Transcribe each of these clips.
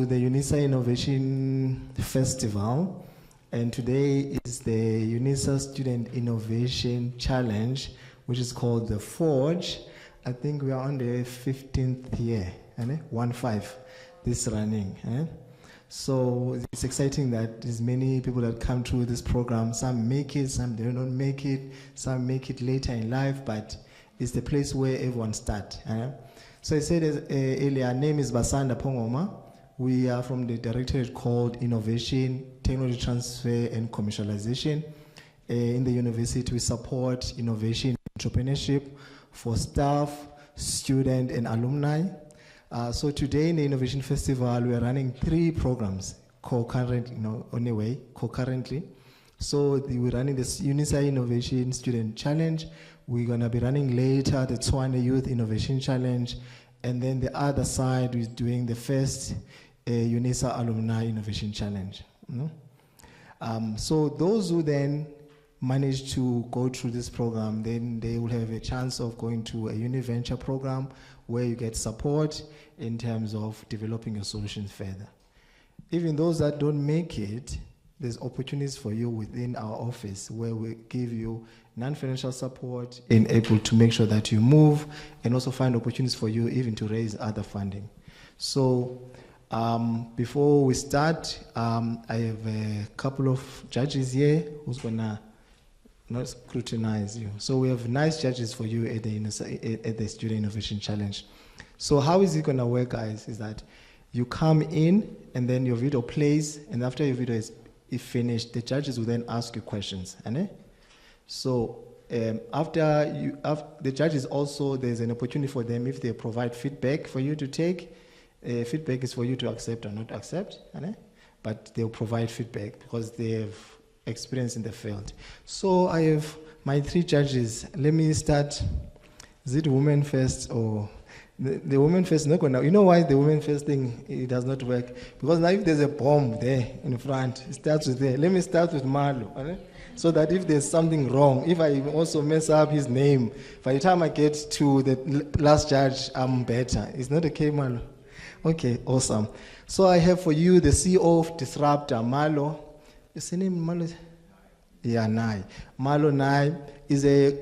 the Unisa Innovation Festival, and today is the Unisa Student Innovation Challenge, which is called the Forge. I think we are on the 15th year, 1-5, this running. So it's exciting that there's many people that come through this program. Some make it, some do not make it, some make it later in life, but it's the place where everyone starts. So I said earlier, our name is Basanda Pongoma. We are from the directorate called Innovation, Technology Transfer and Commercialization. In the university, we support innovation and entrepreneurship for staff, student, and alumni. So today in the Innovation Festival, we are running 3 programs concurrently. So we're running this Unisa Innovation Student Challenge. We're going to be running later the Tswane Youth Innovation Challenge. And then the other side is doing the first Unisa Alumni Innovation Challenge. So those who then manage to go through this program, then they will have a chance of going to a UniVenture program where you get support in terms of developing your solutions further. Even those that don't make it, there's opportunities for you within our office where we give you non-financial support and able to make sure that you move and also find opportunities for you even to raise other funding. So before we start, I have a couple of judges here who's gonna not scrutinize you. So we have nice judges for you at the Student Innovation Challenge. So how is it gonna work, guys, is that you come in and then your video plays, and after your video is finished, the judges will then ask you questions. So after the judges also, there's an opportunity for them if they provide feedback for you to take. Feedback is for you to accept or not accept, but they'll provide feedback because they have experience in the field. So I have my 3 judges. Let me start. Is it women first or the women first? Not gonna. You know why the women first thing it does not work? Because now if there's a bomb there in front, it starts with there. Let me start with Marlo, so that if there's something wrong, if I also mess up his name, by the time I get to the last judge, I'm better. It's not okay, Marlo? Okay, awesome. So I have for you the CEO of Disruptor, Marlo. Is her name Marlo? Yeah, Nai. Marlo Nai is a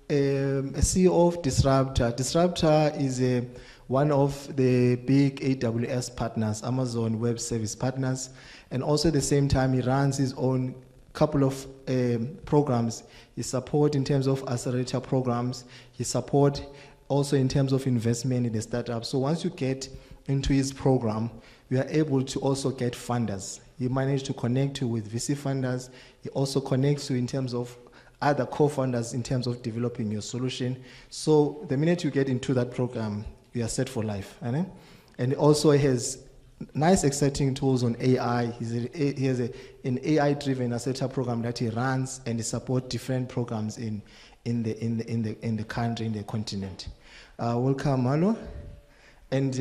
CEO of Disruptor. Disruptor is one of the big AWS partners, Amazon Web Service partners, and also at the same time he runs his own couple of programs. He support in terms of accelerator programs. He support also in terms of investment in the startup. So once you get into his program, you are able to also get funders. He managed to connect you with VC funders. He also connects you in terms of other co-founders in terms of developing your solution. So the minute you get into that program, you are set for life. And also he has nice exciting tools on AI. He has an AI-driven accelerator program that he runs, and he supports different programs in the country, in the continent. Welcome, Marlo. And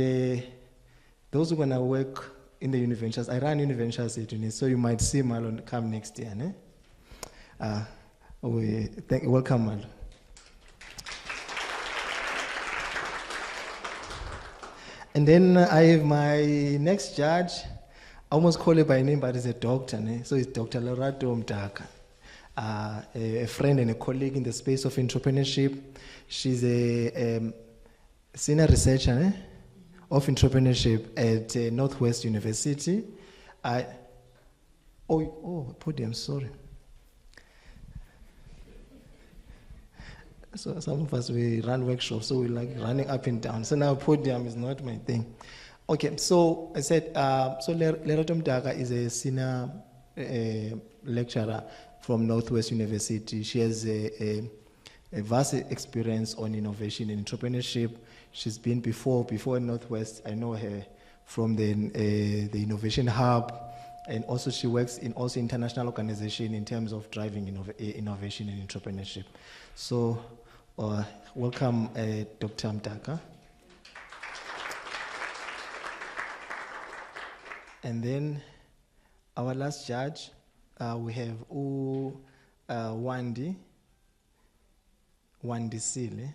those who are gonna work in the UniVentures, I run UniVentures at Unisa, so you might see Marlon come next year. Welcome, Marlon. And then I have my next judge. I almost call her by name, but it's a doctor. So it's Dr. Lerato Mtaka, a friend and a colleague in the space of entrepreneurship. She's a senior researcher of entrepreneurship at Northwest University. Podium, sorry. So some of us, we run workshops, so we like running up and down. So now podium is not my thing. Okay, so I said, so Lerato Mtaka is a senior lecturer from Northwest University. She has a vast experience on innovation and entrepreneurship. She's been before in Northwest. I know her from the Innovation Hub, and also she works in also international organization in terms of driving innovation and entrepreneurship. So welcome, Dr. Mtaka. And then our last judge, we have Wandisile.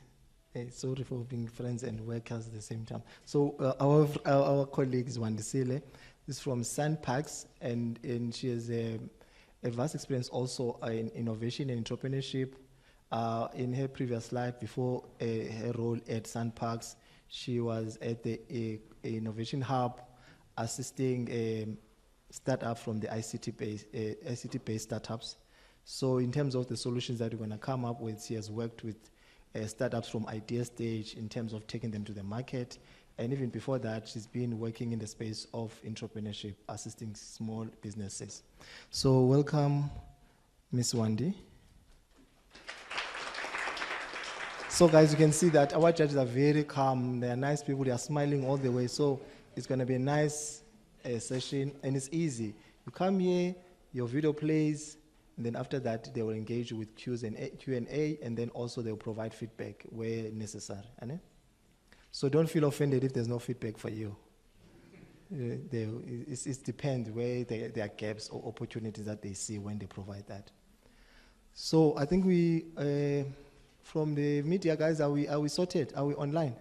Sorry for being friends and workers at the same time. So our colleague is Wandisile. is from Sandparks, and she has a vast experience also in innovation and entrepreneurship. In her previous life, before her role at Sandparks, she was at the Innovation Hub, assisting startups from the ICT-based startups. So in terms of the solutions that we're going to come up with, she has worked with startups from idea stage in terms of taking them to the market. And even before that, she's been working in the space of entrepreneurship, assisting small businesses. So welcome, Ms. Wandi. So guys, you can see that our judges are very calm. They are nice people. They are smiling all the way. So it's going to be a nice session, and it's easy. You come here, your video plays, and then after that, they will engage with Q&A, and then also they will provide feedback where necessary. So don't feel offended if there's no feedback for you. It depends where there are gaps or opportunities that they see when they provide that. So I think from the media guys, are we sorted? Are we online?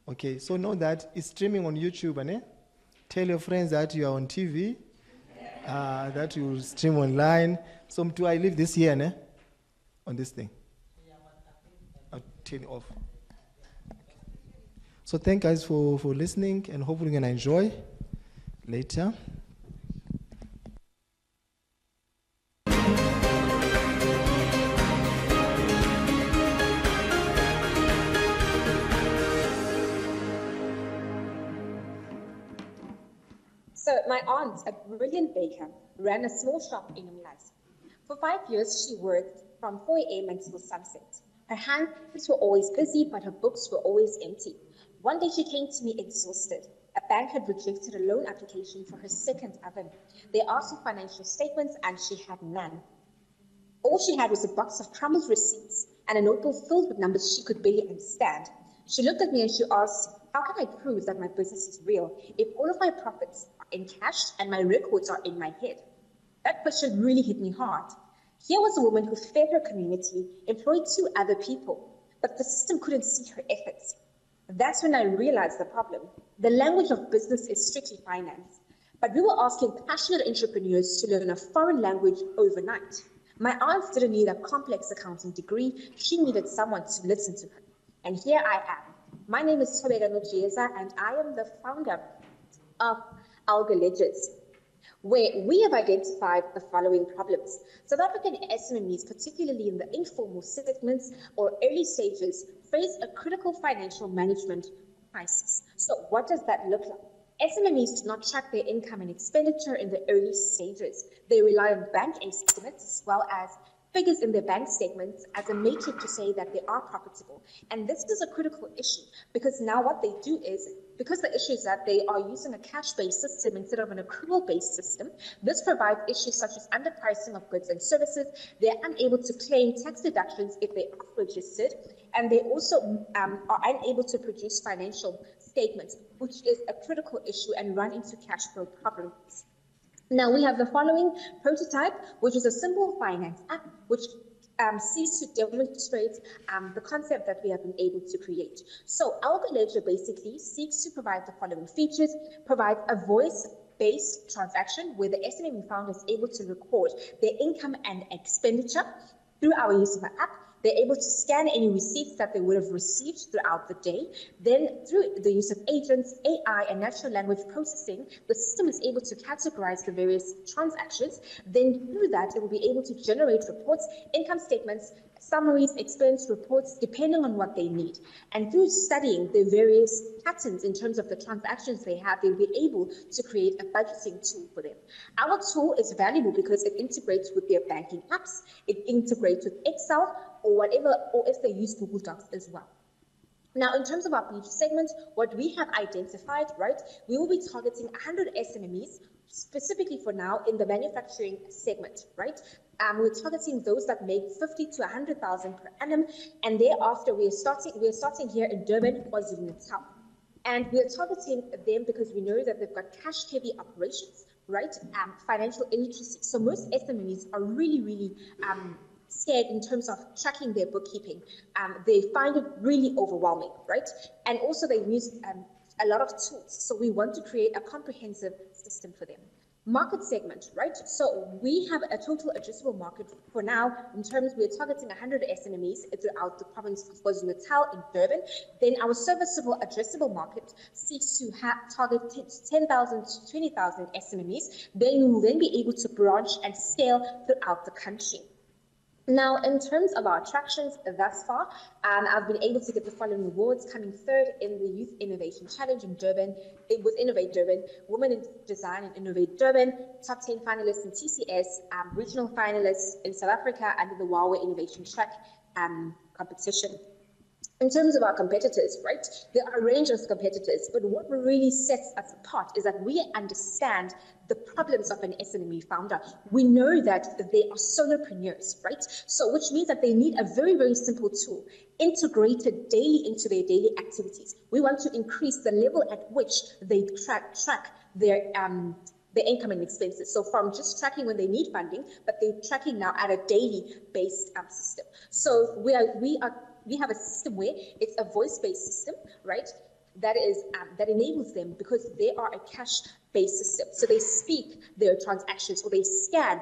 Okay, so know that it's streaming on YouTube, Tell your friends that you are on TV, that you stream online. So do I leave this here, on this thing? I'll turn it off. So thank you guys for listening, and hopefully you're going to enjoy later. So my aunt, a brilliant baker, ran a small shop in Umlazi. For 5 years, she worked from 4 a.m. until sunset. Her hands were always busy, but her books were always empty. One day she came to me exhausted. A bank had rejected a loan application for her second oven. They asked for financial statements and she had none. All she had was a box of crumbled receipts and a notebook filled with numbers she could barely understand. She looked at me and she asked, how can I prove that my business is real if all of my profits are in cash and my records are in my head? That question really hit me hard. Here was a woman who fed her community, employed 2 other people, but the system couldn't see her efforts. That's when I realized the problem. The language of business is strictly finance, but we were asking passionate entrepreneurs to learn a foreign language overnight. My aunt didn't need a complex accounting degree. She needed someone to listen to her. And here I am. My name is Tobeka Nojeza, and I am the founder of Alga Ledgers, where we have identified the following problems. South African SMMEs, particularly in the informal segments or early stages, face a critical financial management crisis. So what does that look like? SMMEs do not track their income and expenditure in the early stages. They rely on bank estimates as well as figures in their bank statements as a metric to say that they are profitable. And this is a critical issue because now what they do is, because the issue is that they are using a cash-based system instead of an accrual-based system, this provides issues such as underpricing of goods and services. They're unable to claim tax deductions if they are registered, and they also are unable to produce financial statements, which is a critical issue and run into cash flow problems. Now we have the following prototype, which is a simple finance app, which seeks to demonstrate the concept that we have been able to create. So Alga Ledger basically seeks to provide the following features: provide a voice-based transaction where the SME founder is able to record their income and expenditure through our use of our app. They're able to scan any receipts that they would have received throughout the day. Then through the use of agents, AI, and natural language processing, the system is able to categorize the various transactions. Then through that, it will be able to generate reports, income statements, summaries, expense reports, depending on what they need. And through studying the various patterns in terms of the transactions they have, they'll be able to create a budgeting tool for them. Our tool is valuable because it integrates with their banking apps, it integrates with Excel, or whatever, or if they use Google Docs as well. Now, in terms of our niche segment, what we have identified, right, we will be targeting 100 SMMEs, specifically for now in the manufacturing segment, right? We're targeting those that make 50 to 100,000 per annum, and thereafter we're starting here in Durban, KwaZulu-Natal. And we're targeting them because we know that they've got cash-heavy operations, right? Financial illiteracy. So most SMEs are really scared in terms of tracking their bookkeeping. They find it really overwhelming, right? And also they use a lot of tools. So we want to create a comprehensive system for them. Market segment, right? So we have a total addressable market for now. In terms, we're targeting 100 SMEs throughout the province of KwaZulu-Natal in Durban. Then our serviceable addressable market seeks to target 10,000 to 20,000 SMEs. Then we will then be able to branch and scale throughout the country. Now, in terms of our attractions thus far, I've been able to get the following awards, coming third in the Youth Innovation Challenge in Durban. It was Innovate Durban, Women in Design and Innovate Durban, top 10 finalists in TCS, regional finalists in South Africa under the Huawei Innovation Track competition. In terms of our competitors, right, there are a range of competitors, but what really sets us apart is that we understand the problems of an SME founder. We know that they are solopreneurs, right? So which means that they need a very, very simple tool integrated daily into their daily activities. We want to increase the level at which they track their income and expenses. So from just tracking when they need funding, but they're tracking now at a daily based system. So we have a system where it's a voice-based system, right? That enables them, because they are a cash-based system. So they speak their transactions, or they scan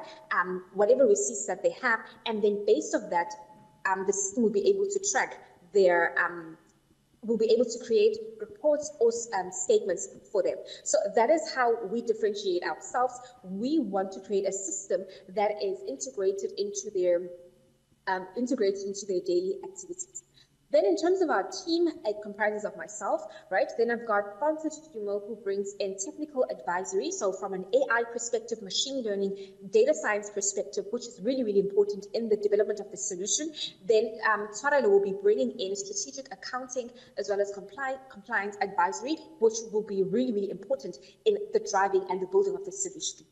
whatever receipts that they have, and then based on that, the system will be able to track their will be able to create reports or statements for them. So that is how we differentiate ourselves. We want to create a system that is integrated into their daily activities. Then in terms of our team, it comprises of myself, right? Then I've got Francis Jumo, who brings in technical advisory. So from an AI perspective, machine learning, data science perspective, which is really, really important in the development of the solution. Then Twarelo will be bringing in strategic accounting as well as compliance advisory, which will be really, really important in the driving and the building of the solution.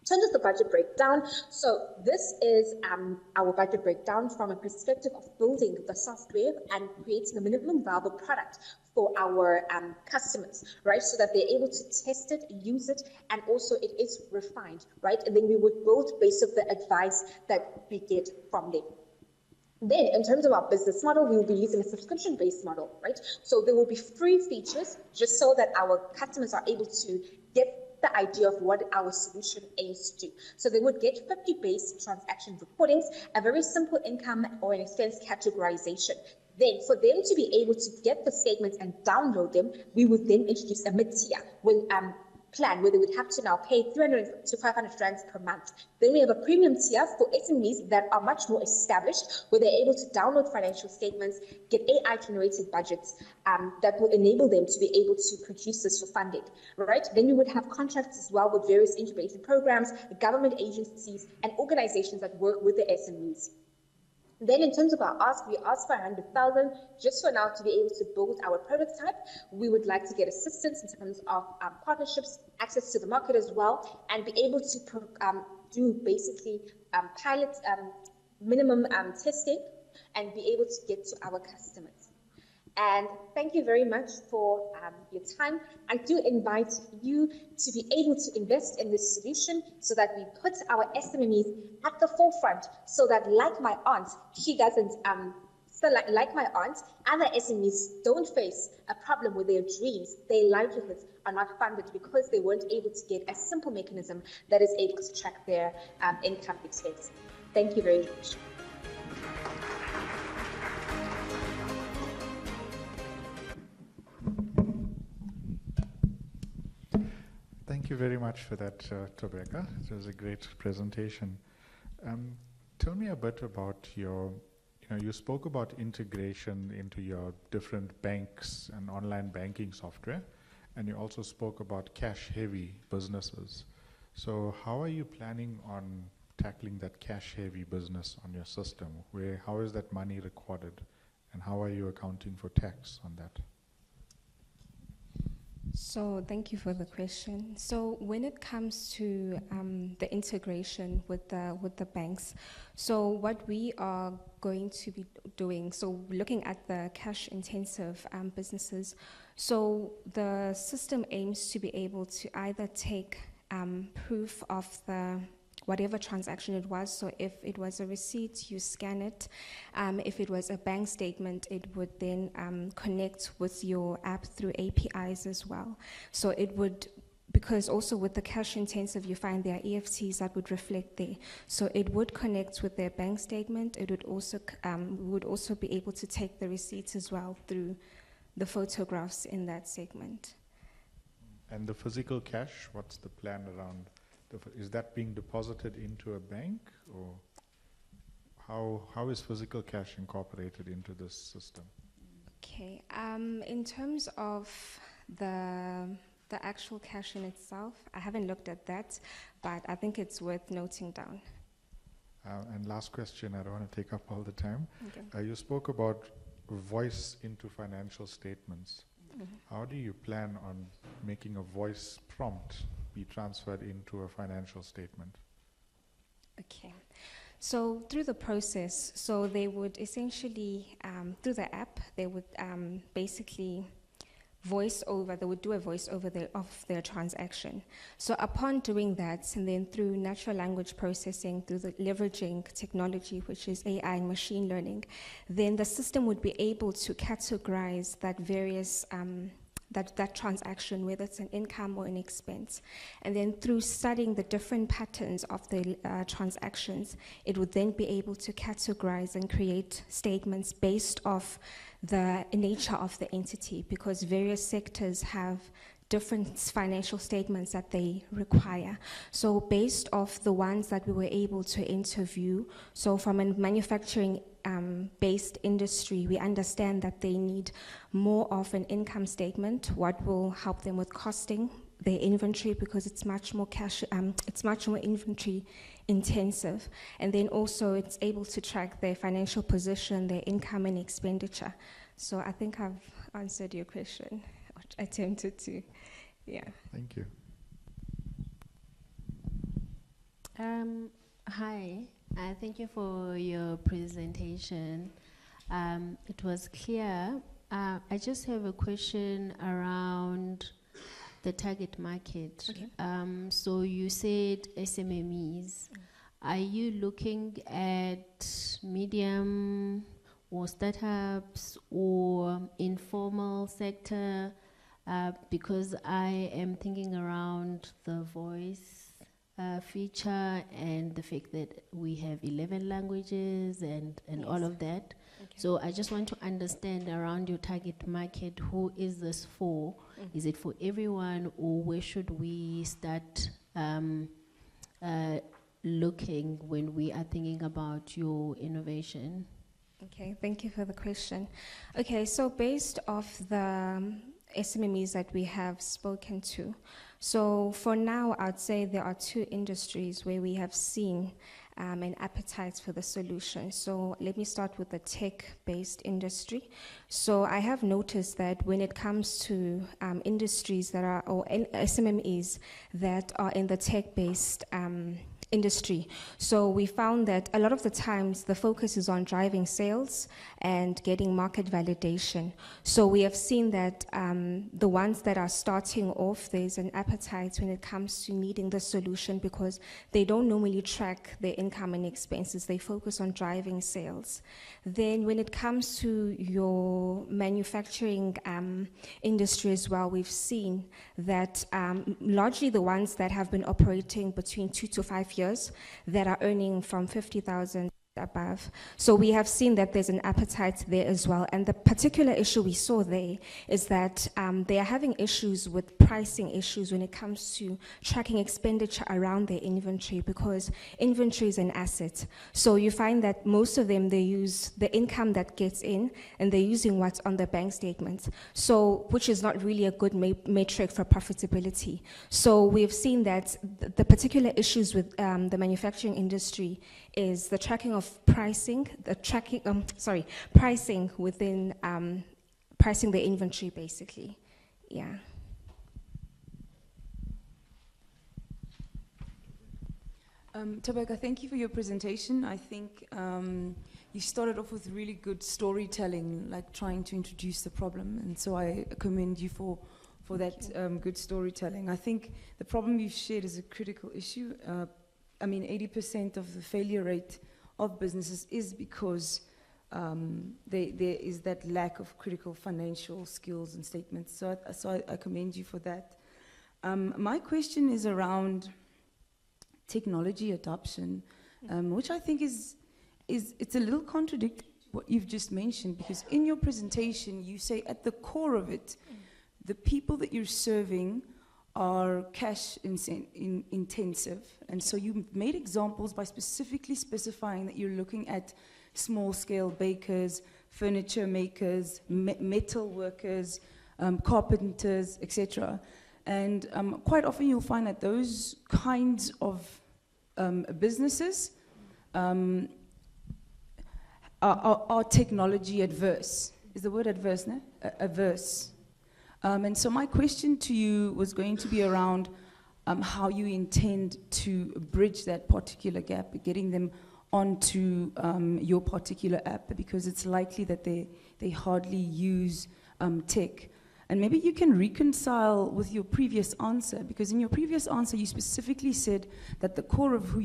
In terms of the budget breakdown, so this is our budget breakdown from a perspective of building the software and creating a minimum viable product for our customers, right? So that they're able to test it, use it, and also it is refined, right? And then we would build based on the advice that we get from them. Then, in terms of our business model, we will be using a subscription-based model, right? So there will be free features just so that our customers are able to get the idea of what our solution aims to do. So they would get 50 base transaction reportings, a very simple income or an expense categorization. Then for them to be able to get the statements and download them, we would then introduce a mid-tier plan where they would have to now pay 300 to 500 rands per month. Then we have a premium tier for SMEs that are much more established, where they're able to download financial statements, get AI-generated budgets that will enable them to be able to produce this for funding, right? Then we would have contracts as well with various incubator programs, government agencies, and organizations that work with the SMEs. Then in terms of our ask, we ask for 100,000 just for now to be able to build our prototype. We would like to get assistance in terms of partnerships, access to the market as well, and be able to do basically pilot minimum testing and be able to get to our customers. And thank you very much for your time. I do invite you to be able to invest in this solution so that we put our SMEs at the forefront, so that like my aunt, she doesn't, like my aunt, other SMEs don't face a problem with their dreams. Their livelihoods are not funded because they weren't able to get a simple mechanism that is able to track their income expense. Thank you very much. Thank you very much for that, Tobeka. It was a great presentation. Tell me a bit about you spoke about integration into your different banks and online banking software, and you also spoke about cash-heavy businesses. So how are you planning on tackling that cash-heavy business on your system? How is that money recorded, and how are you accounting for tax on that? So thank you for the question. So when it comes to the integration with the banks, so what we are going to be doing, so looking at the cash-intensive businesses, so the system aims to be able to either take proof of the whatever transaction it was. So if it was a receipt, you scan it. If it was a bank statement, it would then connect with your app through APIs as well. So it would, because also with the cash intensive, you find there are EFTs that would reflect there. So it would connect with their bank statement. It would also, we would also be able to take the receipts as well through the photographs in that segment. And the physical cash, what's the plan around? Is that being deposited into a bank, or how is physical cash incorporated into this system? Okay, in terms of the actual cash in itself, I haven't looked at that, but I think it's worth noting down. And last question, I don't want to take up all the time. Okay. You spoke about voice into financial statements. How do you plan on making a voice prompt be transferred into a financial statement? Okay, so through the process, so they would essentially, through the app, they would basically they would do a voiceover of their transaction. So upon doing that, and then through natural language processing, through the leveraging technology, which is AI and machine learning, then the system would be able to categorize that various that transaction, whether it's an income or an expense. And then through studying the different patterns of the transactions, it would then be able to categorize and create statements based off the nature of the entity, because various sectors have different financial statements that they require. So based off the ones that we were able to interview, so from a manufacturing based industry, we understand that they need more of an income statement, what will help them with costing their inventory, because it's much more it's much more inventory intensive. And then also it's able to track their financial position, their income and expenditure. So I think I've answered your question, or attempted to, yeah. Thank you. Hi, thank you for your presentation. It was clear. I just have a question around the target market. Okay. So you said SMMEs. Are you looking at medium or startups or informal sector? Because I am thinking around the voice feature and the fact that we have 11 languages and Yes. all of that. Okay. So I just want to understand around your target market, who is this for? Is it for everyone, or where should we start looking when we are thinking about your innovation? Okay, thank you for the question. Okay, so based off the SMMEs that we have spoken to, so for now, I'd say there are two industries where we have seen an appetite for the solution. So let me start with the tech-based industry. So I have noticed that when it comes to industries that are, or SMMEs that are in the tech-based industry. So we found that a lot of the times the focus is on driving sales and getting market validation. So we have seen that the ones that are starting off, there's an appetite when it comes to needing the solution, because they don't normally track their income and expenses. They focus on driving sales. Then when it comes to your manufacturing industry as well, we've seen that largely the ones that have been operating between 2 to 5 years that are earning from 50,000 above. So we have seen that there's an appetite there as well. And the particular issue we saw there is that they are having issues with pricing issues when it comes to tracking expenditure around their inventory, because inventory is an asset. So you find that most of them, they use the income that gets in and they're using what's on the bank statement. So, which is not really a good metric for profitability. So we've seen that the particular issues with the manufacturing industry is the tracking of pricing, pricing within pricing the inventory, basically. Yeah. Tobeka, thank you for your presentation. I think you started off with really good storytelling, like trying to introduce the problem, and so I commend you for that good storytelling. I think the problem you've shared is a critical issue. I mean, 80% of the failure rate of businesses is because there is that lack of critical financial skills and statements. So I commend you for that. My question is around technology adoption, which I think it's a little contradictory to what you've just mentioned, because in your presentation you say at the core of it, the people that you're serving are cash intensive, and so you made examples by specifically specifying that you're looking at small-scale bakers, furniture makers, metal workers, carpenters, etc. And quite often you'll find that those kinds of businesses are technology adverse. Is the word adverse, no? Averse. And so my question to you was going to be around how you intend to bridge that particular gap, getting them onto your particular app, because it's likely that they hardly use tech. And maybe you can reconcile with your previous answer, because in your previous answer you specifically said that the core of who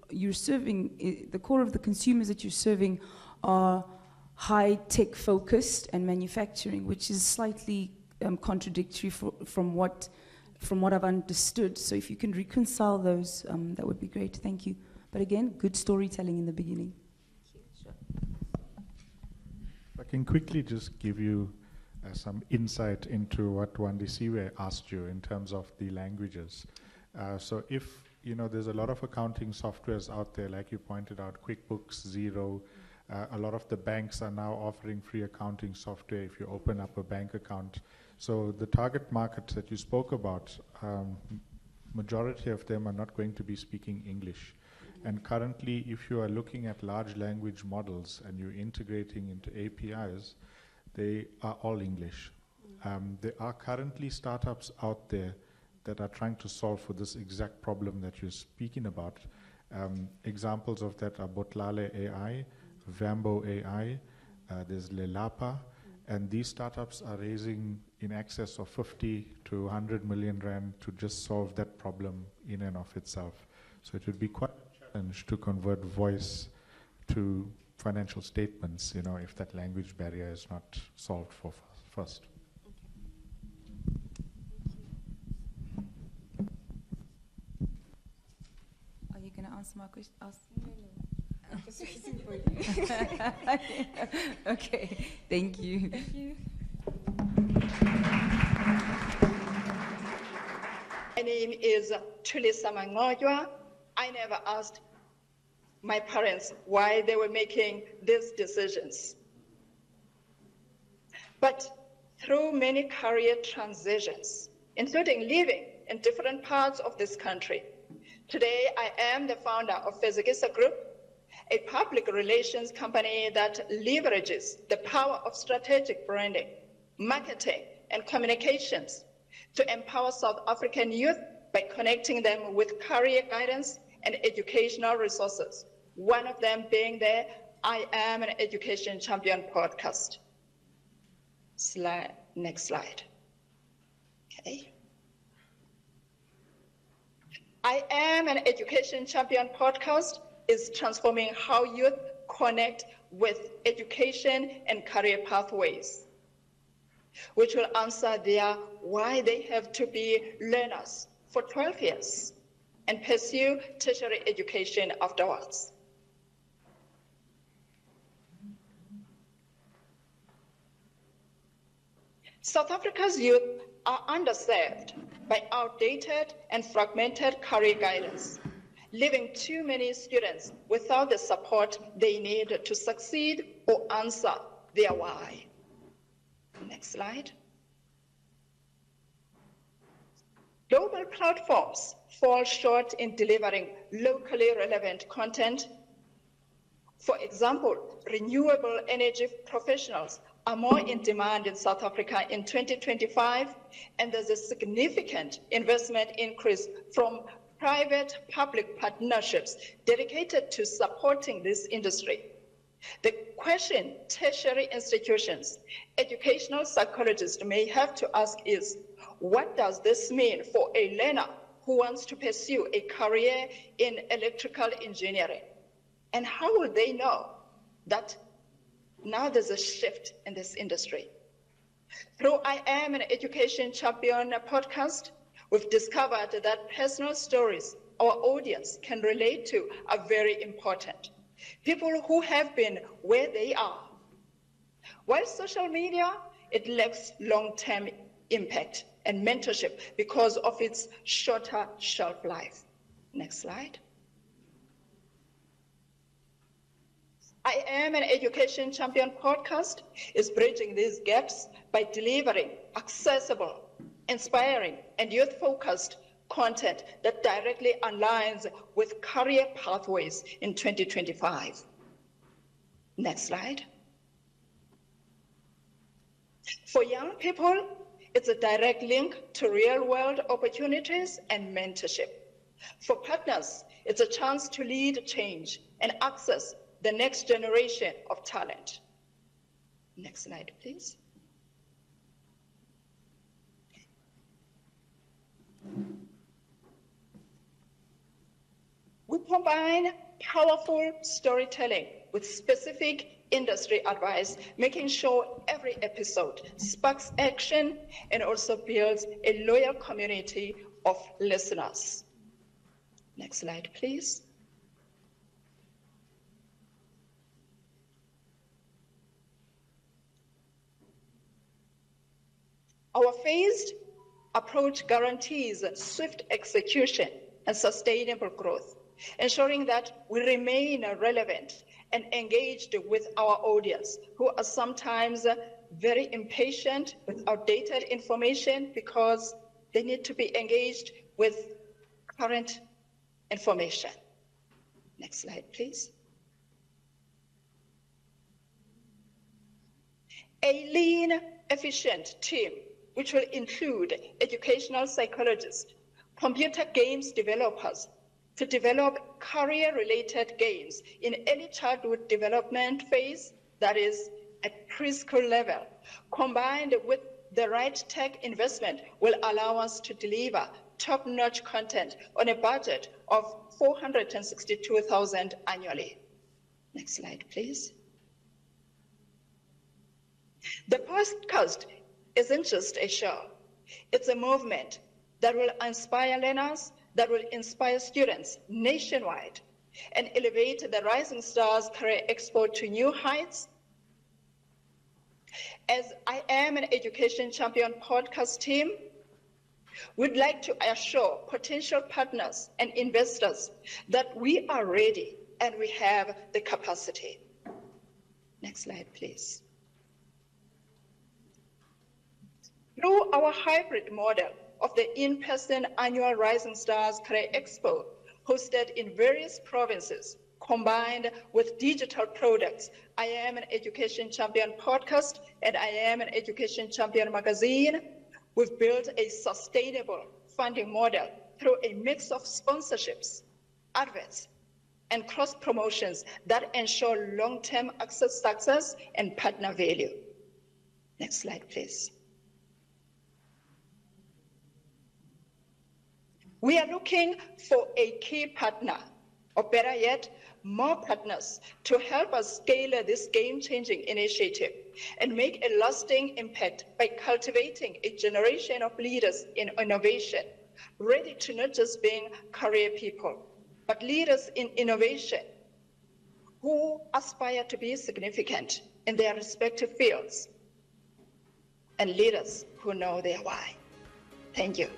you're serving, the core of the consumers that you're serving are high-tech focused and manufacturing, which is slightly contradictory from what I've understood. So if you can reconcile those, that would be great. Thank you. But again, good storytelling in the beginning. Sure. I can quickly just give you some insight into what Wandisiwe asked you in terms of the languages. So if, there's a lot of accounting softwares out there, like you pointed out, QuickBooks, Xero, a lot of the banks are now offering free accounting software if you open up a bank account. So the target markets that you spoke about, majority of them are not going to be speaking English. And currently, if you are looking at large language models and you're integrating into APIs, they are all English. There are currently startups out there that are trying to solve for this exact problem that you're speaking about. Examples of that are Botlale AI, Vambo AI, there's Lelapa, and these startups are raising in excess of 50 to 100 million rand to just solve that problem in and of itself. So it would be quite a challenge to convert voice to financial statements, if that language barrier is not solved for first. Are you going to answer my question? No. I'm just waiting for you. Okay, thank you. Thank you. My name is Tulisa Mangoywa. I never asked my parents why they were making these decisions. But through many career transitions, including living in different parts of this country, today I am the founder of Forge-Unisa Group, a public relations company that leverages the power of strategic branding, marketing, and communications to empower South African youth by connecting them with career guidance and educational resources. One of them being the I Am an Education Champion podcast. Next slide. Okay. I Am an Education Champion podcast is transforming how youth connect with education and career pathways, which will answer their why they have to be learners for 12 years and pursue tertiary education afterwards. South Africa's youth are underserved by outdated and fragmented career guidance, leaving too many students without the support they need to succeed or answer their why. Next slide. Global platforms fall short in delivering locally relevant content. For example, renewable energy professionals are more in demand in South Africa in 2025, and there's a significant investment increase from private-public partnerships dedicated to supporting this industry. The question tertiary institutions, educational psychologists may have to ask is, what does this mean for a learner who wants to pursue a career in electrical engineering? And how will they know that now there's a shift in this industry? Through I Am an Education Champion podcast, we've discovered that personal stories our audience can relate to are very important. People who have been where they are. While social media, it lacks long-term impact and mentorship because of its shorter shelf life. Next slide. I Am an Education Champion podcast is bridging these gaps by delivering accessible, inspiring, and youth-focused content that directly aligns with career pathways in 2025. Next slide. For young people, it's a direct link to real-world opportunities and mentorship. For partners, it's a chance to lead change and access the next generation of talent. Next slide, please. We combine powerful storytelling with specific industry advice, making sure every episode sparks action and also builds a loyal community of listeners. Next slide, please. Our phased approach guarantees swift execution and sustainable growth, ensuring that we remain relevant and engaged with our audience, who are sometimes very impatient with outdated information because they need to be engaged with current information. Next slide, please. A lean, efficient team, which will include educational psychologists, computer games developers, to develop career-related games in early childhood development phase, that is at preschool level, combined with the right tech investment will allow us to deliver top-notch content on a budget of 462,000 annually. Next slide, please. The podcast isn't just a show. It's a movement that will inspire learners, that will inspire students nationwide and elevate the Rising Stars Career Expo to new heights. As I Am an Education Champion podcast team, we'd like to assure potential partners and investors that we are ready and we have the capacity. Next slide, please. Through our hybrid model of the in-person annual Rising Stars Career Expo, hosted in various provinces, combined with digital products, I Am an Education Champion podcast and I Am an Education Champion magazine, we've built a sustainable funding model through a mix of sponsorships, adverts, and cross-promotions that ensure long-term access success and partner value. Next slide, please. We are looking for a key partner, or better yet, more partners to help us scale this game-changing initiative and make a lasting impact by cultivating a generation of leaders in innovation, ready to not just being career people, but leaders in innovation who aspire to be significant in their respective fields, and leaders who know their why. Thank you.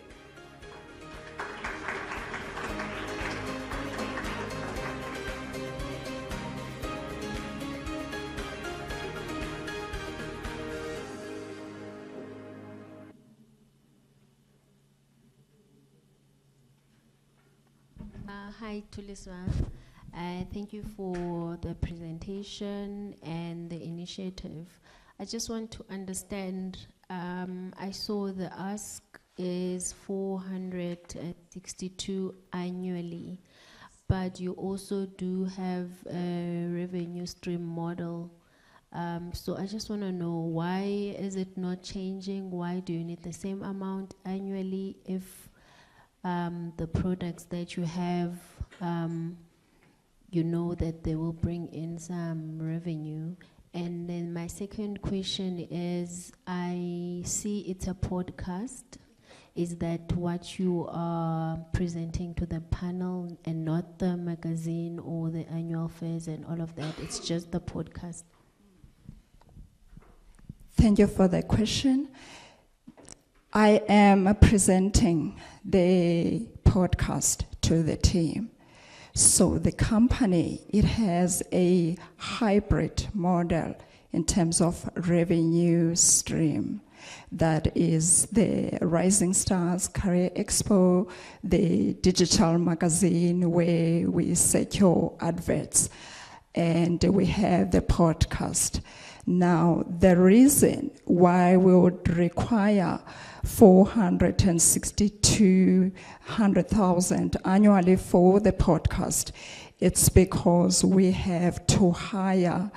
Hi, Tuliswa. Thank you for the presentation and the initiative. I just want to understand, I saw the ask is 462 annually, but you also do have a revenue stream model. So I just want to know, why is it not changing? Why do you need the same amount annually if the products that you have, you know that they will bring in some revenue. And then my second question is, I see it's a podcast. Is that what you are presenting to the panel and not the magazine or the annual fairs and all of that? It's just the podcast. Thank you for the question. I am presenting the podcast to the team. So the company, it has a hybrid model in terms of revenue stream. That is the Rising Stars Career Expo, the digital magazine where we secure adverts, and we have the podcast. Now, the reason why we would require 462,000 annually for the podcast, it's because we have to hire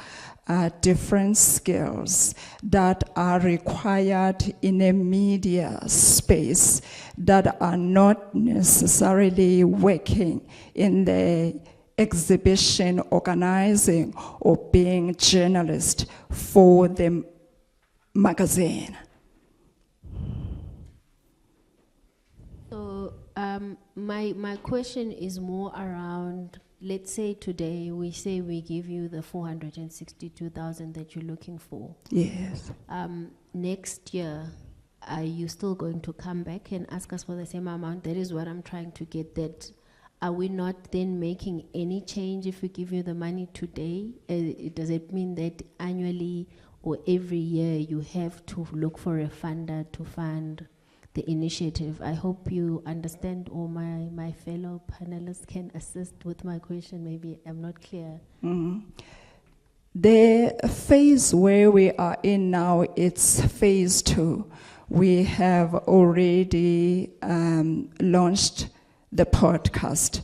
different skills that are required in a media space that are not necessarily working in the exhibition organizing or being journalist for the magazine. So my question is more around, let's say today we say we give you the 462,000 that you're looking for. Yes. Next year, are you still going to come back and ask us for the same amount? That is what I'm trying to get, that are we not then making any change if we give you the money today? Does it mean that annually or every year you have to look for a funder to fund the initiative? I hope you understand, or my fellow panelists can assist with my question. Maybe I'm not clear. Mm-hmm. The phase where we are in now, it's phase 2. We have already launched the podcast.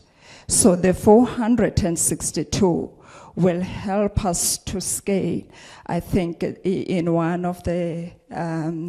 So the 462 will help us to scale. I think in one of the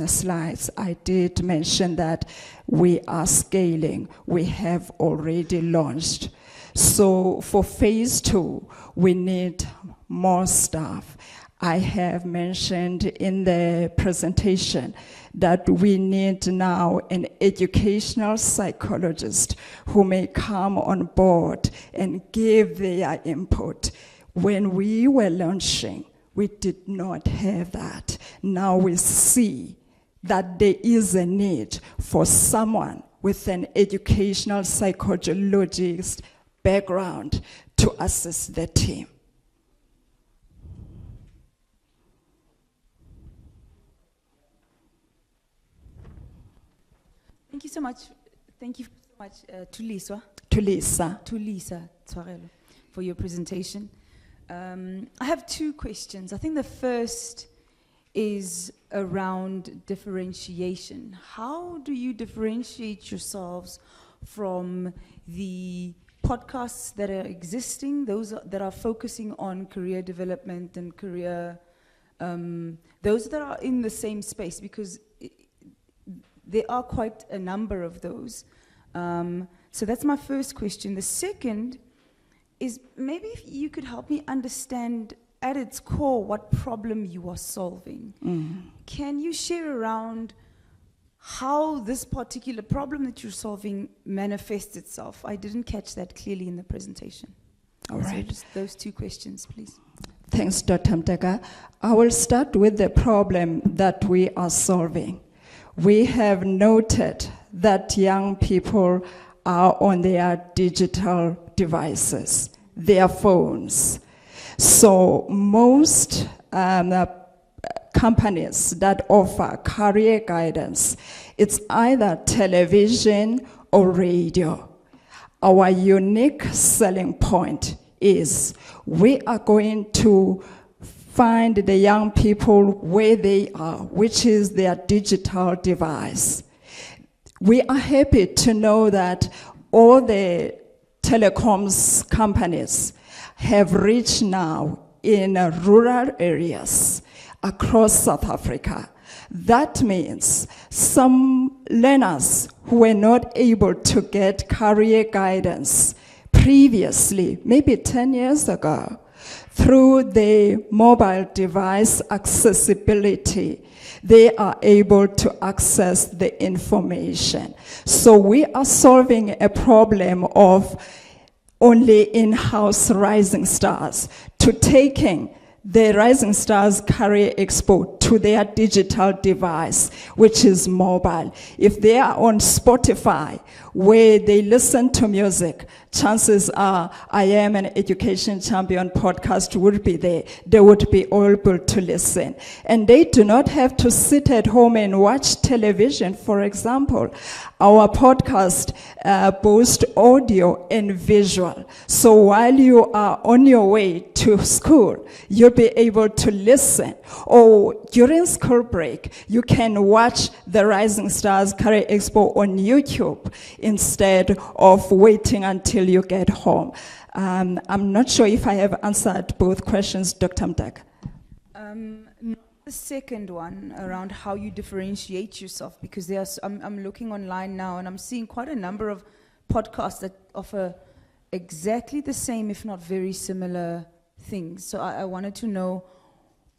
slides, I did mention that we are scaling. We have already launched. So for phase 2, we need more staff. I have mentioned in the presentation that we need now an educational psychologist who may come on board and give their input. When we were launching, we did not have that. Now we see that there is a need for someone with an educational psychologist background to assist the team. Thank you so much. Thank you so much to Lisa. To Lisa. To Lisa Tshwarelo for your presentation. I have 2 questions. I think the first is around differentiation. How do you differentiate yourselves from the podcasts that are existing, those that are focusing on career development and career, those that are in the same space? Because there are quite a number of those. So that's my first question. The second is, maybe if you could help me understand at its core what problem you are solving. Can you share around how this particular problem that you're solving manifests itself? I didn't catch that clearly in the presentation. All right. So just those 2 questions, please. Thanks, Dr. Mtaka. I will start with the problem that we are solving. We have noted that young people are on their digital devices, their phones. So most companies that offer career guidance, it's either television or radio. Our unique selling point is we are going to find the young people where they are, which is their digital device. We are happy to know that all the telecoms companies have reached now in rural areas across South Africa. That means some learners who were not able to get career guidance previously, maybe 10 years ago, through the mobile device accessibility, they are able to access the information. So we are solving a problem of only in-house rising stars to taking the Rising Stars Career Expo to their digital device, which is mobile. If they are on Spotify, where they listen to music, chances are I Am an Education Champion podcast would be there. They would be able to listen. And they do not have to sit at home and watch television, for example. Our podcast boasts audio and visual. So while you are on your way to school, you'll be able to listen. Or during school break, you can watch the Rising Stars Career Expo on YouTube instead of waiting until you get home. I'm not sure if I have answered both questions, Dr. Mdaka. The second one around how you differentiate yourself, because I'm looking online now and I'm seeing quite a number of podcasts that offer exactly the same, if not very similar things. So I wanted to know,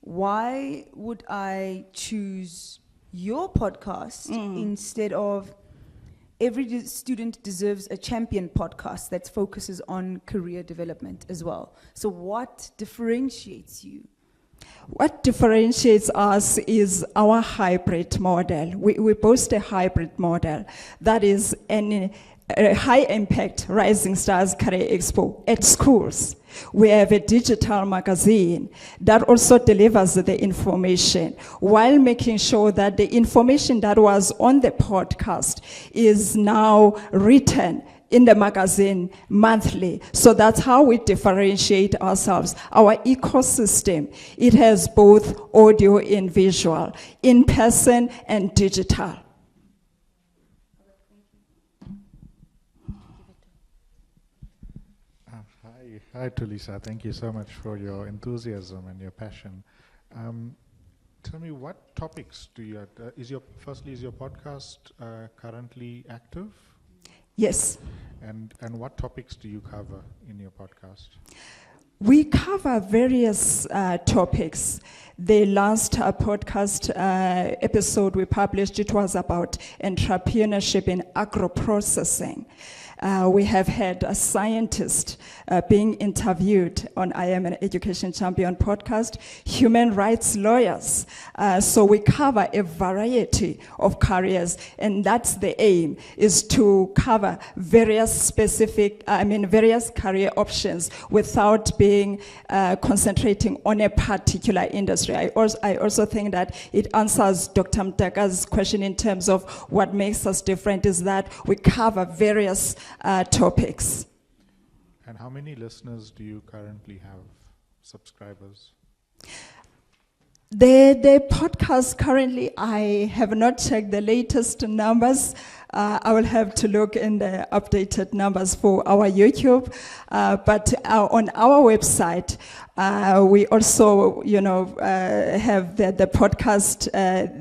why would I choose your podcast instead of Every Student Deserves a Champion podcast that focuses on career development as well? So what differentiates you? What differentiates us is our hybrid model. We boast a hybrid model that is a high-impact Rising Stars Career Expo at schools. We have a digital magazine that also delivers the information while making sure that the information that was on the podcast is now written in the magazine monthly. So that's how we differentiate ourselves. Our ecosystem, it has both audio and visual, in person and digital. Hi, Tulisa. Thank you so much for your enthusiasm and your passion. Tell me, what topics do you, is your podcast currently active? Yes. And what topics do you cover in your podcast? We cover various topics. The last podcast episode we published, it was about entrepreneurship in agro-processing. We have had a scientist being interviewed on I Am an Education Champion podcast, human rights lawyers. So we cover a variety of careers, and that's the aim, is to cover various various career options without being concentrating on a particular industry. I also think that it answers Dr. Mdaka's question in terms of what makes us different, is that we cover various topics. And how many listeners do you currently have, subscribers? The podcast currently, I have not checked the latest numbers. I will have to look in the updated numbers for our YouTube. But on our website, we also, have the podcast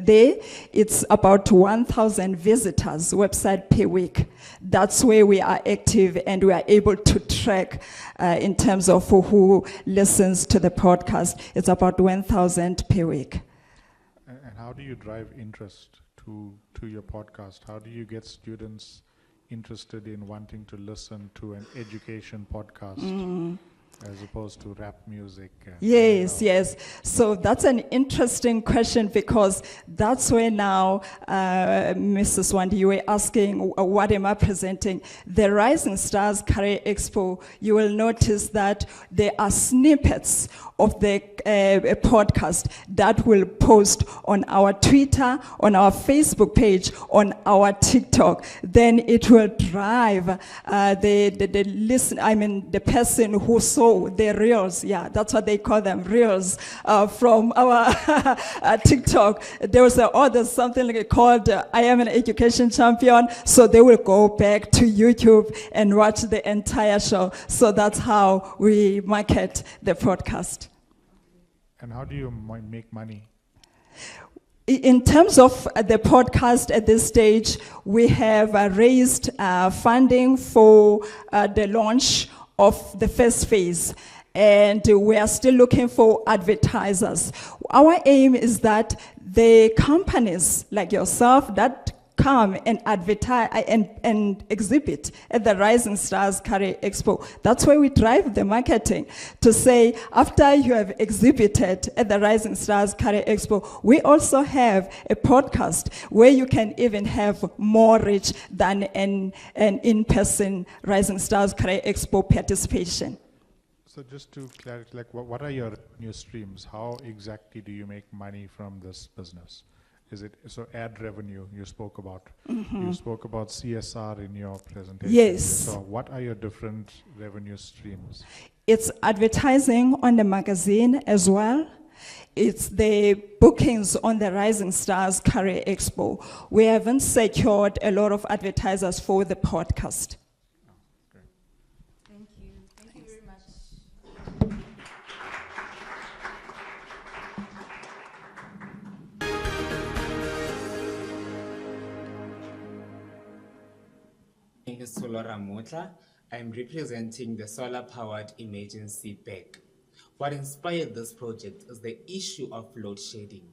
there. It's about 1,000 visitors website per week. That's where we are active, and we are able to track in terms of who listens to the podcast. It's about 1,000 per week. And how do you drive interest to your podcast? How do you get students interested in wanting to listen to an education podcast as opposed to rap music? Yes. So that's an interesting question, because that's where now, Mrs. Wandi, you were asking, what am I presenting? The Rising Stars Career Expo, you will notice that there are snippets of the podcast that will post on our Twitter, on our Facebook page, on our TikTok. Then it will drive the person who saw the reels. Yeah, that's what they call them, reels, from our TikTok. There was there's something called I Am an Education Champion. So they will go back to YouTube and watch the entire show. So that's how we market the podcast. And how do you make money? In terms of the podcast at this stage, we have raised funding for the launch of the first phase. And we are still looking for advertisers. Our aim is that the companies like yourself that come and advertise and exhibit at the Rising Stars Career Expo. That's where we drive the marketing to say, after you have exhibited at the Rising Stars Career Expo, we also have a podcast where you can even have more reach than an in-person Rising Stars Career Expo participation. So just to clarify, like what are your revenue streams? How exactly do you make money from this business? Is it so ad revenue you spoke about? You spoke about CSR in your presentation. Yes. So what are your different revenue streams? It's advertising on the magazine as well. It's the bookings on the Rising Stars Career Expo. We haven't secured a lot of advertisers for the podcast. Great. Thank you. Thank you very much. My name is Solora Mutla. I'm representing the solar-powered emergency bag. What inspired this project is the issue of load shedding.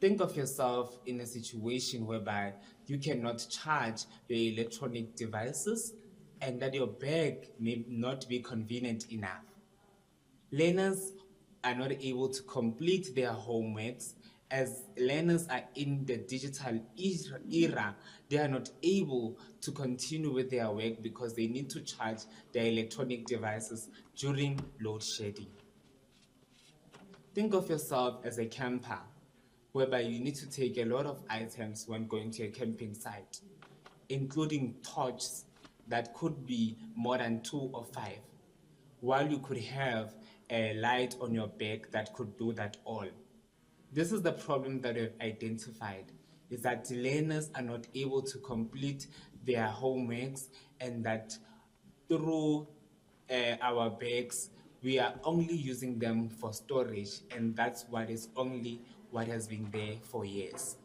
Think of yourself in a situation whereby you cannot charge your electronic devices and that your bag may not be convenient enough. Learners are not able to complete their homeworks. As learners are in the digital era, they are not able to continue with their work because they need to charge their electronic devices during load shedding. Think of yourself as a camper, whereby you need to take a lot of items when going to a camping site, including torches that could be more than 2 or 5, while you could have a light on your back that could do that all. This is the problem that we've identified, is that learners are not able to complete their homeworks, and that through our bags, we are only using them for storage, and that's what has been there for years.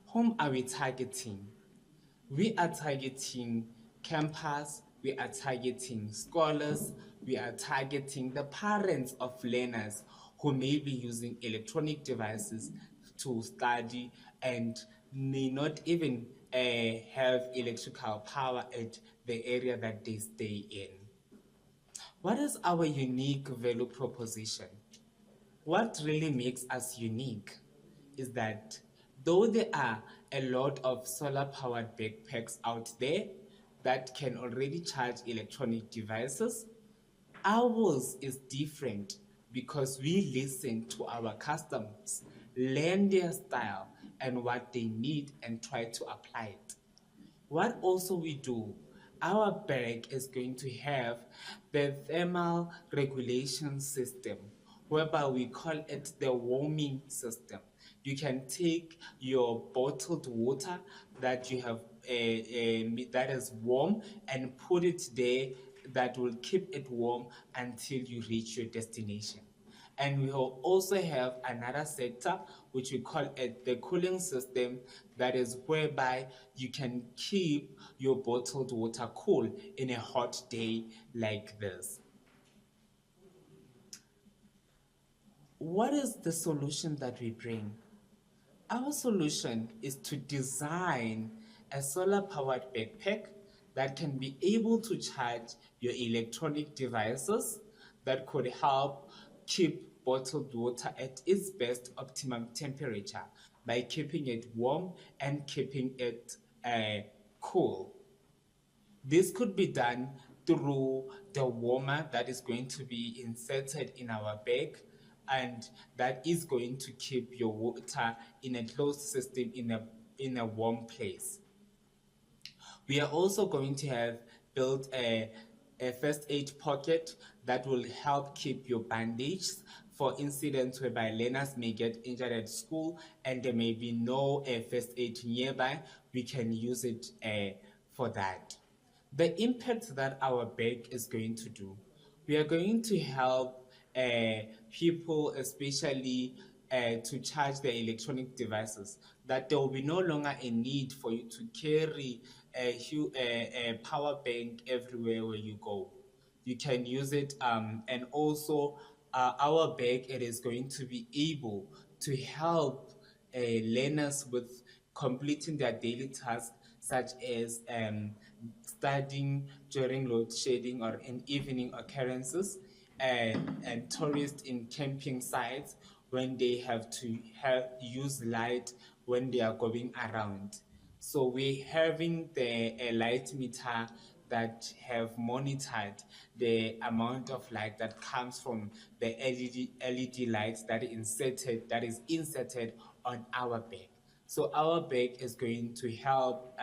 Whom are we targeting? We are targeting campers, we are targeting scholars, we are targeting the parents of learners who may be using electronic devices to study and may not even have electrical power at the area that they stay in. What is our unique value proposition? What really makes us unique is that though there are a lot of solar-powered backpacks out there that can already charge electronic devices, ours is different because we listen to our customers, learn their style and what they need and try to apply it. What also we do, our bag is going to have the thermal regulation system, whereby we call it the warming system. You can take your bottled water that you have that is warm and put it there, that will keep it warm until you reach your destination. And we will also have another sector, which we call it the cooling system, that is whereby you can keep your bottled water cool in a hot day like this. What is the solution that we bring? Our solution is to design a solar-powered backpack that can be able to charge your electronic devices, that could help keep bottled water at its best optimum temperature by keeping it warm and keeping it cool. This could be done through the warmer that is going to be inserted in our bag, and that is going to keep your water in a closed system in a warm place. We are also going to have built a first aid pocket that will help keep your bandages for incidents whereby learners may get injured at school and there may be no first aid nearby. We can use it for that. The impact that our bag is going to do, we are going to help people, especially to charge their electronic devices, that there will be no longer a need for you to carry a power bank everywhere where you go. You can use it, and also our bag, it is going to be able to help learners with completing their daily tasks, such as studying during load shedding or in evening occurrences, and tourists in camping sites when they have to use light when they are going around. So we're having a light meter that have monitored the amount of light that comes from the LED lights that is inserted on our bag. So our bag is going to help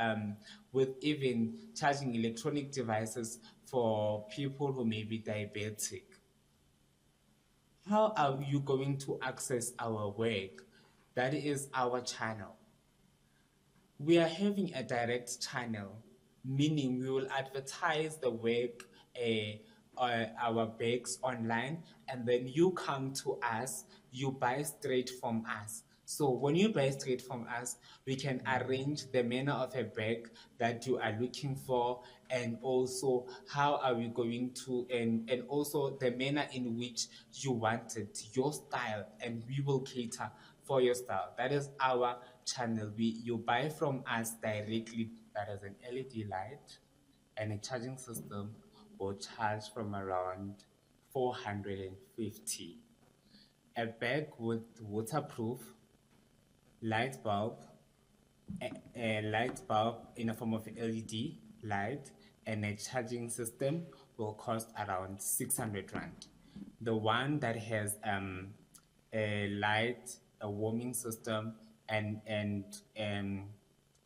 with even charging electronic devices for people who may be diabetic. How are you going to access our work? That is our channel. We are having a direct channel, meaning we will advertise the work, our bags online, and then you come to us, you buy straight from us. So when you buy straight from us, we can arrange the manner of a bag that you are looking for, and also how are we going to, and also the manner in which you want it, your style, and we will cater for your style. That is our channel. You buy from us directly. That is an LED light, and a charging system will charge from around 450. A bag with waterproof light bulb, a light bulb in the form of an LED light, and a charging system will cost around 600 rand. The one that has a light, a warming system, and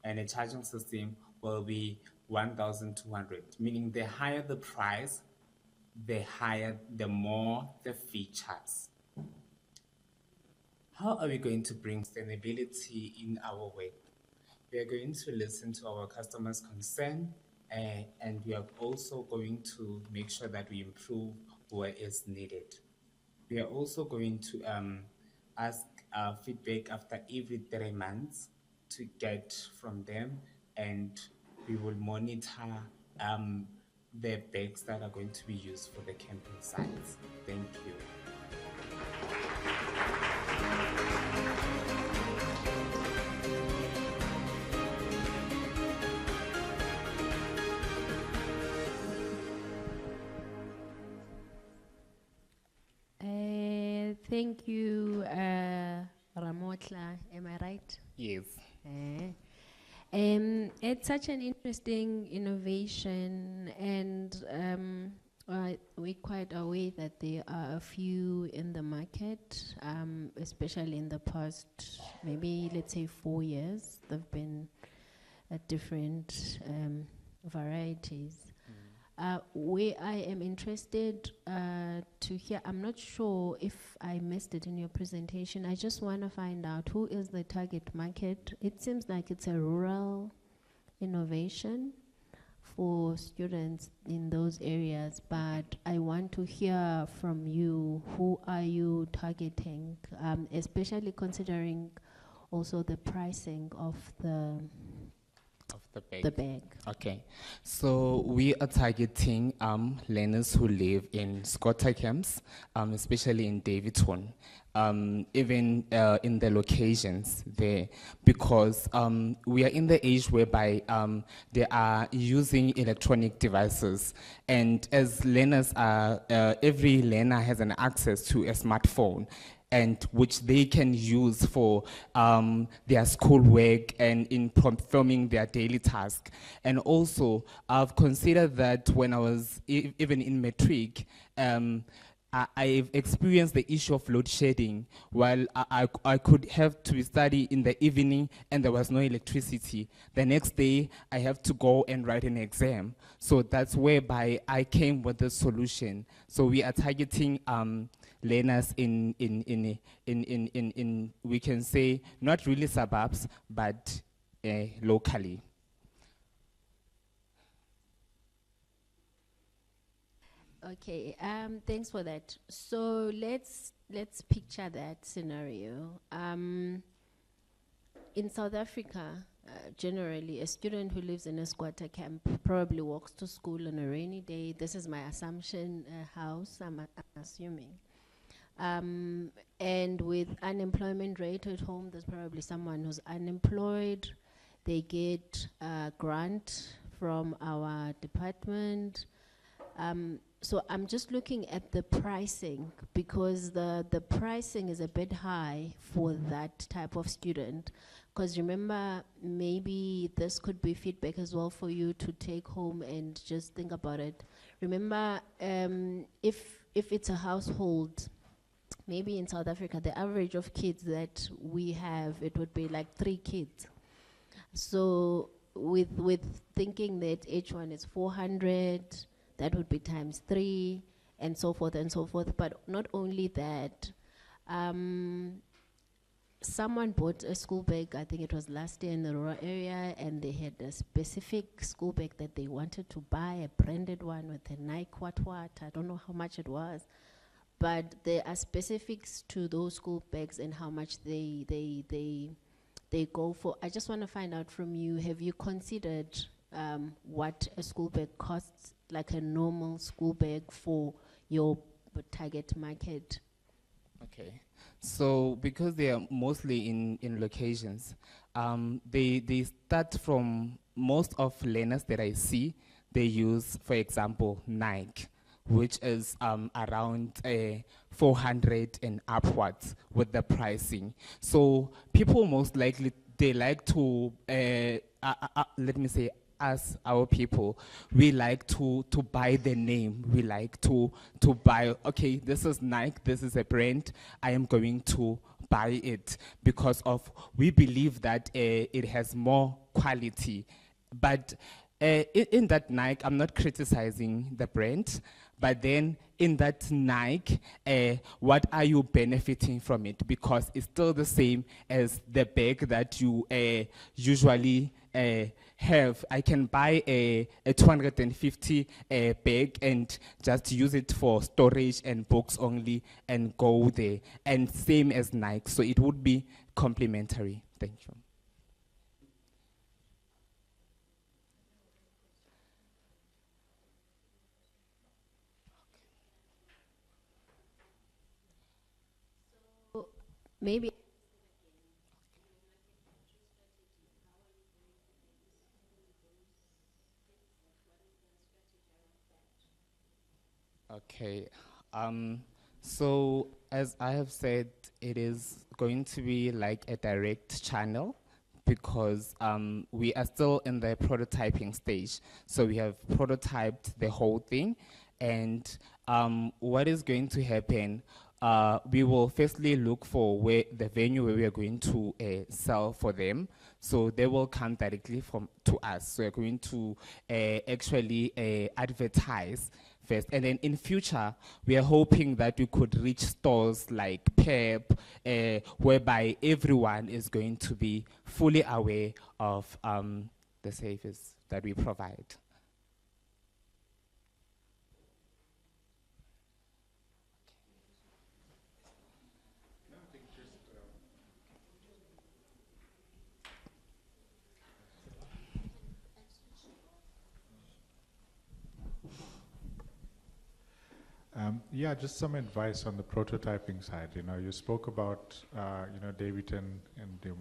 a charging system will be 1,200. Meaning, the higher the price, the more the features. How are we going to bring sustainability in our work? We are going to listen to our customers' concern, and we are also going to make sure that we improve where is needed. We are also going to ask feedback after every 3 months to get from them, and we will monitor the bags that are going to be used for the camping sites. Thank you. Thank you, Ramotla. Am I right? Yes. It's such an interesting innovation, and we're quite aware that there are a few in the market, especially in the past, maybe let's say 4 years. There've been different varieties. Where I am interested to hear, I'm not sure if I missed it in your presentation. I just want to find out who is the target market. It seems like it's a rural innovation for students in those areas, but I want to hear from you, who are you targeting, especially considering also the pricing of the bag. Okay, so we are targeting learners who live in squatter camps, especially in Davidson, even in the locations there, because we are in the age whereby they are using electronic devices, and as learners are, every learner has an access to a smartphone, and which they can use for their schoolwork and in performing their daily task. And also, I've considered that when I was even in matric, I've experienced the issue of load shedding, while I could have to study in the evening and there was no electricity. The next day, I have to go and write an exam. So that's whereby I came with the solution. So we are targeting learners in we can say not really suburbs, but locally. Okay, thanks for that. So let's let's picture that scenario. In South Africa, generally, a student who lives in a squatter camp probably walks to school on a rainy day. This is my assumption, house, I'm assuming. And with unemployment rate at home, there's probably someone who's unemployed. They get a grant from our department. So I'm just looking at the pricing, because the pricing is a bit high for that type of student. Because remember, maybe this could be feedback as well for you to take home and just think about it. Remember, if it's a household, maybe in South Africa, the average of kids that we have, it would be like 3 kids. So with thinking that each one is 400, that would be times 3, and so forth and so forth. But not only that, someone bought a school bag, I think it was last year in the rural area, and they had a specific school bag that they wanted to buy, a branded one with a Nike what, I don't know how much it was. But there are specifics to those school bags and how much they go for. I just want to find out from you, have you considered what a school bag costs, like a normal school bag for your target market? Okay, so because they are mostly in locations, they start from, most of learners that I see, they use, for example, Nike, which is around 400 and upwards with the pricing. So people most likely, they like to, let me say, us, our people, we like to buy the name. We like to buy, okay, this is Nike, this is a brand, I am going to buy it because of, we believe that it has more quality. But in that Nike, I'm not criticizing the brand, but then in that Nike, what are you benefiting from it? Because it's still the same as the bag that you usually have. I can buy a 250 bag and just use it for storage and books only and go there. And same as Nike, so it would be complementary. Thank you. Maybe. Okay. So as I have said, it is going to be like a direct channel because we are still in the prototyping stage. So we have prototyped the whole thing, and what is going to happen, we will firstly look for where the venue where we are going to sell for them. So they will come directly to us. So we're going to actually advertise first. And then in future, we are hoping that we could reach stores like PEP, whereby everyone is going to be fully aware of the service that we provide. Yeah, just some advice on the prototyping side. You know, you spoke about, David and the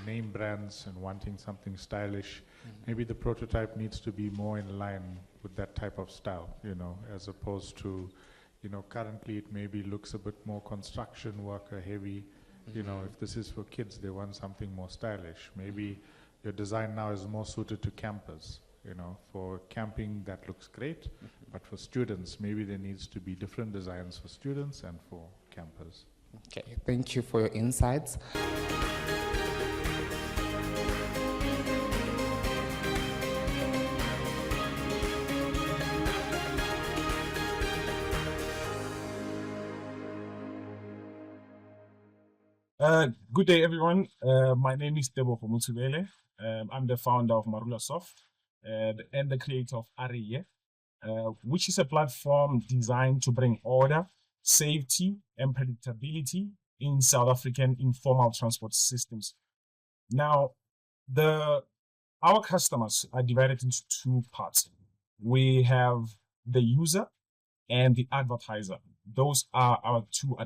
name brands and wanting something stylish. Maybe the prototype needs to be more in line with that type of style, as opposed to, currently it maybe looks a bit more construction worker heavy. If this is for kids, they want something more stylish. Maybe your design now is more suited to campers. For camping, that looks great, but for students, maybe there needs to be different designs for students and for campers. Okay, thank you for your insights. Good day, everyone. My name is Tebo Fomutulele. I'm the founder of Marula Soft and the creator of Ariye, which is a platform designed to bring order safety, and predictability in South African informal transport systems. Now, our customers are divided into two parts. We have the user and the advertiser. Those are our two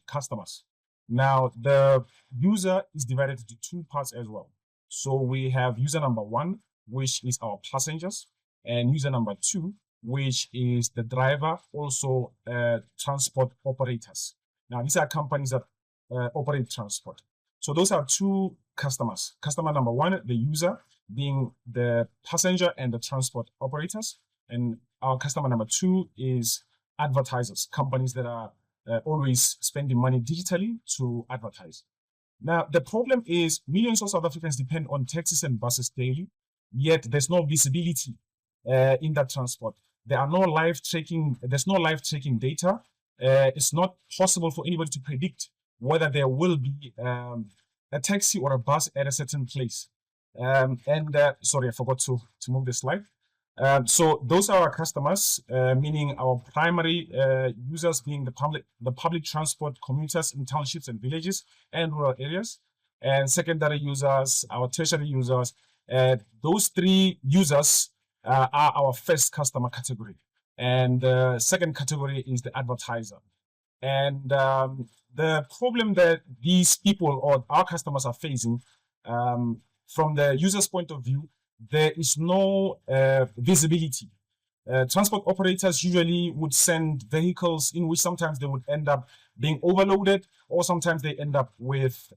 customers. Now, the user is divided into two parts as well. So we have user number one, which is our passengers, and user number two, which is the driver, also transport operators. Now, these are companies that operate transport. So those are two customers. Customer number one, the user, being the passenger and the transport operators. And our customer number two is advertisers, companies that are always spending money digitally to advertise. Now, the problem is millions of South Africans depend on taxis and buses daily, yet there's no visibility in that transport. There's no live tracking data. It's not possible for anybody to predict whether there will be a taxi or a bus at a certain place. Sorry, I forgot to move the slide. So those are our customers, meaning our primary users being the public transport commuters in townships and villages and rural areas, and secondary users, our tertiary users. Those three users are our first customer category, and the second category is the advertiser. And the problem that these people or our customers are facing, from the user's point of view, there is no visibility. Transport operators usually would send vehicles in which sometimes they would end up being overloaded, or sometimes they end up with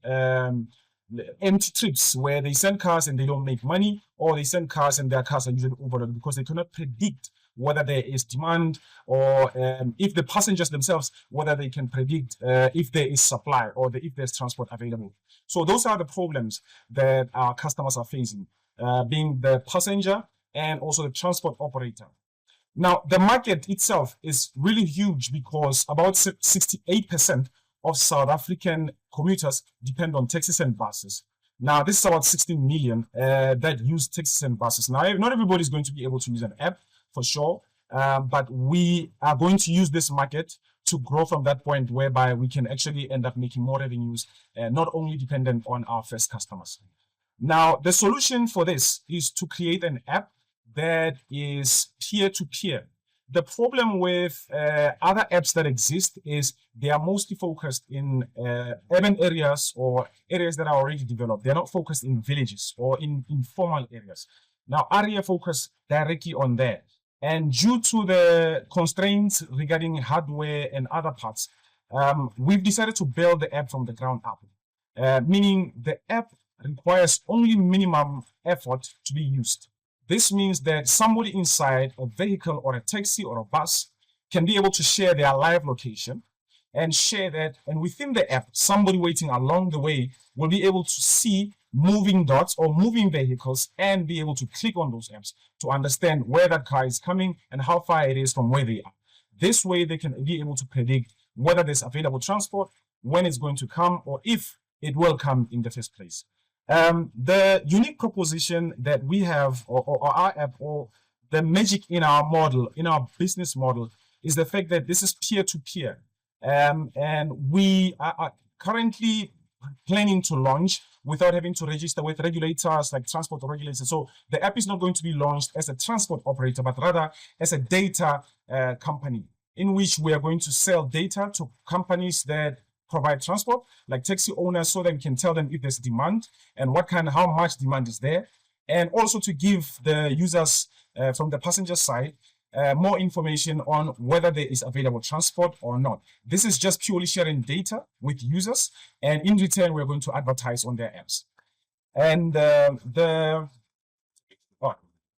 empty trips where they send cars and they don't make money, or they send cars and their cars are usually overloaded because they cannot predict whether there is demand, or if the passengers themselves, whether they can predict if there is supply or if there's transport available. So those are the problems that our customers are facing, being the passenger and also the transport operator. Now, the market itself is really huge because about 68% of South African commuters depend on taxis and buses. Now, this is about 16 million that use taxis and buses. Now, not everybody is going to be able to use an app, for sure, but we are going to use this market to grow from that point whereby we can actually end up making more revenues, not only dependent on our first customers. Now, the solution for this is to create an app that is peer-to-peer. The problem with other apps that exist is they are mostly focused in urban areas or areas that are already developed. They're not focused in villages or in informal areas. Now, ARIA focus directly on that. And due to the constraints regarding hardware and other parts, we've decided to build the app from the ground up, meaning the app requires only minimum effort to be used. This means that somebody inside a vehicle or a taxi or a bus can be able to share their live location and share that. And within the app, somebody waiting along the way will be able to see moving dots or moving vehicles and be able to click on those apps to understand where that car is coming and how far it is from where they are. This way, they can be able to predict whether there's available transport, when it's going to come, or if it will come in the first place. The unique proposition that we have, or our app, or the magic in our model, in our business model, is the fact that this is peer-to-peer. And we are currently planning to launch without having to register with regulators like transport regulators. So the app is not going to be launched as a transport operator, but rather as a data company, in which we are going to sell data to companies that provide transport, like taxi owners, so that we can tell them if there's demand and how much demand is there, and also to give the users from the passenger side more information on whether there is available transport or not. This is just purely sharing data with users, and in return, we're going to advertise on their apps. And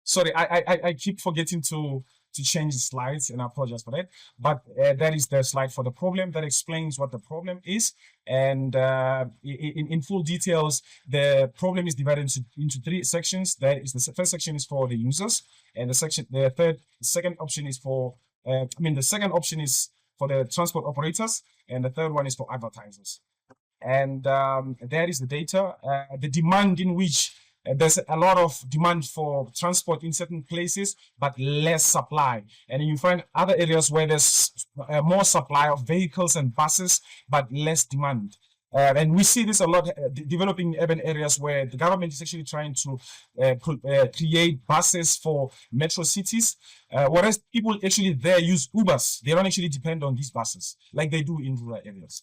sorry, I keep forgetting to change the slides, and I apologize for that. But that is the slide for the problem that explains what the problem is. And in full details, the problem is divided into three sections. That is, the first section is for the users, and the second option is for the second option is for the transport operators, and the third one is for advertisers. And that is the data, the demand in which There's a lot of demand for transport in certain places, but less supply. And you find other areas where there's more supply of vehicles and buses, but less demand. And we see this a lot developing in urban areas where the government is actually trying to create buses for metro cities, whereas people actually there use Ubers. They don't actually depend on these buses like they do in rural areas.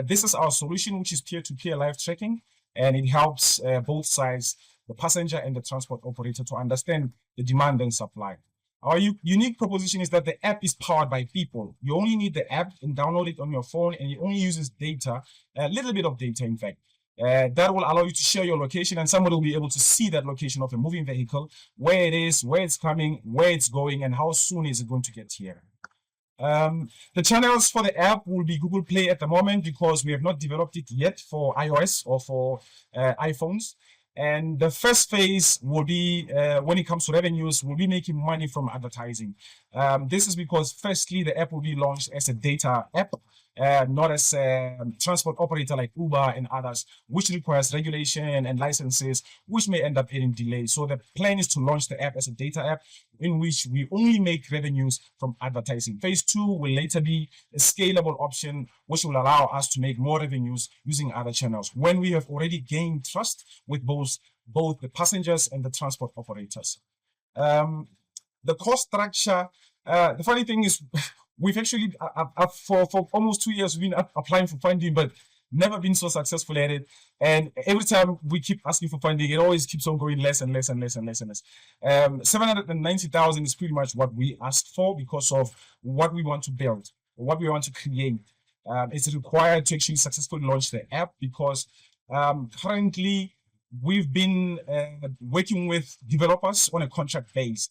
This is our solution, which is peer-to-peer live tracking, and it helps both sides, the passenger and the transport operator, to understand the demand and supply. Our unique proposition is that the app is powered by people. You only need the app and download it on your phone, and it only uses data, a little bit of data, in fact. That will allow you to share your location, and somebody will be able to see that location of a moving vehicle, where it is, where it's coming, where it's going, and how soon is it going to get here. The channels for the app will be Google Play at the moment, because we have not developed it yet for iOS or for iPhones. And the first phase will be, when it comes to revenues, we'll be making money from advertising. This is because, firstly, the app will be launched as a data app, not as a transport operator like Uber and others, which requires regulation and licenses, which may end up getting delayed. So the plan is to launch the app as a data app, in which we only make revenues from advertising. Phase 2 will later be a scalable option, which will allow us to make more revenues using other channels when we have already gained trust with both the passengers and the transport operators. The cost structure, the funny thing is, we've actually, for almost 2 years, we've been applying for funding, but never been so successful at it. And every time we keep asking for funding, it always keeps on going less and less and less and less and less. 790,000 is pretty much what we asked for, because of what we want to build, what we want to create. It's required to actually successfully launch the app, because currently we've been working with developers on a contract base.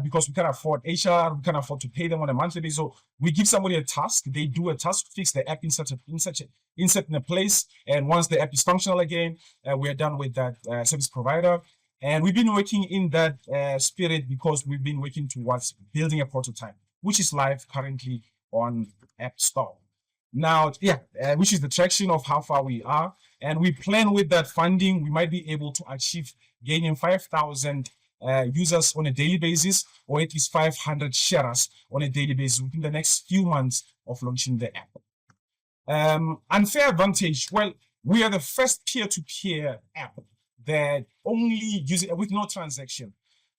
Because we can't afford HR, we can't afford to pay them on a monthly basis. So we give somebody a task, they do a task, fix the app, insert in a place, and once the app is functional again, we are done with that service provider. And we've been working in that spirit, because we've been working towards building a prototype, which is live currently on App Store. Now, which is the traction of how far we are. And we plan with that funding, we might be able to achieve gaining 5,000 users on a daily basis, or at least 500 sharers on a daily basis within the next few months of launching the app. Unfair advantage. Well, we are the first peer-to-peer app that only uses it with no transaction.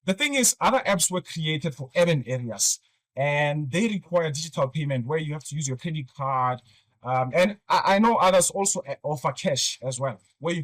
The thing is, other apps were created for urban areas, and they require digital payment where you have to use your credit card. And I know others also offer cash as well, where you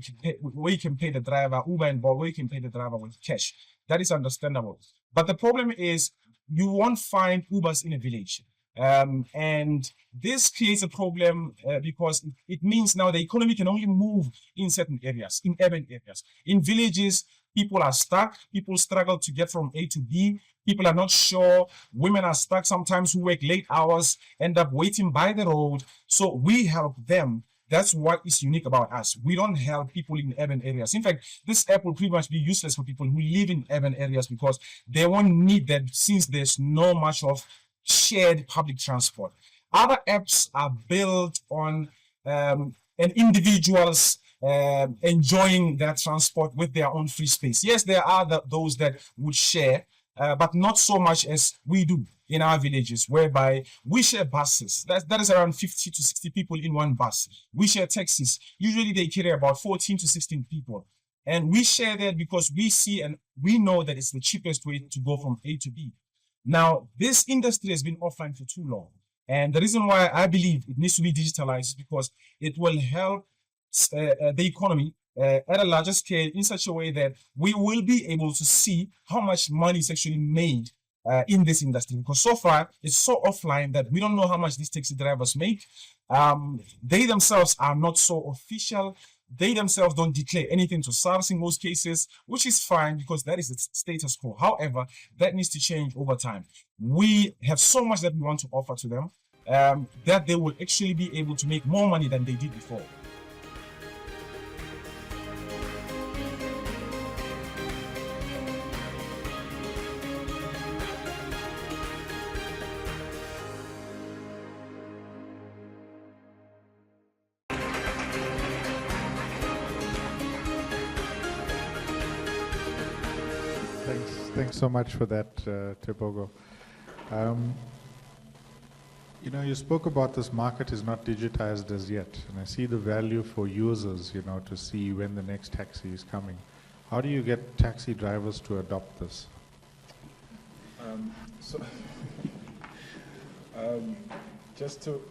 can pay the driver, Uber and Bolt, where you can pay the driver with cash. That is understandable. But the problem is, you won't find Ubers in a village. And this creates a problem because it means now the economy can only move in certain areas, in urban areas. In villages, people are stuck. People struggle to get from A to B. People are not sure. Women are stuck sometimes, who work late hours, end up waiting by the road. So we help them. That's what is unique about us. We don't help people in urban areas. In fact, this app will pretty much be useless for people who live in urban areas, because they won't need that, since there's no much of shared public transport. Other apps are built on an individuals enjoying their transport with their own free space. Yes, there are those that would share, but not so much as we do in our villages, whereby we share buses. That is around 50 to 60 people in one bus. We share taxis. Usually they carry about 14 to 16 people. And we share that because we see and we know that it's the cheapest way to go from A to B. Now, this industry has been offline for too long. And the reason why I believe it needs to be digitalized is because it will help the economy at a larger scale, in such a way that we will be able to see how much money is actually made in this industry. Because so far, it's so offline that we don't know how much these taxi drivers make. They themselves are not so official. They themselves don't declare anything to SARS in most cases, which is fine, because that is the status quo. However, that needs to change over time. We have so much that we want to offer to them that they will actually be able to make more money than they did before. Thanks so much for that, Tebogo. You know, you spoke about this market is not digitized as yet, and I see the value for users, you know, to see when the next taxi is coming. How do you get taxi drivers to adopt this? Just to,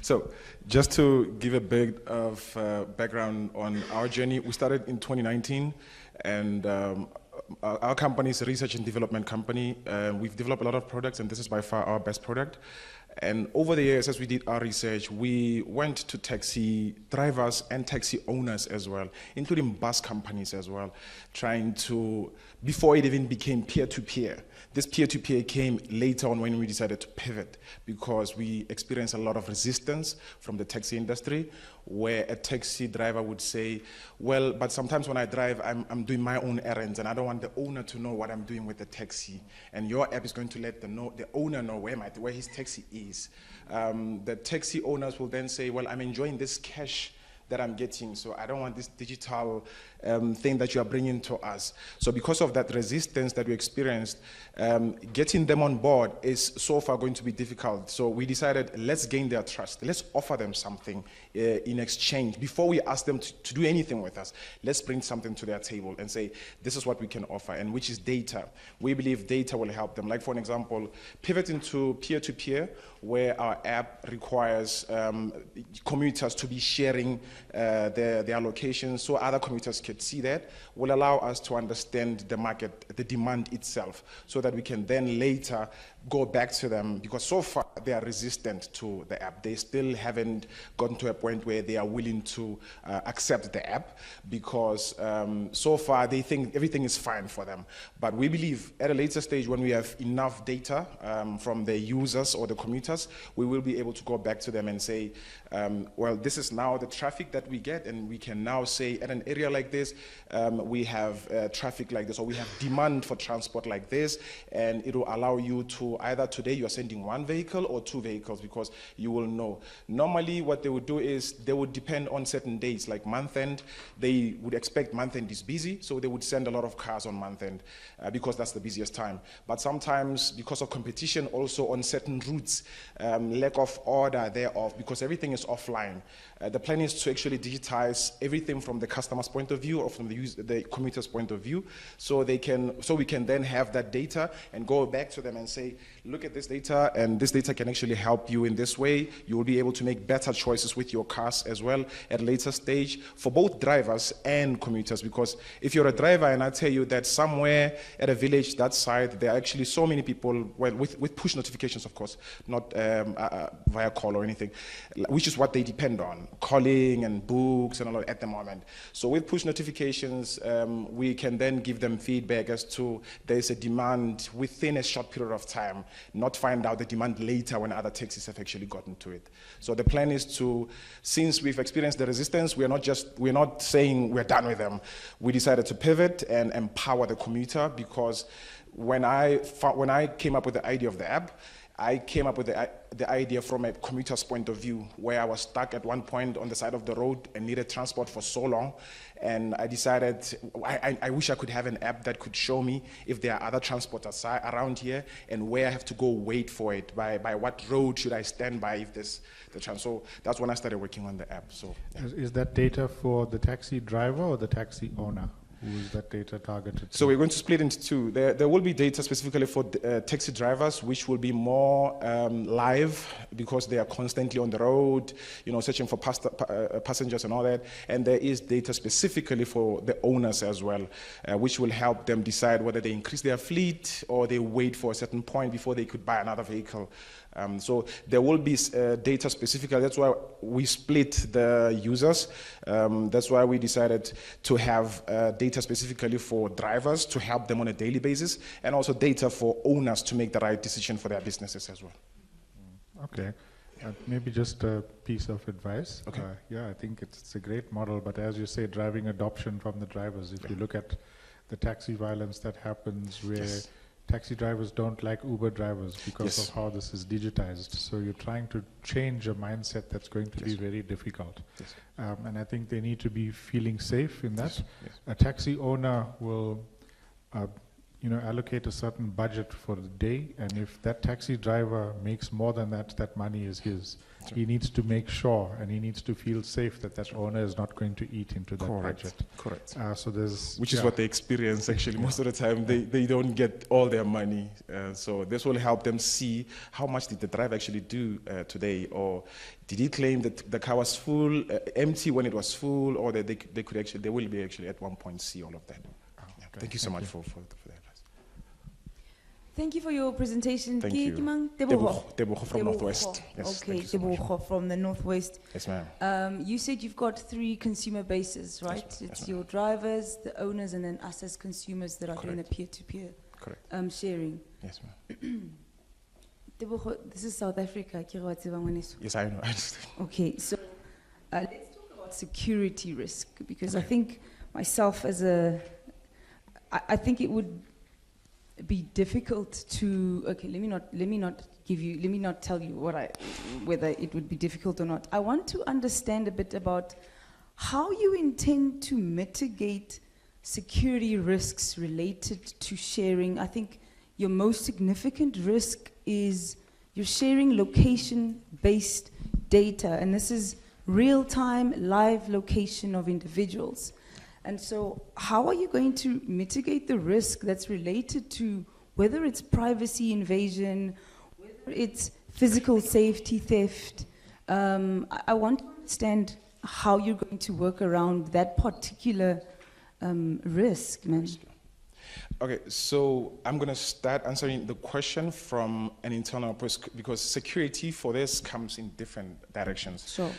so just to give a bit of background on our journey, we started in 2019, and our company is a research and development company. We've developed a lot of products, and this is by far our best product. And over the years, as we did our research, we went to taxi drivers and taxi owners as well, including bus companies as well, trying to, before it even became peer-to-peer. This peer-to-peer came later on when we decided to pivot, because we experienced a lot of resistance from the taxi industry, where a taxi driver would say, well, but sometimes when I drive, I'm doing my own errands, and I don't want the owner to know what I'm doing with the taxi. And your app is going to let the owner know where his taxi is. The taxi owners will then say, well, I'm enjoying this cash that I'm getting, so I don't want this digital thing that you are bringing to us. So because of that resistance that we experienced, getting them on board is so far going to be difficult. So we decided, let's gain their trust. Let's offer them something in exchange. Before we ask them to do anything with us, let's bring something to their table and say, this is what we can offer, and which is data. We believe data will help them. Like, for an example, pivoting to peer-to-peer, where our app requires commuters to be sharing their locations so other commuters can see that, will allow us to understand the market, the demand itself, so that we can then later go back to them, because so far they are resistant to the app. They still haven't gotten to a point where they are willing to accept the app, because so far they think everything is fine for them. But we believe at a later stage, when we have enough data from the users or the commuters, we will be able to go back to them and say, well, this is now the traffic that we get, and we can now say at an area like this, we have traffic like this, or we have demand for transport like this, and it will allow you to either today you are sending one vehicle or two vehicles, because you will know. Normally what they would do is they would depend on certain days, like month end. They would expect month end is busy, so they would send a lot of cars on month end because that's the busiest time. But sometimes because of competition also on certain routes, lack of order thereof, because everything is offline. The plan is to actually digitize everything from the customer's point of view or from the commuter's point of view, so we can then have that data and go back to them and say, look at this data, and this data can actually help you in this way. You will be able to make better choices with your cars as well at a later stage for both drivers and commuters. Because if you're a driver and I tell you that somewhere at a village that side, there are actually so many people, well, with push notifications, of course, not via call or anything, which is what they depend on, calling and books and all at the moment. So with push notifications, we can then give them feedback as to there's a demand within a short period of time, not find out the demand later when other taxis have actually gotten to it. So the plan is to, since we've experienced the resistance, we're not saying we're done with them. We decided to pivot and empower the commuter, because when I came up with the idea of the app, I came up with the idea from a commuter's point of view, where I was stuck at one point on the side of the road and needed transport for so long. And I decided, I wish I could have an app that could show me if there are other transporters around here and where I have to go wait for it, by what road should I stand by if there's the chance. So that's when I started working on the app. So yeah. Is that data for the taxi driver or the taxi owner? Who is that data targeted to? So we're going to split into two. There will be data specifically for taxi drivers, which will be more live, because they are constantly on the road, searching for passengers and all that. And there is data specifically for the owners as well, which will help them decide whether they increase their fleet or they wait for a certain point before they could buy another vehicle. So there will be data specifically. That's why we split the users. That's why we decided to have data specifically for drivers to help them on a daily basis, and also data for owners to make the right decision for their businesses as well. Okay. Maybe just a piece of advice. Okay. I think it's a great model, but as you say, driving adoption from the drivers. If you look at the taxi violence that happens, where taxi drivers don't like Uber drivers because of how this is digitized. So you're trying to change a mindset that's going to be very difficult. And I think they need to be feeling safe in that. Yes. A taxi owner will allocate a certain budget for the day, and if that taxi driver makes more than that, that money is his. He needs to make sure, and he needs to feel safe that that owner is not going to eat into that budget. Correct. So there's... Which is what they experience, actually. Most of the time, they don't get all their money. So this will help them see how much did the driver actually do today, or did he claim that the car was full, empty when it was full, or that they will be actually at one point see all of that. Thank you so much for that. Thank you for your presentation. Thank you. Tebogo from Northwest. Yes, okay, Tebogo from the Northwest. Yes, ma'am. You said you've got 3 consumer bases, right? Yes, It's your drivers, the owners, and then us as consumers that are doing the peer-to-peer sharing. Yes, ma'am. Tebogo, this is South Africa. Yes, I know. Okay, so let's talk about security risk, because I think myself I think it would be difficult to, okay, let me not tell you whether it would be difficult or not. I want to understand a bit about how you intend to mitigate security risks related to sharing. I think your most significant risk is you're sharing location-based data, and this is real-time live location of individuals. And so how are you going to mitigate the risk that's related to whether it's privacy invasion, whether it's physical safety theft? I want to understand how you're going to work around that particular risk, man. Okay, so I'm going to start answering the question from an internal perspective, because security for this comes in different directions. Sure.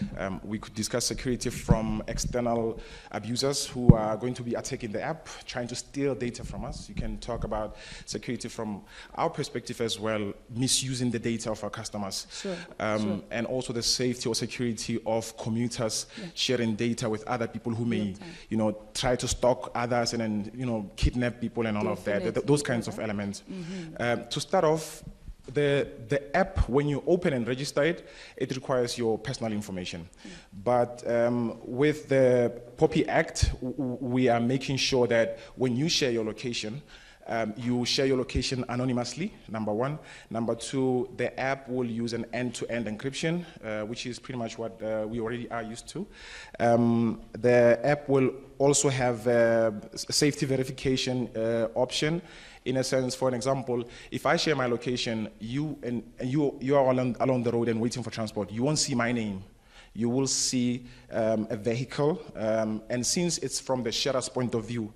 We could discuss security from external abusers who are going to be attacking the app, trying to steal data from us. You can talk about security from our perspective as well, misusing the data of our customers. Sure. And also the safety or security of commuters sharing data with other people who may, try to stalk others and then, kidnap people and all of that, those kinds of elements. To start off, the app, when you open and register it, it requires your personal information. But with the POPI Act, we are making sure that when you share your location, you share your location anonymously, number one. Number two, the app will use an end-to-end encryption, which is pretty much what we already are used to. The app will also have a safety verification option. In a sense, for an example, if I share my location, you are along the road and waiting for transport, you won't see my name. You will see a vehicle, and since it's from the sharer's point of view,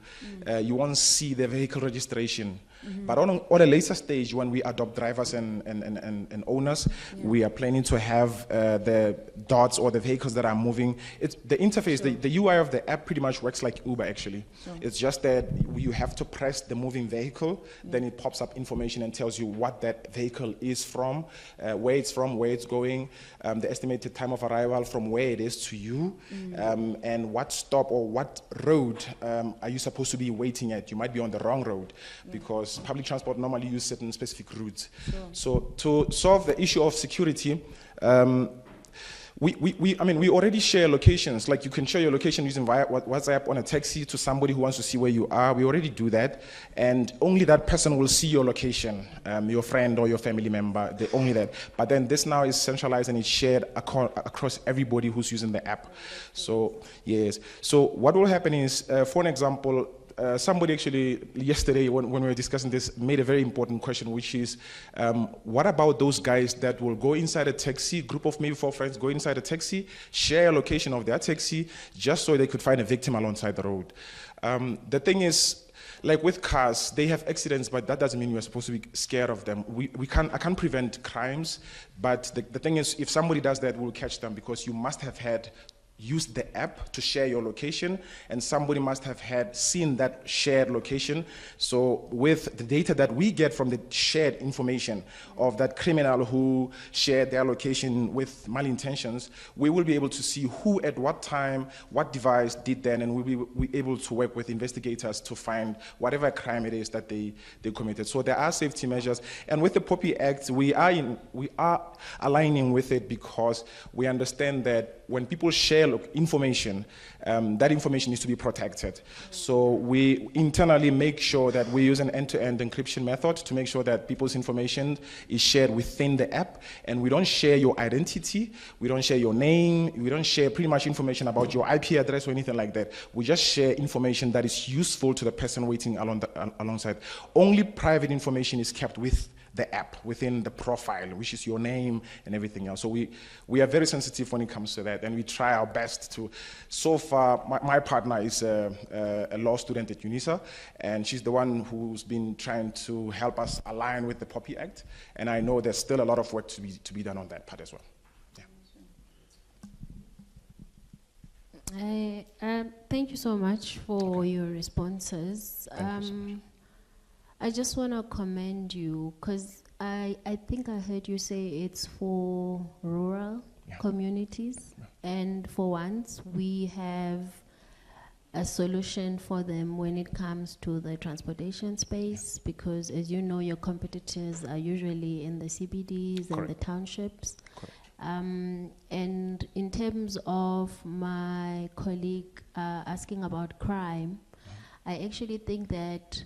you won't see the vehicle registration. But on a later stage, when we adopt drivers and owners, we are planning to have the dots or the vehicles that are moving. The interface, the UI of the app pretty much works like Uber, actually. It's just that you have to press the moving vehicle, then it pops up information and tells you what that vehicle is from, where it's from, where it's going, the estimated time of arrival from where it is to you, and what stop or what road are you supposed to be waiting at. You might be on the wrong road because public transport normally use certain specific routes. So to solve the issue of security, we already share locations. Like you can share your location using via WhatsApp on a taxi to somebody who wants to see where you are. We already do that, and only that person will see your location, your friend or your family member. Only that. But then this now is centralized and it's shared across everybody who's using the app. So yes. So what will happen is, for an example, somebody actually yesterday when we were discussing this made a very important question, which is what about those guys that will go inside a taxi, group of maybe 4 friends go inside a taxi, share a location of their taxi just so they could find a victim alongside the road. The thing is, like with cars, they have accidents, but that doesn't mean we're supposed to be scared of them. I can't prevent crimes, but the thing is, if somebody does that, we'll catch them, because you must have used the app to share your location, and somebody must have seen that shared location. So with the data that we get from the shared information of that criminal who shared their location with malintentions, we will be able to see who at what time, what device did that, and we'll be able to work with investigators to find whatever crime it is that they committed. So there are safety measures, and with the POPI Act, we are aligning with it because we understand that when people share information, that information needs to be protected. So we internally make sure that we use an end-to-end encryption method to make sure that people's information is shared within the app, and we don't share your identity, we don't share your name, we don't share pretty much information about your IP address or anything like that. We just share information that is useful to the person waiting alongside. Only private information is kept with the app, within the profile, which is your name and everything else. So we are very sensitive when it comes to that, and we try our best to. So far, my partner is a law student at Unisa, and she's the one who's been trying to help us align with the POPI Act, and I know there's still a lot of work to be done on that part as well. Yeah. Thank you so much for your responses. Thank you so much. I just want to commend you, because I think I heard you say it's for rural communities, and for once we have a solution for them when it comes to the transportation space, because as you know, your competitors are usually in the CBDs and the townships. And in terms of my colleague asking about crime, I actually think that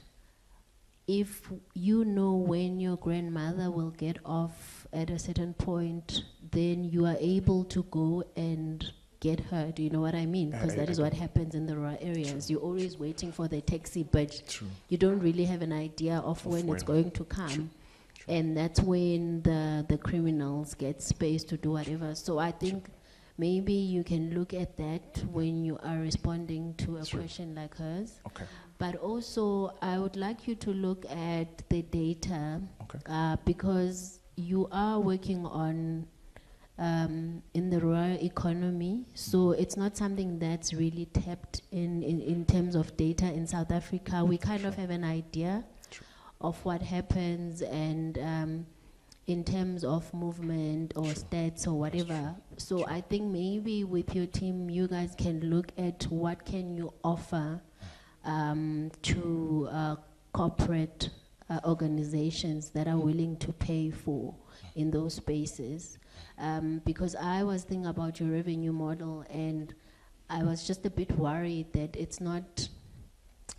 if you know when your grandmother will get off at a certain point, then you are able to go and get her. Do you know what I mean? Because that is what happens in the rural areas. You're always waiting for the taxi, but you don't really have an idea of when it's going to come. And that's when the criminals get space to do whatever. So I think maybe you can look at that when you are responding to a question like hers. Okay. But also, I would like you to look at the data, because you are working on in the rural economy, so it's not something that's really tapped in terms of data in South Africa. We kind of have an idea of what happens, and in terms of movement or stats or whatever. So I think maybe with your team, you guys can look at what can you offer to corporate organizations that are willing to pay for in those spaces. Because I was thinking about your revenue model, and I was just a bit worried that it's not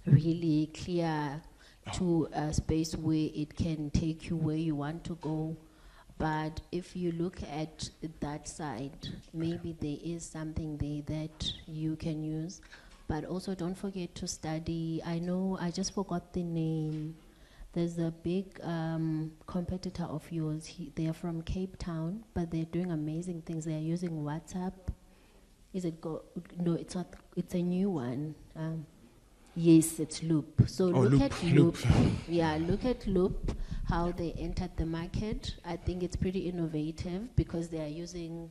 really clear to a space where it can take you where you want to go. But if you look at that side, maybe there is something there that you can use. But also don't forget to study. I know, I just forgot the name. There's a big competitor of yours. They are from Cape Town, but they're doing amazing things. They're using WhatsApp. Is it no, it's not. It's a new one. Yes, it's Loop. So look at Loop. Yeah, look at Loop, how they entered the market. I think it's pretty innovative because they are using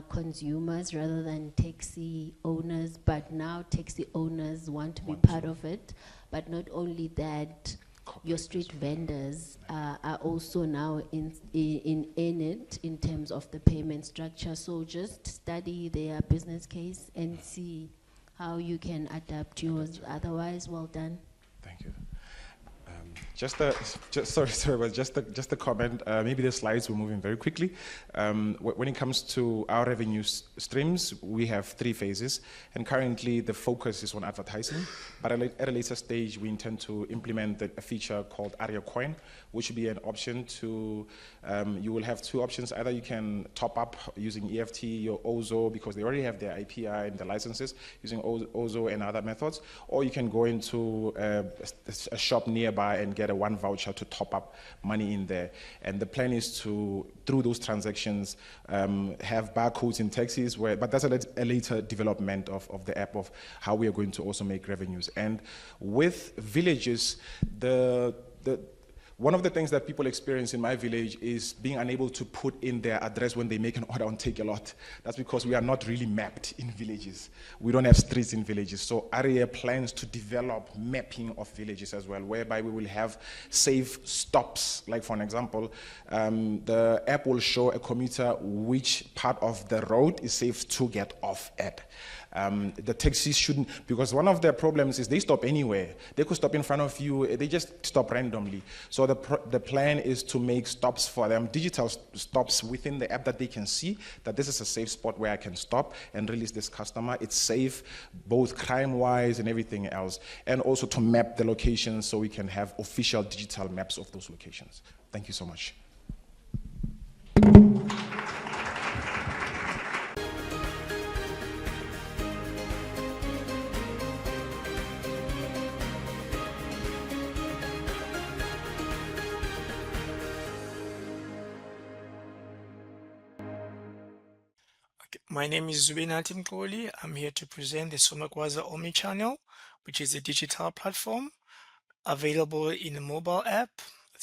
consumers rather than taxi owners, but now taxi owners want to be part of it. But not only that, your street vendors are also now in it in terms of the payment structure. So just study their business case and see how you can adapt yours. Otherwise, well done. Thank you. Just a comment. Maybe the slides were moving very quickly. When it comes to our revenue streams, we have 3 phases, and currently the focus is on advertising. But at a later stage, we intend to implement a feature called Aria Coin, which will be an option to. You will have 2 options. Either you can top up using EFT or OZO, because they already have their IPI and the licenses, using OZO and other methods, or you can go into a shop nearby and get a 1 voucher to top up money in there. And the plan is to, through those transactions, have barcodes in taxis, but that's a later development of the app, of how we are going to also make revenues. And with villages, one of the things that people experience in my village is being unable to put in their address when they make an order on Take-A-Lot. That's because we are not really mapped in villages. We don't have streets in villages. So ARIA plans to develop mapping of villages as well, whereby we will have safe stops. Like, for an example, the app will show a commuter which part of the road is safe to get off at. The taxis shouldn't, because one of their problems is they stop anywhere. They could stop in front of you, they just stop randomly. So the plan is to make stops for them, digital stops within the app that they can see that this is a safe spot where I can stop and release this customer. It's safe, both crime-wise and everything else, and also to map the locations so we can have official digital maps of those locations. Thank you so much. My name is Zubina Timkoli. I'm here to present the Somakwaza Omnichannel, which is a digital platform available in a mobile app,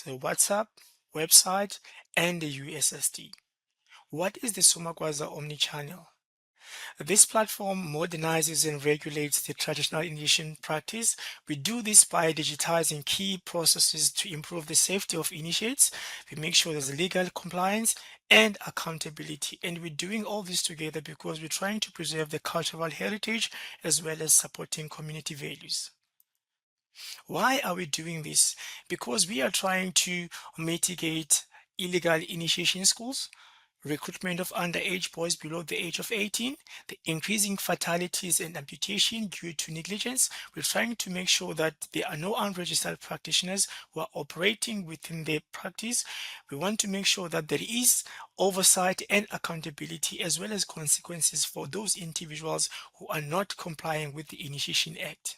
the WhatsApp, website, and the USSD. What is the Somakwaza Omnichannel? This platform modernizes and regulates the traditional initiation practice. We do this by digitizing key processes to improve the safety of initiates. We make sure there's legal compliance and accountability. And we're doing all this together because we're trying to preserve the cultural heritage as well as supporting community values. Why are we doing this? Because we are trying to mitigate illegal initiation schools, recruitment of underage boys below the age of 18, the increasing fatalities and amputation due to negligence. We're trying to make sure that there are no unregistered practitioners who are operating within their practice. We want to make sure that there is oversight and accountability as well as consequences for those individuals who are not complying with the Initiation Act.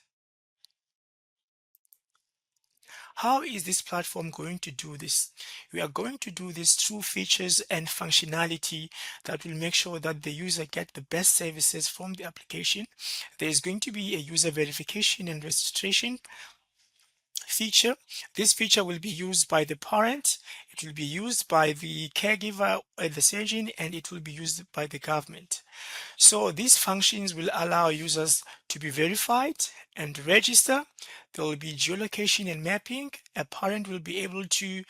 How is this platform going to do this? We are going to do this through features and functionality that will make sure that the user get the best services from the application. There is going to be a user verification and registration feature. This feature will be used by the parent, it will be used by the caregiver or the surgeon, and it will be used by the government. So these functions will allow users to be verified and register. There will be geolocation and mapping. A parent will be able to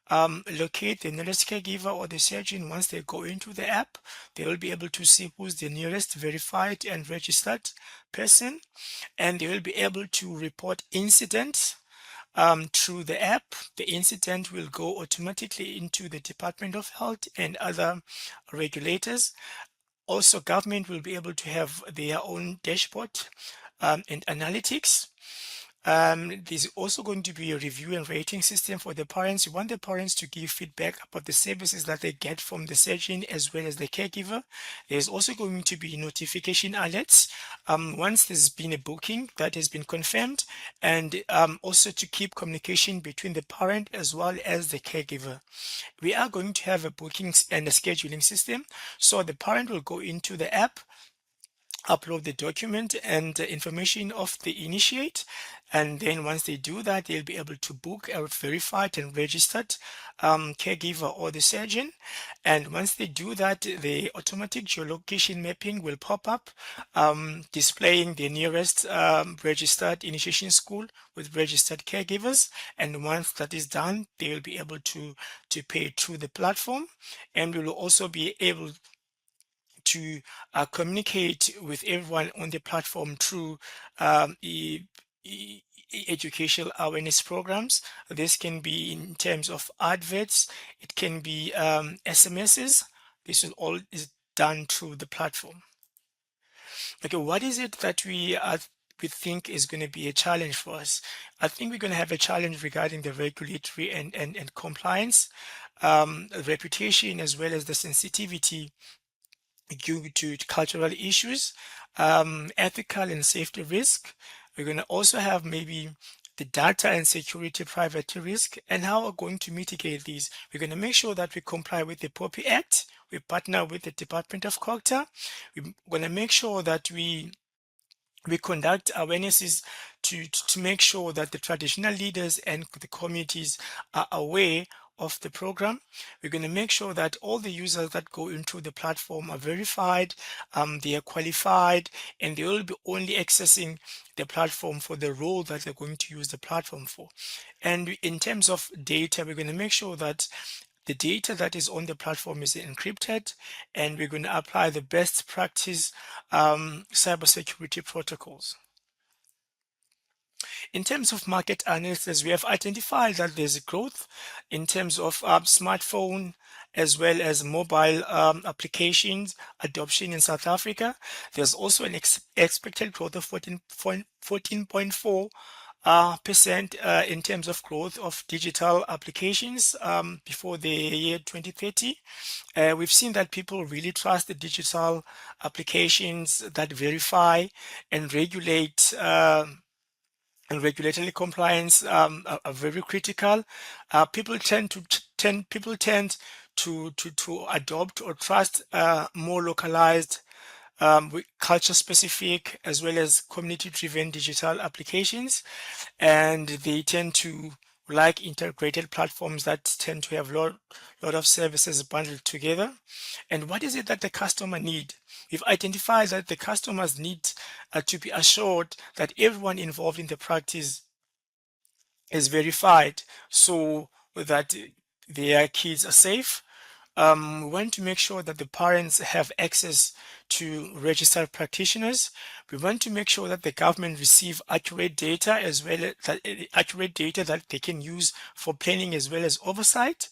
locate the nearest caregiver or the surgeon. Once they go into the app, they will be able to see who's the nearest verified and registered person, and they will be able to report incidents through the app. The incident will go automatically into the Department of Health and other regulators. Also, government will be able to have their own dashboard and analytics. There's also going to be a review and rating system for the parents. We want the parents to give feedback about the services that they get from the surgeon as well as the caregiver. There's also going to be notification alerts once there's been a booking that has been confirmed, and also to keep communication between the parent as well as the caregiver. We are going to have a booking and a scheduling system. So the parent will go into the app, upload the document and the information of the initiate, and then once they do that, they'll be able to book a verified and registered caregiver or the surgeon. And once they do that, the automatic geolocation mapping will pop up, displaying the nearest registered initiation school with registered caregivers. And once that is done, they will be able to pay through the platform, and we will also be able to communicate with everyone on the platform through educational awareness programs. This can be in terms of adverts, it can be SMSs. This is all is done through the platform. Okay, what is it that we think is going to be a challenge for us? I think we're going to have a challenge regarding the regulatory and compliance, reputation, as well as the sensitivity due to cultural issues, ethical and safety risk. We're going to also have maybe the data and security privacy risk, and how we're going to mitigate these. We're going to make sure that we comply with the POPI Act. We partner with the Department of Culture. We're going to make sure that we conduct awarenesses to make sure that the traditional leaders and the communities are aware of the program. We're going to make sure that all the users that go into the platform are verified, they are qualified, and they will be only accessing the platform for the role that they're going to use the platform for. And in terms of data, we're going to make sure that The data that is on the platform is encrypted, and we're going to apply the best practice cybersecurity protocols. In terms of market analysis, we have identified that there's growth in terms of smartphone as well as mobile applications adoption in South Africa. There's also an expected growth of 14.4 percent in terms of growth of digital applications before the year 2030. We've seen that people really trust the digital applications that verify and regulate and regulatory compliance are very critical. People tend to adopt or trust more localized, culture specific as well as community driven digital applications, and they tend to like integrated platforms that tend to have lot of services bundled together. And what is it that the customer need? We've identified that the customers need to be assured that everyone involved in the practice is verified so that their kids are safe. We want to make sure that the parents have access to registered practitioners. We want to make sure that the government receive accurate data as well as accurate data that they can use for planning as well as oversight.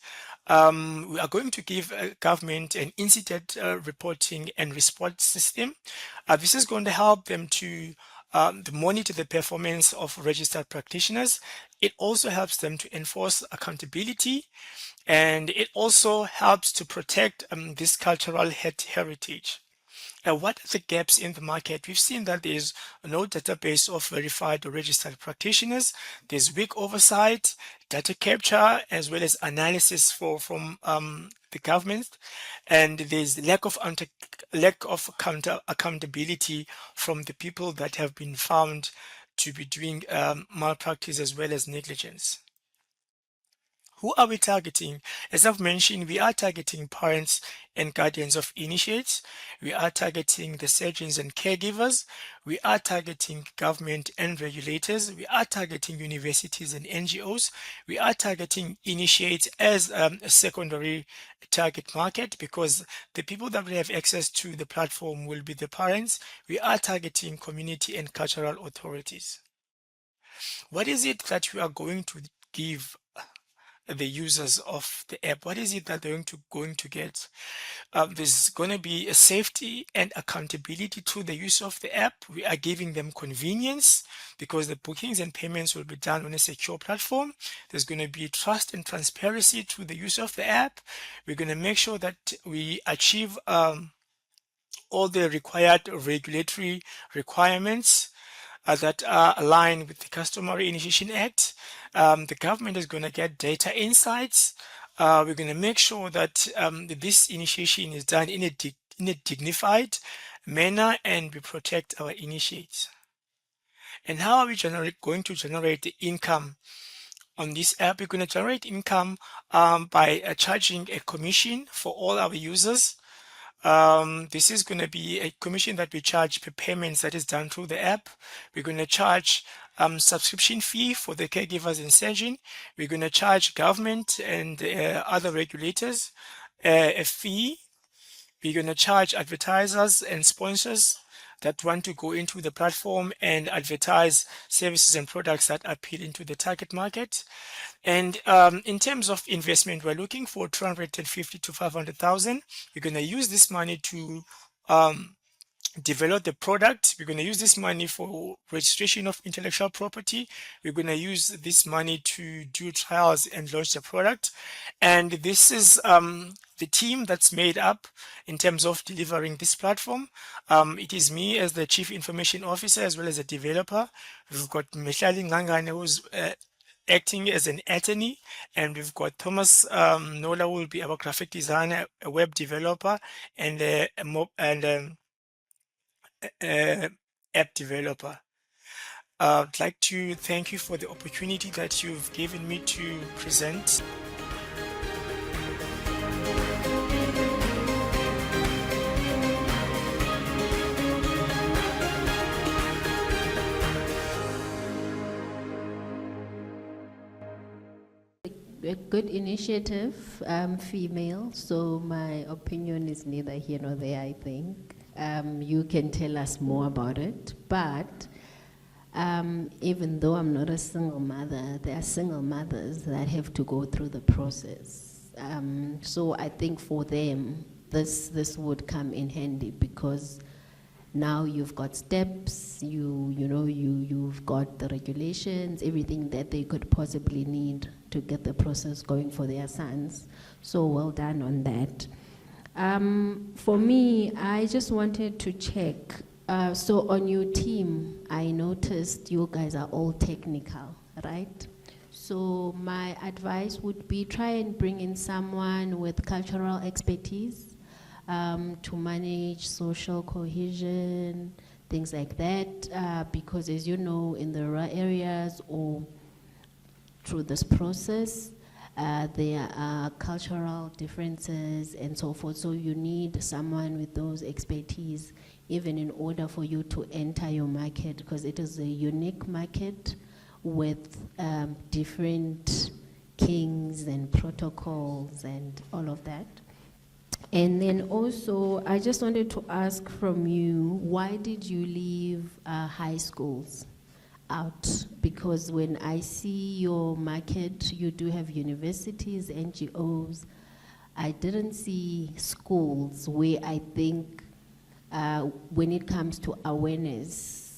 We are going to give government an incident reporting and response system. This is going to help them to monitor the performance of registered practitioners. It also helps them to enforce accountability, and it also helps to protect this cultural heritage. What are the gaps in the market? We've seen that there's no database of verified or registered practitioners. There's weak oversight, data capture, as well as analysis from the government, and there's lack of accountability from the people that have been found to be doing malpractice as well as negligence. Who are we targeting? As I've mentioned, we are targeting parents and guardians of initiates. We are targeting the surgeons and caregivers. We are targeting government and regulators. We are targeting universities and NGOs. We are targeting initiates as a secondary target market because the people that will have access to the platform will be the parents. We are targeting community and cultural authorities. What is it that we are going to give the users of the app? What is it that they're going to get? There's going to be a safety and accountability to the use of the app. We are giving them convenience because the bookings and payments will be done on a secure platform. There's going to be trust and transparency to the use of the app. We're going to make sure that we achieve all the required regulatory requirements that are aligned with the Customary Initiation Act. The government is going to get data insights. We're going to make sure that this initiation is done in a dignified manner, and we protect our initiates. And how are we going to generate the income on this app? We're going to generate income by charging a commission for all our users. This is going to be a commission that we charge per payments that is done through the app. We're going to charge subscription fee for the caregivers and surgeon. We're going to charge government and other regulators a fee. We're going to charge advertisers and sponsors that want to go into the platform and advertise services and products that appeal into the target market. And in terms of investment, we're looking for 250 to 500,000. We're going to use this money to develop the product. We're going to use this money for registration of intellectual property. We're going to use this money to do trials and launch the product. And this is the team that's made up in terms of delivering this platform. It is me as the Chief Information Officer as well as a developer. We've got Mehlali Ngangane, who's acting as an attorney, and we've got Thomas Nola, who will be our graphic designer, a web developer, and app developer. I'd like to thank you for the opportunity that you've given me to present. a good initiative, female, so my opinion is neither here nor there, I think. You can tell us more about it, but even though I'm not a single mother, there are single mothers that have to go through the process. So I think for them, this would come in handy, because now you've got steps, you've got the regulations, everything that they could possibly need to get the process going for their sons. So well done on that. For me, I just wanted to check. So on your team, I noticed you guys are all technical, right? So my advice would be try and bring in someone with cultural expertise to manage social cohesion, things like that, because as you know, in the rural areas or through this process, there are cultural differences and so forth, so you need someone with those expertise even in order for you to enter your market, because it is a unique market with different kings and protocols and all of that. And then also, I just wanted to ask from you, why did you leave high schools out? Because when I see your market, you do have universities, NGOs. I didn't see schools where I think when it comes to awareness,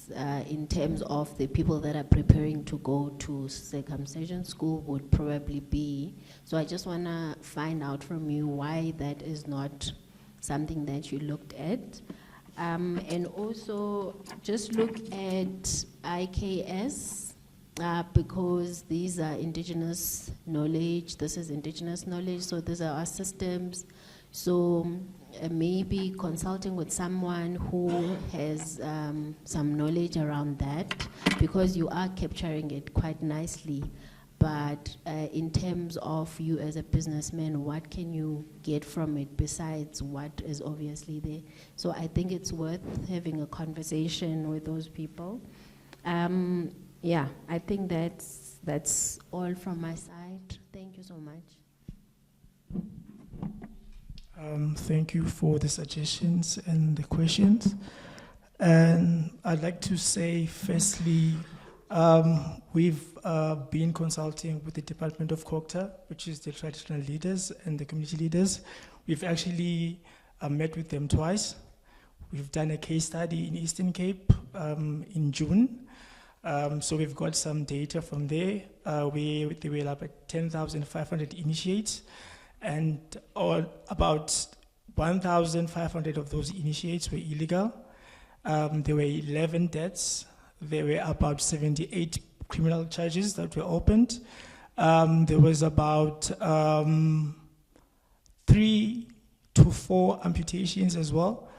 in terms of the people that are preparing to go to circumcision school would probably be. So I just want to find out from you why that is not something that you looked at. And also just look at IKS, because these are indigenous knowledge, this is indigenous knowledge, so these are our systems. So maybe consulting with someone who has some knowledge around that, because you are capturing it quite nicely. But in terms of you as a businessman, what can you get from it besides what is obviously there? So I think it's worth having a conversation with those people. Yeah, I think that's all from my side. Thank you so much. Thank you for the suggestions and the questions. And I'd like to say, firstly, we've been consulting with the Department of Cocta, which is the traditional leaders and the community leaders. We've actually met with them twice. We've done a case study in Eastern Cape in June. So we've got some data from there. There were about 10,500 initiates, and about 1,500 of those initiates were illegal. There were 11 deaths. There were about 78 criminal charges that were opened. There was about 3 to 4 amputations as well.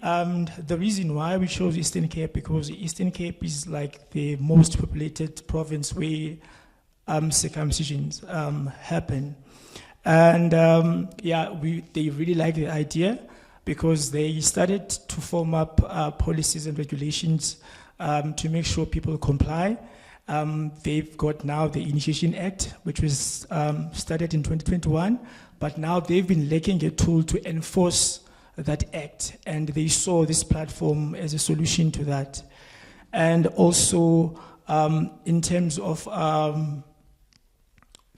And the reason why we chose Eastern Cape, because Eastern Cape is like the most populated province where circumcisions happen. And they really like the idea, because they started to form up policies and regulations to make sure people comply. They've got now the Initiation Act, which was started in 2021, but now they've been lacking a tool to enforce that act, and they saw this platform as a solution to that. And also, in terms of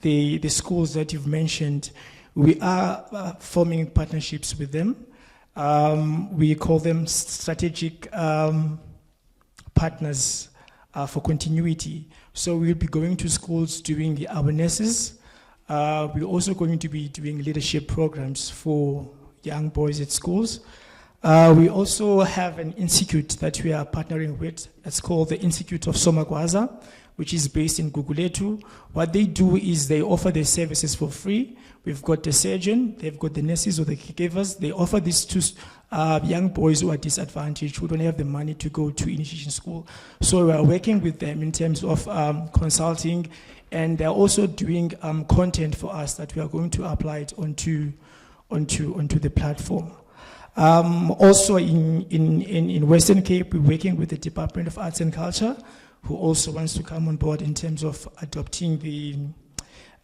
the schools that you've mentioned, we are forming partnerships with them. We call them strategic partners for continuity. So we'll be going to schools doing the awarenesses. We're also going to be doing leadership programs for young boys at schools. We also have an institute that we are partnering with. It's called the Institute of Somagwaza, which is based in Guguletu. What they do is they offer their services for free. We've got the surgeon, they've got the nurses or the caregivers. They offer this to young boys who are disadvantaged, who don't have the money to go to initiation school. So we are working with them in terms of consulting, and they're also doing content for us that we are going to apply it onto the platform. Also in Western Cape, we're working with the Department of Arts and Culture, who also wants to come on board in terms of adopting the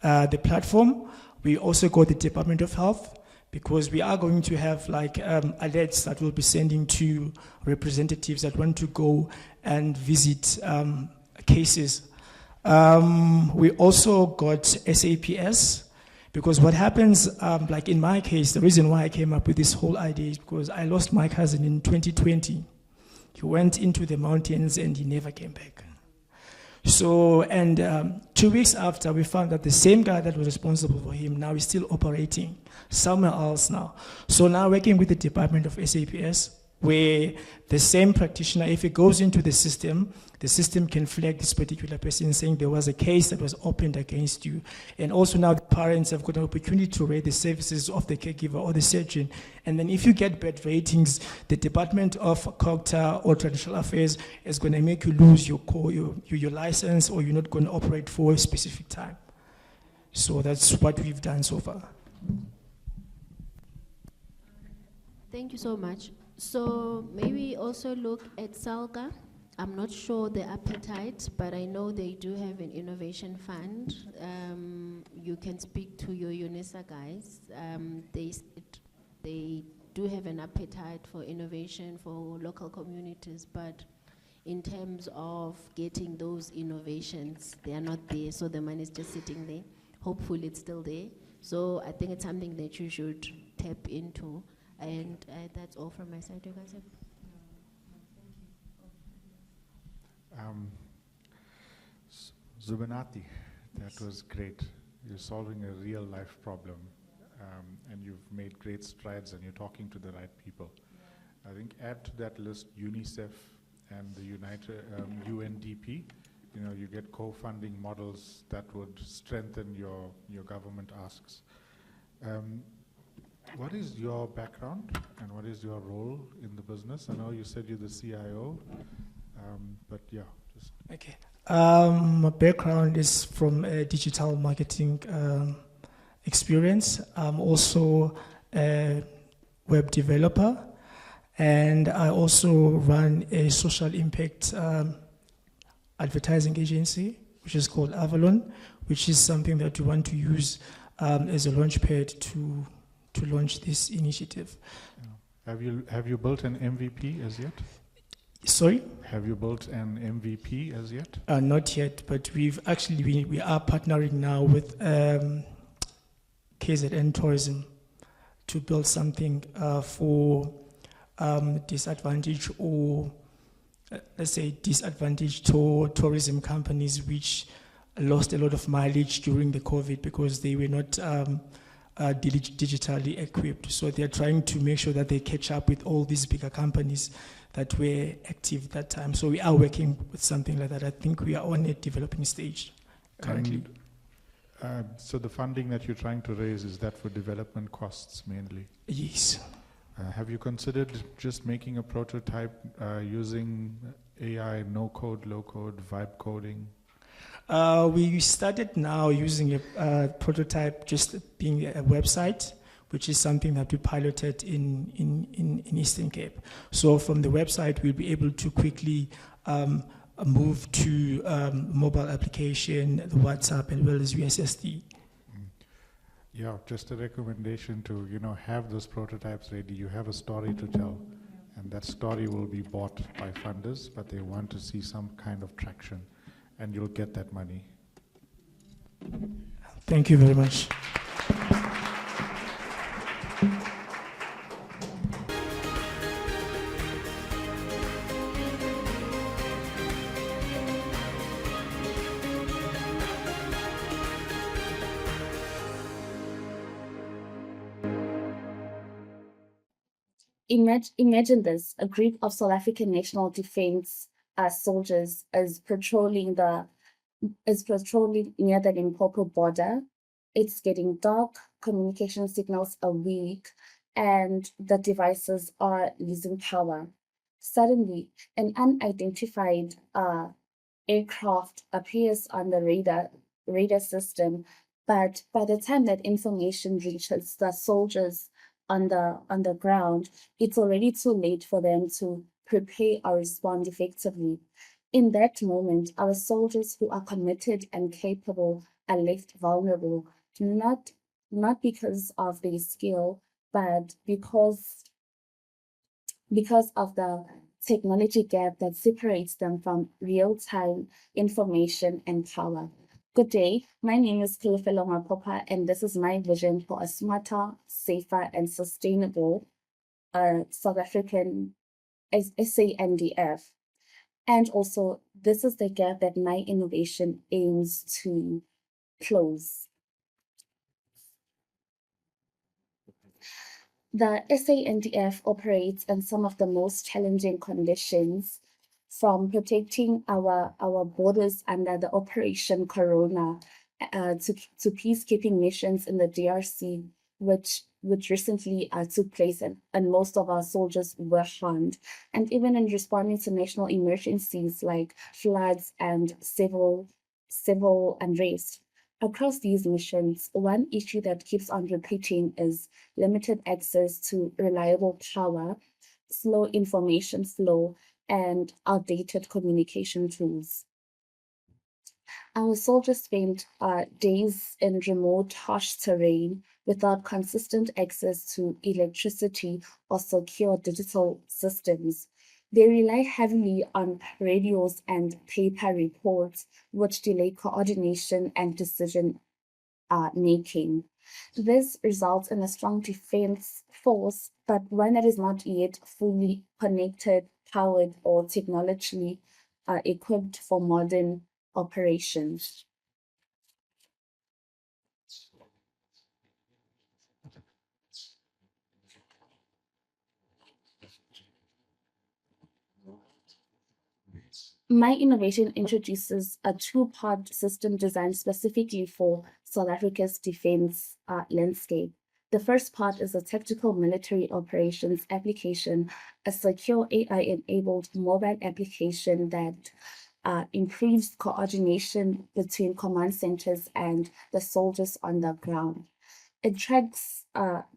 the platform. We also got the Department of Health, because we are going to have like alerts that we'll be sending to representatives that want to go and visit cases. We also got SAPS, because what happens, like in my case, the reason why I came up with this whole idea is because I lost my cousin in 2020. He went into the mountains and he never came back. So, and 2 weeks after, we found that the same guy that was responsible for him now is still operating somewhere else now. So now working with the Department of SAPS, where the same practitioner, if it goes into the system can flag this particular person saying there was a case that was opened against you. And also now the parents have got an opportunity to rate the services of the caregiver or the surgeon. And then if you get bad ratings, the Department of COGTA or Traditional Affairs is going to make you lose your license, or you're not going to operate for a specific time. So that's what we've done so far. Thank you so much. So maybe also look at SALGA. I'm not sure the appetite, but I know they do have an innovation fund. You can speak to your UNISA guys. They do have an appetite for innovation for local communities, but in terms of getting those innovations, they are not there, so the money is just sitting there. Hopefully it's still there. So I think it's something that you should tap into. And that's all from my side. You guys have? Zubanati, that was great. You're solving a real life problem, and you've made great strides, and you're talking to the right people. I think add to that list UNICEF and the UNDP. You know, you get co-funding models that would strengthen your government asks. What is your background and what is your role in the business? I know you said you're the CIO, but yeah, just. Okay. My background is from a digital marketing experience. I'm also a web developer, and I also run a social impact advertising agency, which is called Avalon, which is something that we want to use as a launchpad to launch this initiative. Yeah. Have you built an MVP as yet? Sorry? Have you built an MVP as yet? Not yet, but we are partnering now with KZN Tourism to build something for disadvantaged or let's say disadvantaged tourism companies which lost a lot of mileage during the COVID because they were not digitally equipped. So they're trying to make sure that they catch up with all these bigger companies that were active that time. So we are working with something like that. I think we are on a developing stage currently. And, so the funding that you're trying to raise, is that for development costs mainly? Yes. Have you considered just making a prototype using AI, no-code, low-code, vibe coding? We started now using a prototype, just being a website, which is something that we piloted in Eastern Cape. So from the website, we'll be able to quickly move to mobile application, the WhatsApp, as well as USSD. Yeah, just a recommendation to have those prototypes ready. You have a story to tell, and that story will be bought by funders, but they want to see some kind of traction, and you'll get that money. Thank you very much. Imagine this, a group of South African National Defence soldiers is patrolling near the Limpopo border. It's getting dark, communication signals are weak, and the devices are losing power. Suddenly, an unidentified aircraft appears on the radar system, but by the time that information reaches the soldiers on the ground, it's already too late for them to prepare or respond effectively. In that moment, our soldiers who are committed and capable are left vulnerable, not because of their skill, but because of the technology gap that separates them from real-time information and power. Good day, my name is Kulufelo Mapopa, and this is my vision for a smarter, safer, and sustainable South African SANDF. And also, this is the gap that my innovation aims to close. The SANDF operates in some of the most challenging conditions, from protecting our borders under the Operation Corona to peacekeeping missions in the DRC, which recently took place, and most of our soldiers were harmed, and even in responding to national emergencies like floods and civil unrest. Across these missions, one issue that keeps on repeating is limited access to reliable power, slow information flow, and outdated communication tools. Our soldiers spent days in remote, harsh terrain without consistent access to electricity or secure digital systems. They rely heavily on radios and paper reports, which delay coordination and decision making. This results in a strong defense force, but one that is not yet fully connected, powered, or technologically equipped for modern operations. My innovation introduces a two-part system designed specifically for South Africa's defense landscape. The first part is a tactical military operations application, a secure AI-enabled mobile application that improves coordination between command centers and the soldiers on the ground. It tracks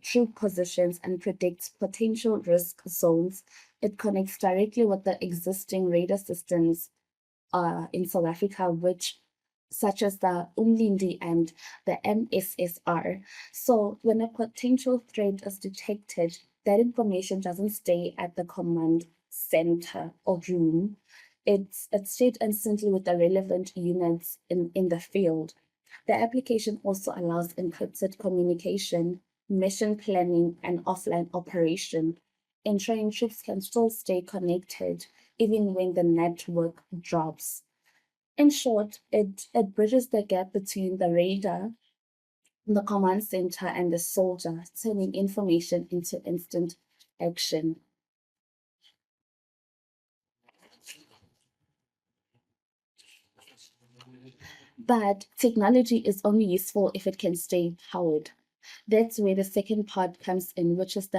troop positions and predicts potential risk zones. It connects directly with the existing radar systems in South Africa, such as the Umlindi and the MSSR. So when a potential threat is detected, that information doesn't stay at the command center or room. It's stayed instantly with the relevant units in the field. The application also allows encrypted communication, mission planning, and offline operation, ensuring troops can still stay connected even when the network drops. In short, it bridges the gap between the radar, the command center, and the soldier, turning information into instant action. But technology is only useful if it can stay powered. That's where the second part comes in, which is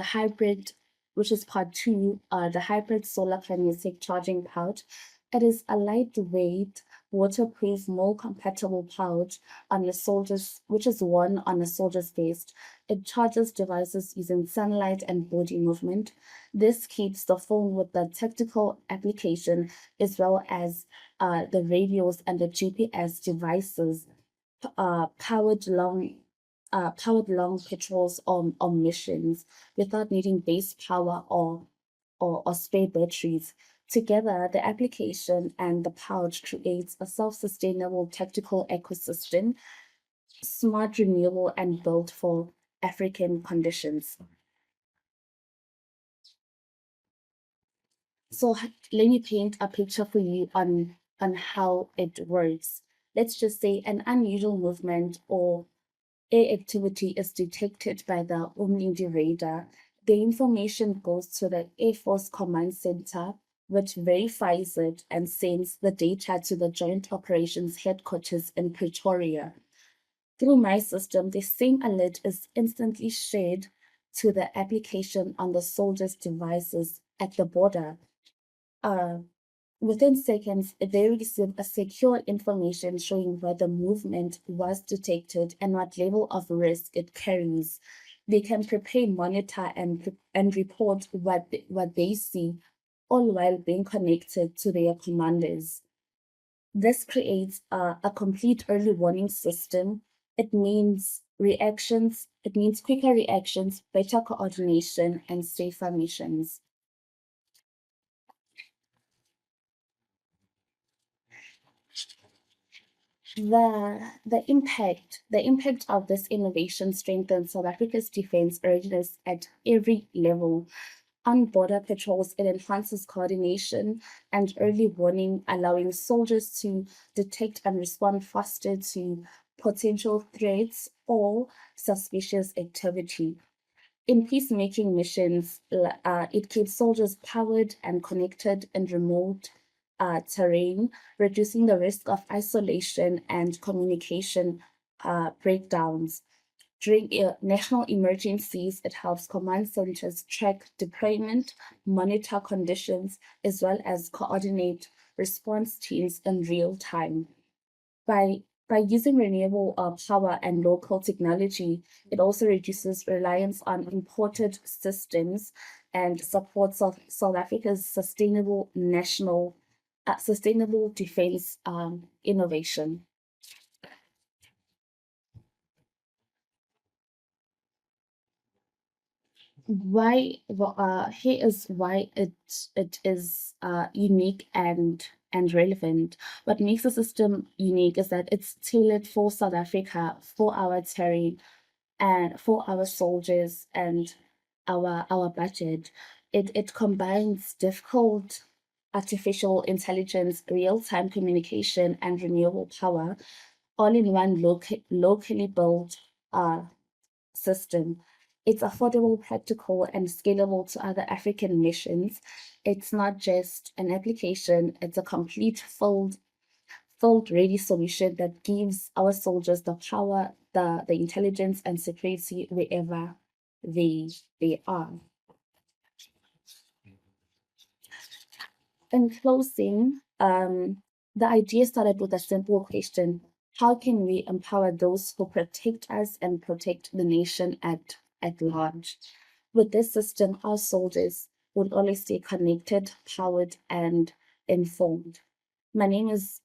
part two, the hybrid solar kinetic charging pouch. It is a lightweight, waterproof, mold-compatible pouch which is worn on a soldier's vest. It charges devices using sunlight and body movement. This keeps the phone with the tactical application as well as the radios and the GPS devices powered long patrols or missions without needing base power or spare batteries. Together, the application and the pouch creates a self-sustainable tactical ecosystem, smart, renewable, and built for African conditions. So let me paint a picture for you on how it works. Let's just say an unusual movement or air activity is detected by the Umlindi radar. The information goes to the Air Force Command Center, which verifies it and sends the data to the Joint Operations Headquarters in Pretoria. Through my system, the same alert is instantly shared to the application on the soldiers' devices at the border. Within seconds, they receive a secure information showing where the movement was detected and what level of risk it carries. They can prepare, monitor, and report what they see, all while being connected to their commanders. This creates a complete early warning system. It means quicker reactions, better coordination, and safer missions. The impact of this innovation strengthens South Africa's defense readiness at every level. On border patrols, it enhances coordination and early warning, allowing soldiers to detect and respond faster to potential threats or suspicious activity. In peacemaking missions, it keeps soldiers powered and connected in remote terrain, reducing the risk of isolation and communication breakdowns. During national emergencies, it helps command centers track deployment, monitor conditions, as well as coordinate response teams in real time. By using renewable power and local technology, it also reduces reliance on imported systems and supports South Africa's sustainable defense innovation. Here is why it is unique and relevant. What makes the system unique is that it's tailored for South Africa, for our terrain, and for our soldiers and our budget. It combines difficult artificial intelligence, real-time communication, and renewable power, all in one locally built system. It's affordable, practical, and scalable to other African missions. It's not just an application, it's a complete field ready solution that gives our soldiers the power, the intelligence, and security wherever they are. In closing, the idea started with a simple question: how can we empower those who protect us and protect the nation at large? With this system, our soldiers would always stay connected, powered, and informed. My name is,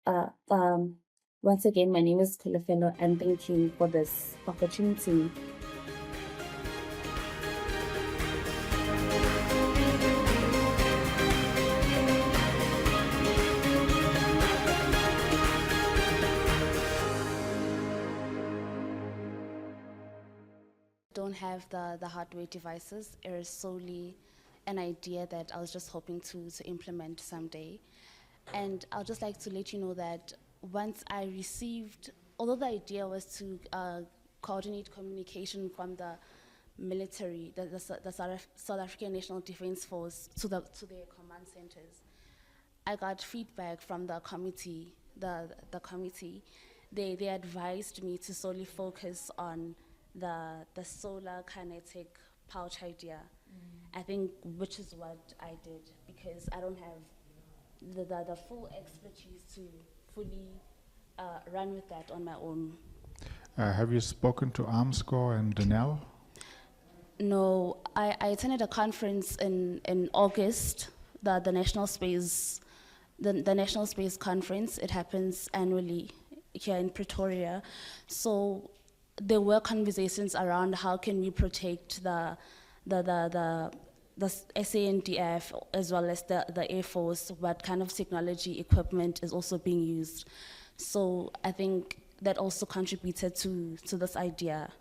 once again, my name is Kulefelo, and thank you for this opportunity. Don't have the hardware devices. It is solely an idea that I was just hoping to implement someday. And I'll just like to let you know that once I received, although the idea was to coordinate communication from the military, the South African National Defense Force to their command centers, I got feedback from the committee. The committee, they advised me to solely focus on the solar kinetic pouch idea. I think, which is what I did, because I don't have the full expertise to fully run with that on my own. Have you spoken to Armscor and Denel? No, I attended a conference in August, the National Space, the National Space Conference. It happens annually here in Pretoria. So there were conversations around how can we protect the SANDF as well as the Air Force, what kind of technology equipment is also being used. So I think that also contributed to this idea.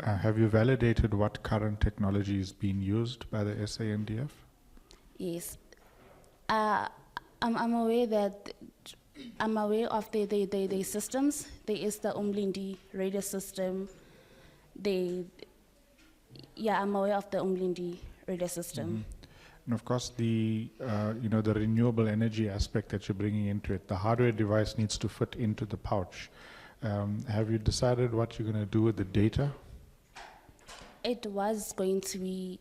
Have you validated what current technology is being used by the SANDF? Yes. I'm aware of the systems. There is the Umlindi radio system. I'm aware of the Umlindi radio system. Mm-hmm. And of course, the the renewable energy aspect that you're bringing into it, the hardware device needs to fit into the pouch. Have you decided what you're going to do with the data? It was going to be,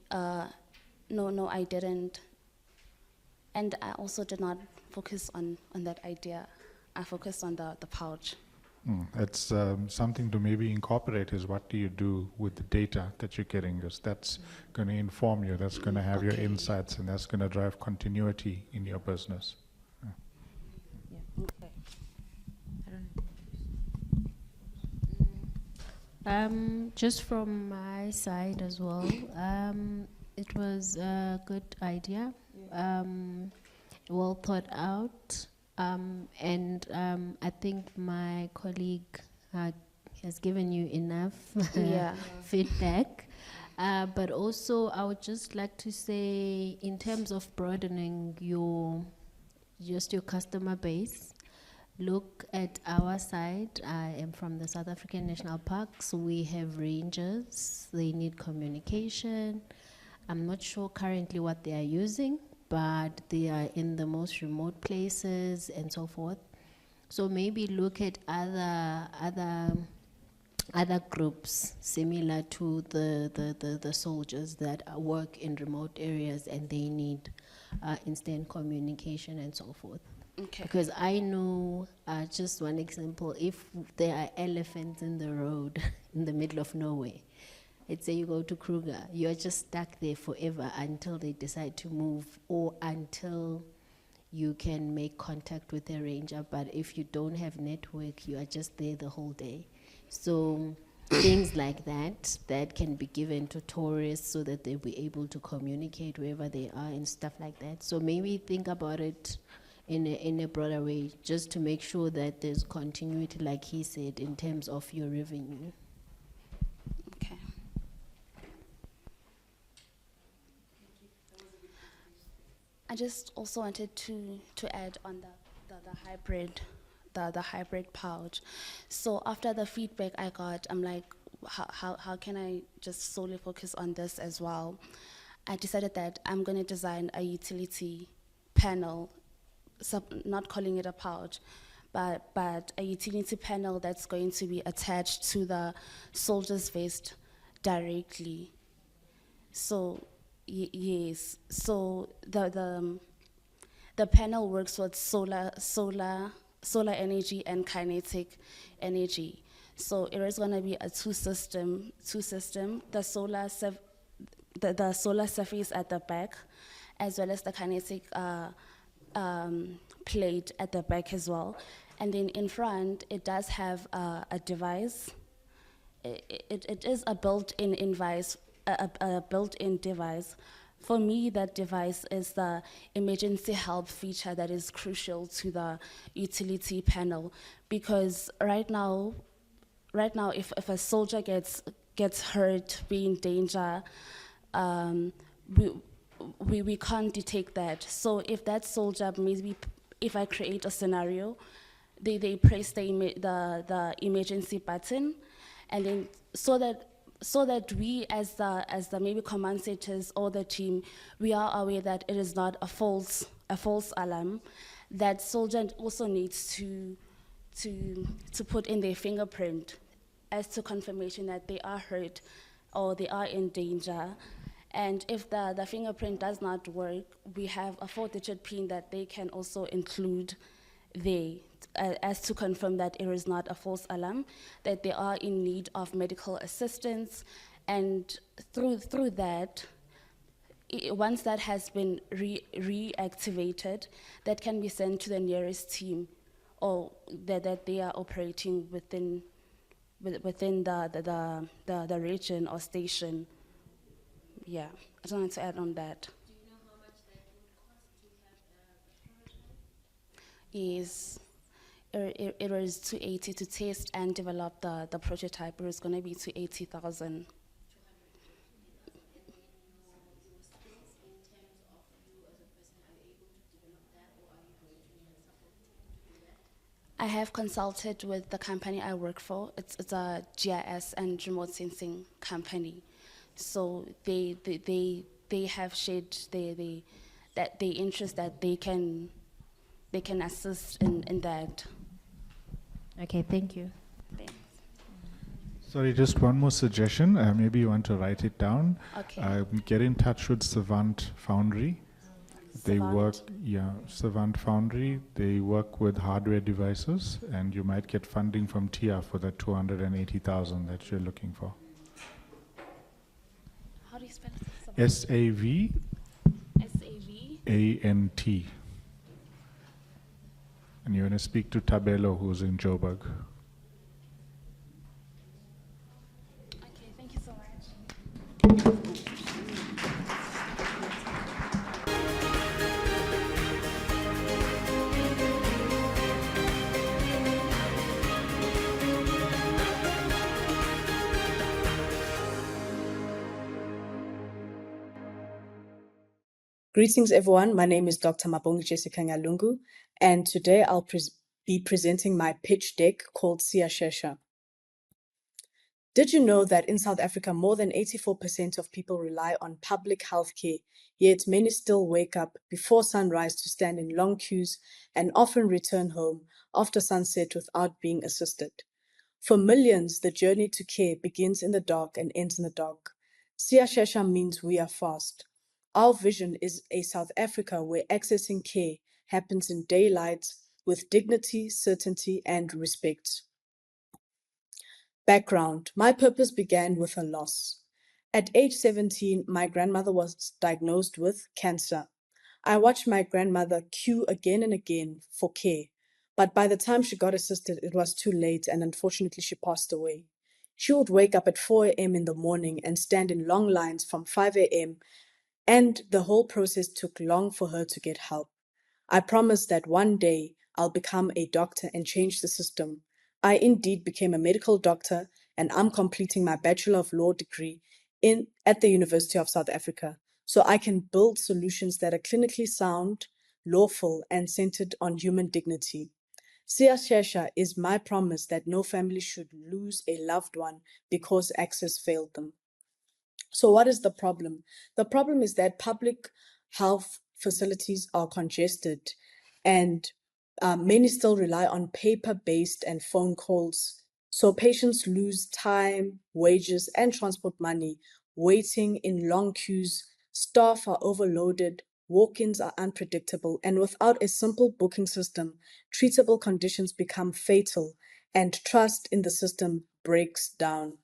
no, I didn't. And I also did not focus on that idea. I focused on the pouch. It's something to maybe incorporate is what do you do with the data that you're getting, because that's going to inform you, that's going to have your insights, and that's going to drive continuity in your business. Yeah, okay. Just from my side as well, it was a good idea, well thought out, and I think my colleague has given you enough Yeah. feedback. But also, I would just like to say, in terms of broadening your customer base, look at our side. I am from the South African National Parks. We have rangers. They need communication. I'm not sure currently what they are using, but they are in the most remote places and so forth. So maybe look at other groups similar to the soldiers that work in remote areas and they need instant communication and so forth. Okay. Because I know, just one example, if there are elephants in the road in the middle of nowhere, let's say you go to Kruger, you're just stuck there forever until they decide to move or until you can make contact with a ranger. But if you don't have network, you are just there the whole day. So things like that can be given to tourists so that they'll be able to communicate wherever they are and stuff like that. So maybe think about it in a broader way, just to make sure that there's continuity, like he said, in terms of your revenue. Okay. I just also wanted to add on the hybrid pouch. So after the feedback I got, I'm like, how can I just solely focus on this as well? I decided that I'm going to design a utility panel, not calling it a pouch, but a utility panel that's going to be attached to the soldier's vest directly. So yes, so the panel works with solar energy and kinetic energy. So it is going to be a two system. The solar surface at the back, as well as the kinetic plate at the back as well. And then in front, it does have a device. It is a built-in device. A built-in device. For me, that device is the emergency help feature that is crucial to the utility panel, because right now, if a soldier gets hurt, be in danger, we can't detect that. So if that soldier, maybe if I create a scenario, they press the emergency button, and then so that we as the maybe command centers or the team, we are aware that it is not a false alarm. That soldier also needs to put in their fingerprint as to confirmation that they are hurt or they are in danger. And if the fingerprint does not work, we have a 4-digit PIN that they can also include there as to confirm that it is not a false alarm, that they are in need of medical assistance. And through that, once that has been reactivated, that can be sent to the nearest team, or that they are operating within the region or station. Yeah, I just wanted to add on that. Do you know how much that would cost to have a prototype? Yes, it was 280 to test and develop the prototype. It was going to be 280,000. I have consulted with the company I work for. It's a GIS and remote sensing company. So they have shared their interest that they can assist in that. Okay, thank you. Thanks. Sorry, just one more suggestion. Maybe you want to write it down. Okay. Get in touch with Savant Foundry. They work, Savant Foundry. They work with hardware devices, and you might get funding from TIA for the 280,000 that you're looking for. How do you spell it? SAVANT. And you're going to speak to Tabelo, who's in Joburg. Greetings, everyone. My name is Dr. Mabongi Jessica Ngalungu, and today I'll be presenting my pitch deck called Siyashesha. Did you know that in South Africa, more than 84% of people rely on public healthcare, yet many still wake up before sunrise to stand in long queues and often return home after sunset without being assisted? For millions, the journey to care begins in the dark and ends in the dark. Siyashesha means we are fast. Our vision is a South Africa where accessing care happens in daylight with dignity, certainty, and respect. Background: my purpose began with a loss. At age 17, my grandmother was diagnosed with cancer. I watched my grandmother queue again and again for care, but by the time she got assisted, it was too late, and unfortunately, she passed away. She would wake up at 4 a.m. in the morning and stand in long lines from 5 a.m., and the whole process took long for her to get help. I promised that one day I'll become a doctor and change the system. I indeed became a medical doctor, and I'm completing my Bachelor of Law degree at the University of South Africa, so I can build solutions that are clinically sound, lawful, and centered on human dignity. Siyashesha is my promise that no family should lose a loved one because access failed them. So what is the problem? The problem is that public health facilities are congested, and many still rely on paper-based and phone calls. So patients lose time, wages, and transport money waiting in long queues. Staff are overloaded, walk-ins are unpredictable, and without a simple booking system, treatable conditions become fatal and trust in the system breaks down.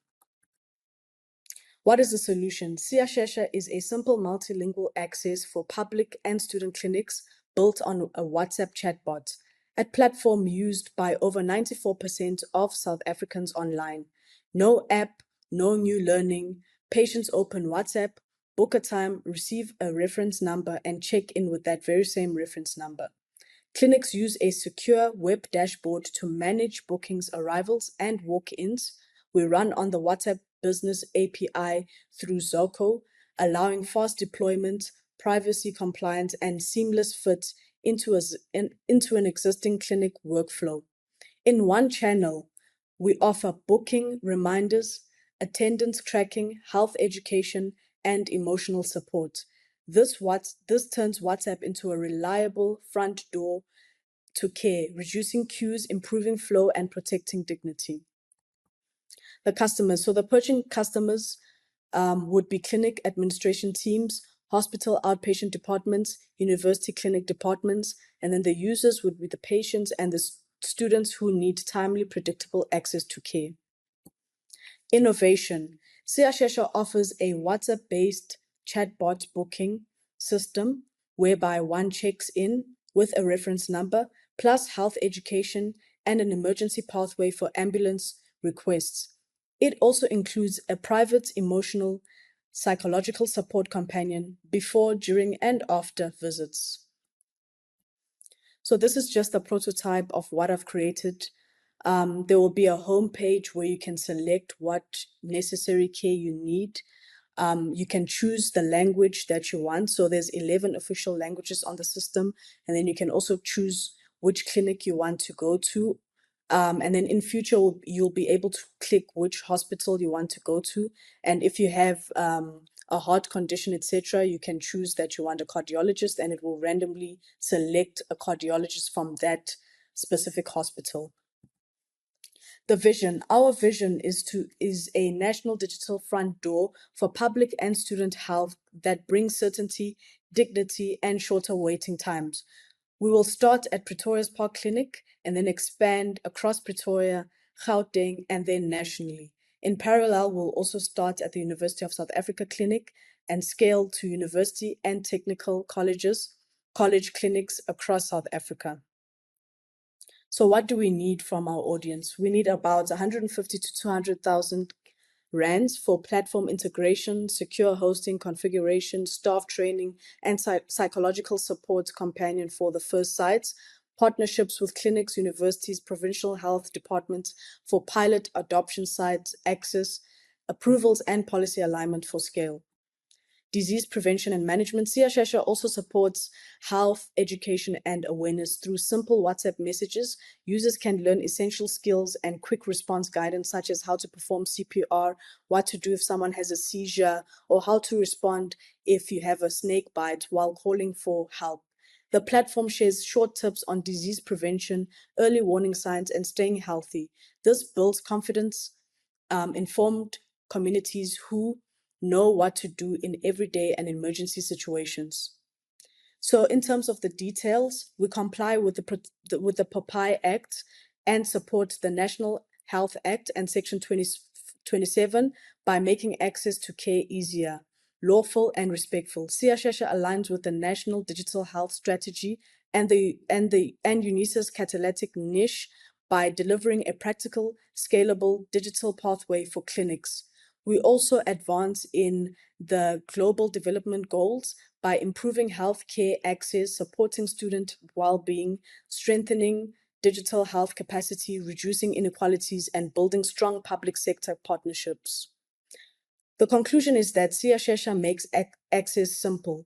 What is the solution? Siyashesha is a simple multilingual access for public and student clinics built on a WhatsApp chatbot, a platform used by over 94% of South Africans online. No app, no new learning. Patients open WhatsApp, book a time, receive a reference number, and check in with that very same reference number. Clinics use a secure web dashboard to manage bookings, arrivals, and walk-ins. We run on the WhatsApp Business API through Zoco, allowing fast deployment, privacy compliance, and seamless fit into an existing clinic workflow. In one channel, we offer booking reminders, attendance tracking, health education, and emotional support. This turns WhatsApp into a reliable front door to care, reducing queues, improving flow, and protecting dignity. The customers. So the purchasing customers would be clinic administration teams, hospital outpatient departments, university clinic departments, and then the users would be the patients and the students who need timely, predictable access to care. Innovation. Siyashesha offers a WhatsApp-based chatbot booking system whereby one checks in with a reference number, plus health education and an emergency pathway for ambulance requests. It also includes a private emotional, psychological support companion before, during, and after visits. So this is just a prototype of what I've created. There will be a home page where you can select what necessary care you need. You can choose the language that you want. So there's 11 official languages on the system. And then you can also choose which clinic you want to go to. And then in future, you'll be able to click which hospital you want to go to. And if you have a heart condition, etc., you can choose that you want a cardiologist, and it will randomly select a cardiologist from that specific hospital. The vision. Our vision is a national digital front door for public and student health that brings certainty, dignity, and shorter waiting times. We will start at Pretoria's Park Clinic and then expand across Pretoria, Gauteng, and then nationally. In parallel, we'll also start at the University of South Africa Clinic and scale to university and technical colleges, college clinics across South Africa. So what do we need from our audience? We need about 150 to 200,000 rands for platform integration, secure hosting, configuration, staff training, and psychological support companion for the first sites, partnerships with clinics, universities, provincial health departments for pilot adoption sites, access, approvals, and policy alignment for scale. disease prevention and management, Siashesha also supports health, education, and awareness through simple WhatsApp messages. Users can learn essential skills and quick response guidance, such as how to perform CPR, what to do if someone has a seizure, or how to respond if you have a snake bite while calling for help. The platform shares short tips on disease prevention, early warning signs, and staying healthy. This builds confidence, informed communities who know what to do in everyday and emergency situations. So in terms of the details, we comply with the Popeye Act and support the National Health Act and Section 27 by making access to care easier, lawful, and respectful. Siashesha aligns with the National Digital Health Strategy and UNISA's catalytic niche by delivering a practical, scalable digital pathway for clinics. We also advance in the Global Development Goals by improving healthcare access, supporting student well-being, strengthening digital health capacity, reducing inequalities, and building strong public sector partnerships. The conclusion is that Siashesha makes access simple.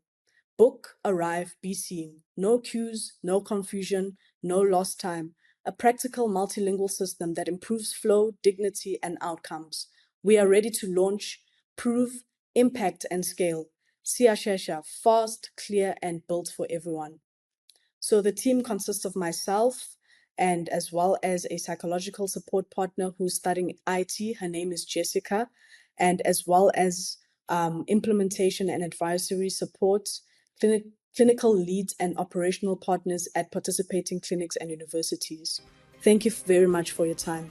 Book, arrive, be seen. No queues, no confusion, no lost time. A practical multilingual system that improves flow, dignity, and outcomes. We are ready to launch, prove, impact, and scale. Siashesha, fast, clear, and built for everyone. So the team consists of myself and as well as a psychological support partner who's studying IT. Her name is Jessica, and as well as implementation and advisory support, clinical leads and operational partners at participating clinics and universities. Thank you very much for your time.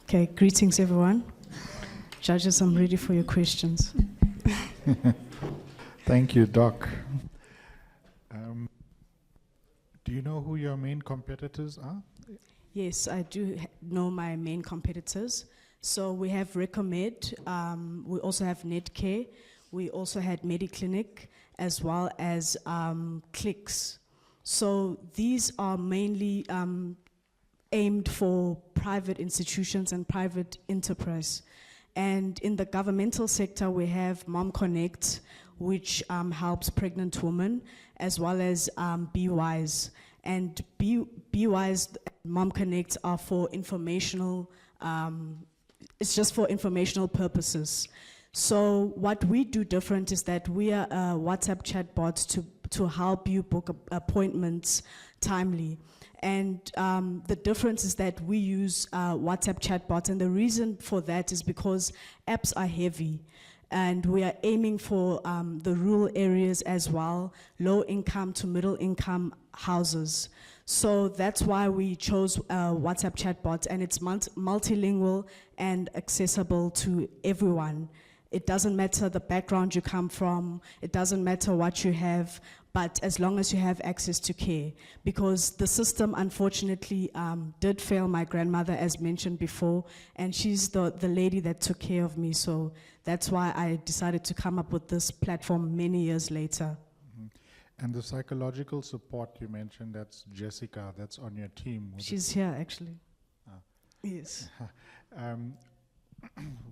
Okay, greetings everyone. Judges, I'm ready for your questions. Thank you, Doc. Do you know who your main competitors are? Yes, I do know my main competitors. So we have Recomed, we also have Netcare, we also had Mediclinic, as well as Clicks. So these are mainly aimed for private institutions and private enterprise. And in the governmental sector, we have Mom Connect, which helps pregnant women, as well as BeWise. And BeWise, Mom Connect are for informational, it's just for informational purposes. So what we do different is that we are a WhatsApp chatbot to help you book appointments timely. And the difference is that we use WhatsApp chatbots, and the reason for that is because apps are heavy, and we are aiming for the rural areas as well, low income to middle income houses. So that's why we chose WhatsApp chatbots, and it's multilingual and accessible to everyone. It doesn't matter the background you come from, it doesn't matter what you have, but as long as you have access to care. Because the system, unfortunately, did fail my grandmother, as mentioned before, and she's the lady that took care of me. So that's why I decided to come up with this platform many years later. And the psychological support you mentioned, that's Jessica, that's on your team. She's here, actually. Yes.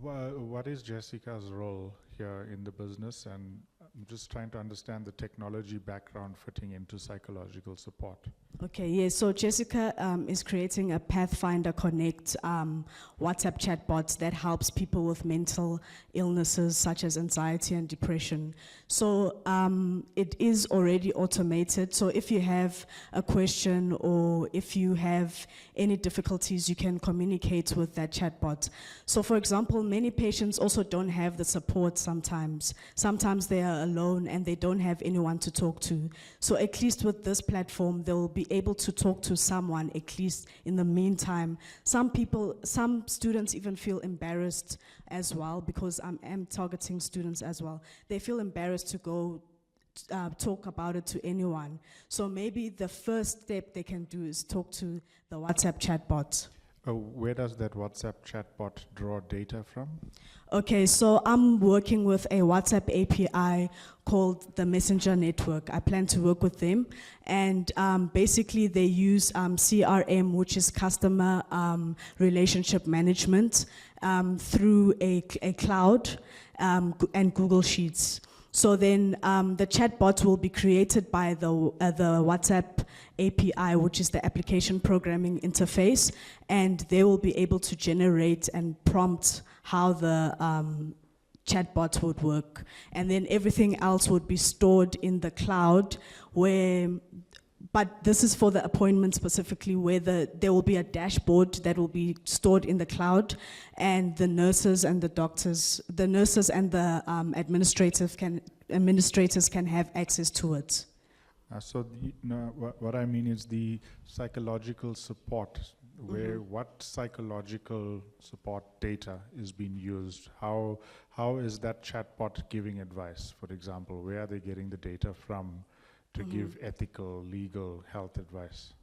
What is Jessica's role here in the business? And I'm just trying to understand the technology background fitting into psychological support. Okay, yes, so Jessica is creating a Pathfinder Connect WhatsApp chatbot that helps people with mental illnesses such as anxiety and depression. So it is already automated, so if you have a question or if you have any difficulties, you can communicate with that chatbot. So for example, many patients also don't have the support sometimes. Sometimes they are alone and they don't have anyone to talk to. So at least with this platform, they will be able to talk to someone, at least in the meantime. Some students even feel embarrassed as well, because I'm targeting students as well. They feel embarrassed to go talk about it to anyone. So maybe the first step they can do is talk to the WhatsApp chatbot. Where does that WhatsApp chatbot draw data from? Okay, so I'm working with a WhatsApp API called the Messenger Network. I plan to work with them, and basically they use CRM, which is customer relationship management, through a cloud and Google Sheets. So then the chatbot will be created by the WhatsApp API, which is the application programming interface, and they will be able to generate and prompt how the chatbot would work. And then everything else would be stored in the cloud but this is for the appointment specifically, where there will be a dashboard that will be stored in the cloud, and the nurses and the doctors, the nurses and the administrators can have access to it. What I mean is the psychological support, where what psychological support data is being used? How is that chatbot giving advice, for example? Where are they getting the data from to give ethical, legal, health advice?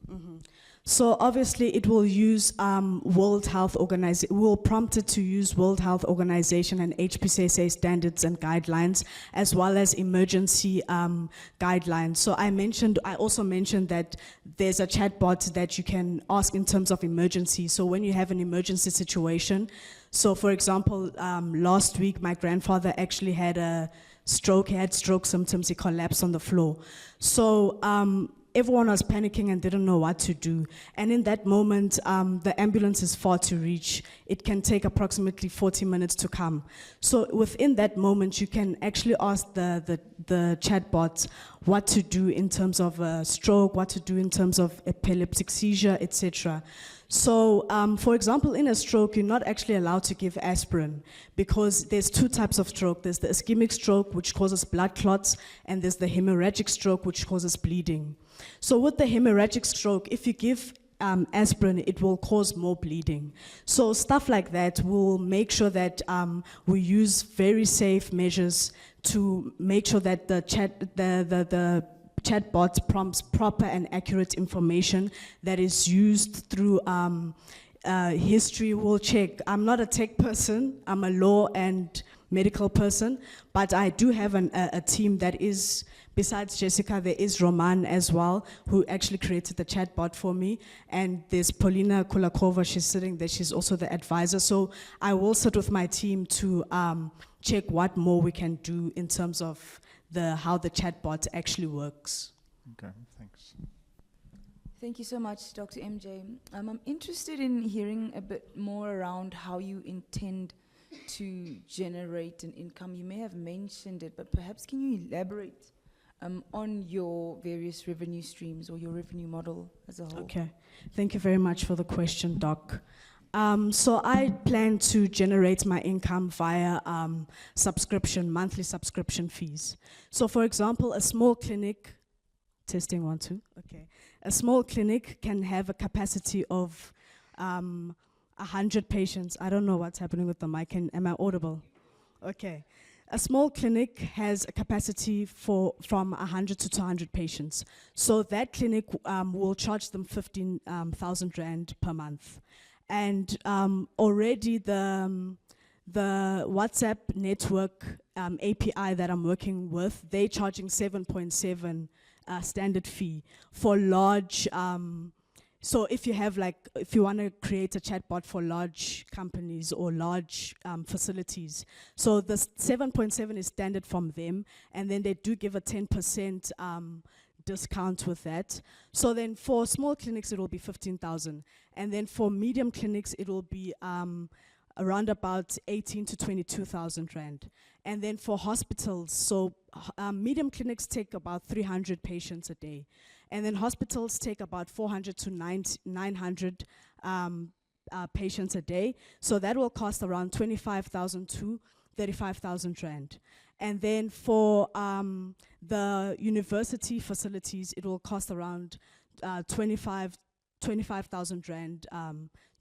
So obviously it will use World Health Organization, will prompt it to use World Health Organization and HPCSA standards and guidelines, as well as emergency guidelines. So I also mentioned that there's a chatbot that you can ask in terms of emergency. So when you have an emergency situation, so for example, last week my grandfather actually had a stroke, he had stroke symptoms, he collapsed on the floor. So everyone was panicking and didn't know what to do. And in that moment, the ambulance is far to reach. It can take approximately 40 minutes to come. So within that moment, you can actually ask the chatbot what to do in terms of a stroke, what to do in terms of epileptic seizure, etc. So, for example, in a stroke, you're not actually allowed to give aspirin because there's two types of stroke. There's the ischemic stroke, which causes blood clots, and there's the hemorrhagic stroke, which causes bleeding. So with the hemorrhagic stroke, if you give aspirin, it will cause more bleeding. So stuff like that will make sure that we use very safe measures to make sure that the chatbot prompts proper and accurate information that is used through history. Will check. I'm not a tech person, I'm a law and medical person, but I do have a team that is, besides Jessica, there is Roman as well, who actually created the chatbot for me, and there's Polina Kulakova, she's sitting there, she's also the advisor. So I will sit with my team to check what more we can do in terms of how the chatbot actually works. Okay, thanks. Thank you so much, Dr. MJ. I'm interested in hearing a bit more around how you intend to generate an income. You may have mentioned it, but perhaps can you elaborate on your various revenue streams or your revenue model as a whole? Okay, thank you very much for the question, Doc. So I plan to generate my income via monthly subscription fees. So for example, a small clinic, testing 1, 2, okay. A small clinic can have a capacity of 100 patients. I don't know what's happening with the mic. Am I audible? Okay. A small clinic has a capacity from 100 to 200 patients. So that clinic will charge them 15,000 Rand per month. And already the WhatsApp network API that I'm working with, they're charging 7.7 standard fee for large. So if you want to create a chatbot for large companies or large facilities, so the 7.7 is standard from them, and then they do give a 10% discount with that. So then for small clinics, it will be 15,000. And then for medium clinics, it will be around about 18 to 22,000 Rand. And then for hospitals, so medium clinics take about 300 patients a day. And then hospitals take about 400 to 900 patients a day. So that will cost around 25,000 to 35,000 Rand. And then for the university facilities, it will cost around 25,000 Rand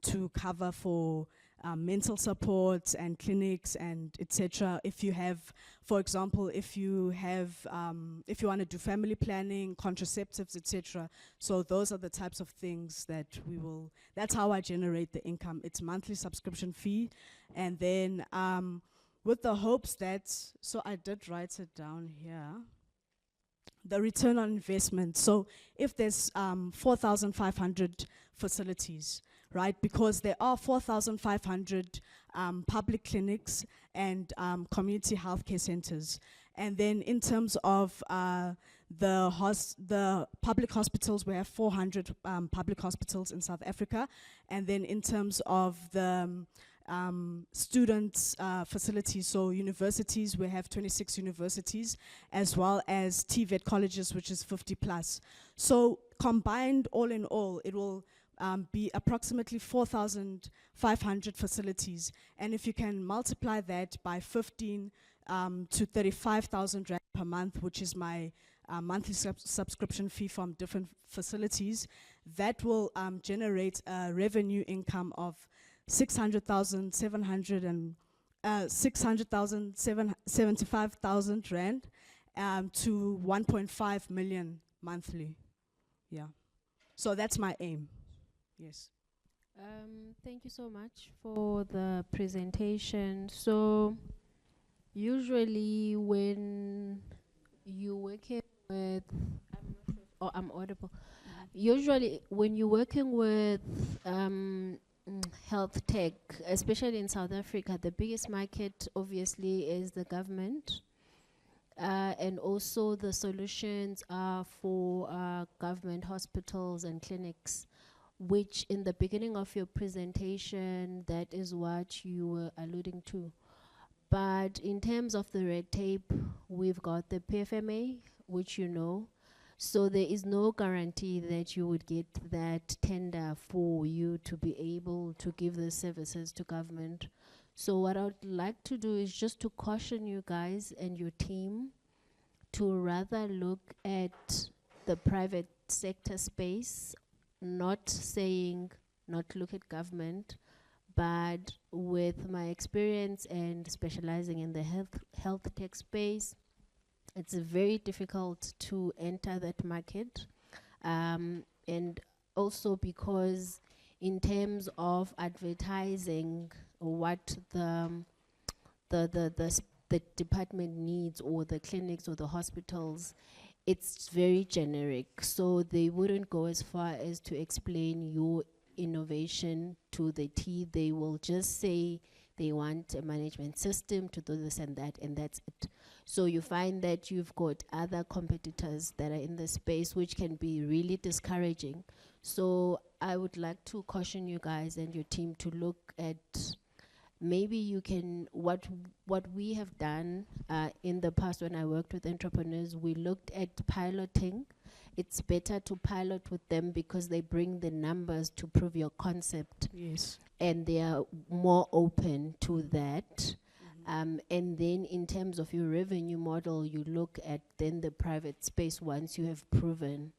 to cover for mental support and clinics and etc. If you have, for example, if you want to do family planning, contraceptives, etc. So those are the types of things that we will. That's how I generate the income. It's monthly subscription fee, and then with the hopes that. So I did write it down here. The return on investment. So if there's 4,500 facilities, right? Because there are 4,500 public clinics and community healthcare centers. And then in terms of the public hospitals, we have 400 public hospitals in South Africa. And then in terms of the students' facilities, so universities, we have 26 universities, as well as TVET colleges, which is 50 plus. So combined, all in all, it will be approximately 4,500 facilities. And if you can multiply that by 15 to 35,000 rand per month, which is my monthly subscription fee from different facilities, that will generate a revenue income of 675,000 rand to 1.5 million monthly. Yeah. So that's my aim. Yes. Thank you so much for the presentation. So usually when you're working with, I'm audible. Usually when you're working with health tech, especially in South Africa, the biggest market obviously is the government. And also the solutions are for government hospitals and clinics, which in the beginning of your presentation, that is what you were alluding to. But in terms of the red tape, we've got the PFMA, which you know. So there is no guarantee that you would get that tender for you to be able to give the services to government. So what I would like to do is just to caution you guys and your team to rather look at the private sector space, not saying not look at government, but with my experience and specializing in the health tech space, it's very difficult to enter that market. And also because in terms of advertising what the department needs, or the clinics or the hospitals, it's very generic. So they wouldn't go as far as to explain your innovation to the T. They will just say they want a management system to do this and that's it. So you find that you've got other competitors that are in the space, which can be really discouraging. So I would like to caution you guys and your team to look at, maybe you can, what we have done in the past when I worked with entrepreneurs, we looked at piloting. It's better to pilot with them because they bring the numbers to prove your concept. Yes. And they are more open to that. And then in terms of your revenue model, you look at then the private space once you have proven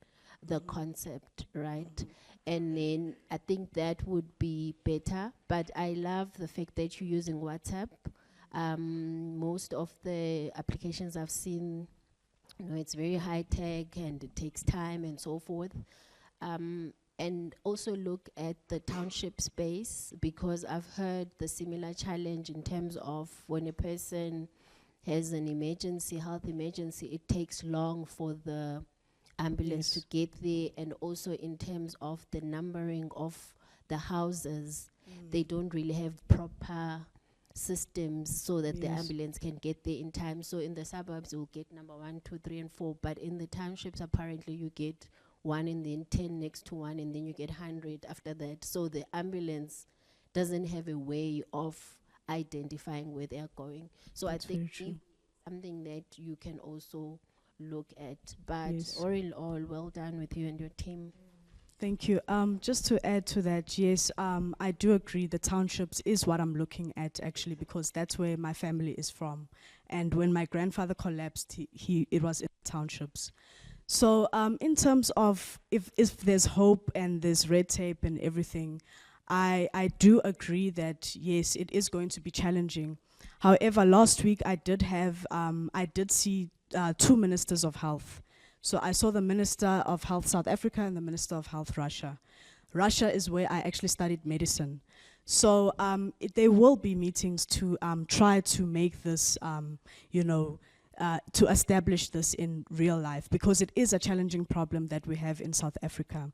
the concept, right? And then I think that would be better. But I love the fact that you're using WhatsApp. Most of the applications I've seen, it's very high tech and it takes time and so forth. And also look at the township space, because I've heard the similar challenge in terms of when a person has an emergency, health emergency, it takes long for the ambulance to get there. And also in terms of the numbering of the houses, they don't really have proper systems so that the ambulance can get there in time. So in the suburbs, you'll get number 1, 2, 3, and 4. But in the townships, apparently you get 1 and then 10 next to 1, and then you get 100 after that. So the ambulance doesn't have a way of identifying where they're going. So I think something that you can also look at. But all in all, well done with you and your team. Thank you. Just to add to that, yes, I do agree the townships is what I'm looking at, actually, because that's where my family is from. And when my grandfather collapsed, it was in townships. So in terms of if there's hope and there's red tape and everything, I do agree that yes, it is going to be challenging. However, last week I did see 2 ministers of health. So I saw the Minister of Health South Africa and the Minister of Health Russia. Russia is where I actually studied medicine. So there will be meetings to try to make this, to establish this in real life, because it is a challenging problem that we have in South Africa.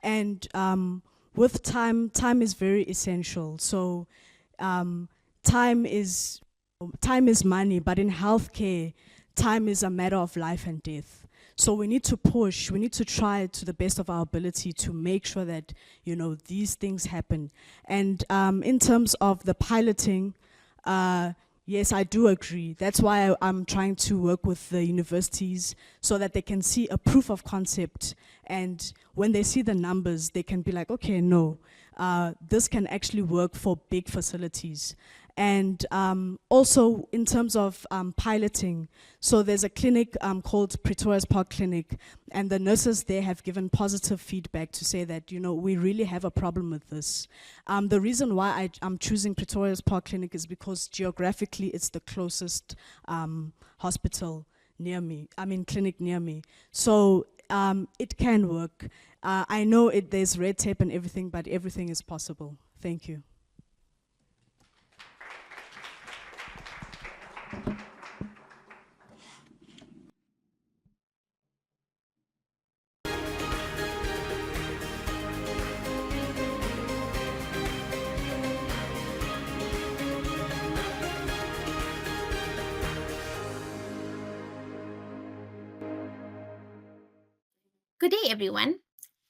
And with time is very essential. So time is money, but in healthcare, time is a matter of life and death. So we need to push, we need to try to the best of our ability to make sure that, these things happen. And in terms of the piloting, yes, I do agree. That's why I'm trying to work with the universities so that they can see a proof of concept. And when they see the numbers, they can be like, okay, no, this can actually work for big facilities. And also in terms of piloting, so there's a clinic called Pretoria's Park Clinic, and the nurses there have given positive feedback to say that, we really have a problem with this. The reason why I'm choosing Pretoria's Park Clinic is because geographically it's the closest hospital near me, clinic near me. So it can work. I know there's red tape and everything, but everything is possible. Thank you. Good day, everyone.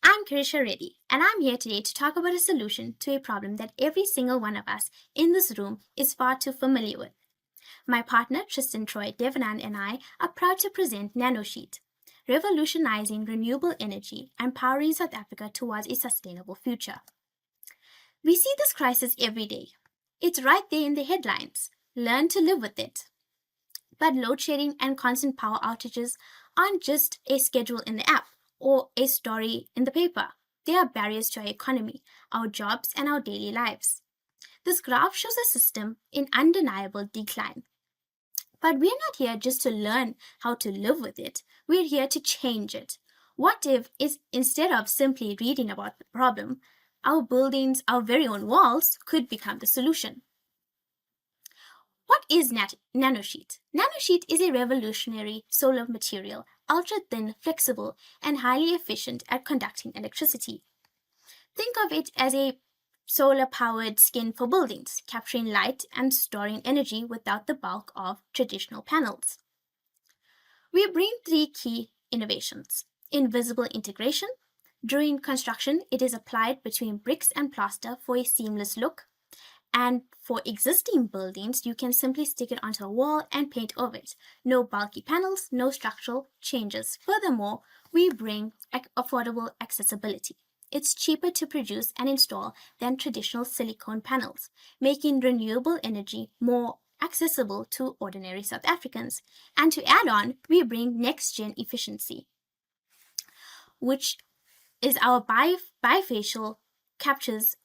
I'm Kirisha Reddy, and I'm here today to talk about a solution to a problem that every single one of us in this room is far too familiar with. My partner, Tristan Troy Devanand, and I are proud to present NanoSheet, revolutionizing renewable energy and powering South Africa towards a sustainable future. We see this crisis every day. It's right there in the headlines. Learn to live with it. But load shedding and constant power outages aren't just a schedule in the app or a story in the paper. They are barriers to our economy, our jobs, and our daily lives. This graph shows a system in undeniable decline. But we're not here just to learn how to live with it. We're here to change it. What if, instead of simply reading about the problem, our buildings, our very own walls, could become the solution? What is NanoSheet? NanoSheet is a revolutionary solar material, ultra-thin, flexible, and highly efficient at conducting electricity. Think of it as a solar-powered skin for buildings, capturing light and storing energy without the bulk of traditional panels. We bring 3 key innovations. Invisible integration. During construction, it is applied between bricks and plaster for a seamless look. And for existing buildings, you can simply stick it onto a wall and paint over it. No bulky panels, no structural changes. Furthermore, we bring affordable accessibility. It's cheaper to produce and install than traditional silicone panels, making renewable energy more accessible to ordinary South Africans. And to add on, we bring next-gen efficiency, which is our bifacial captures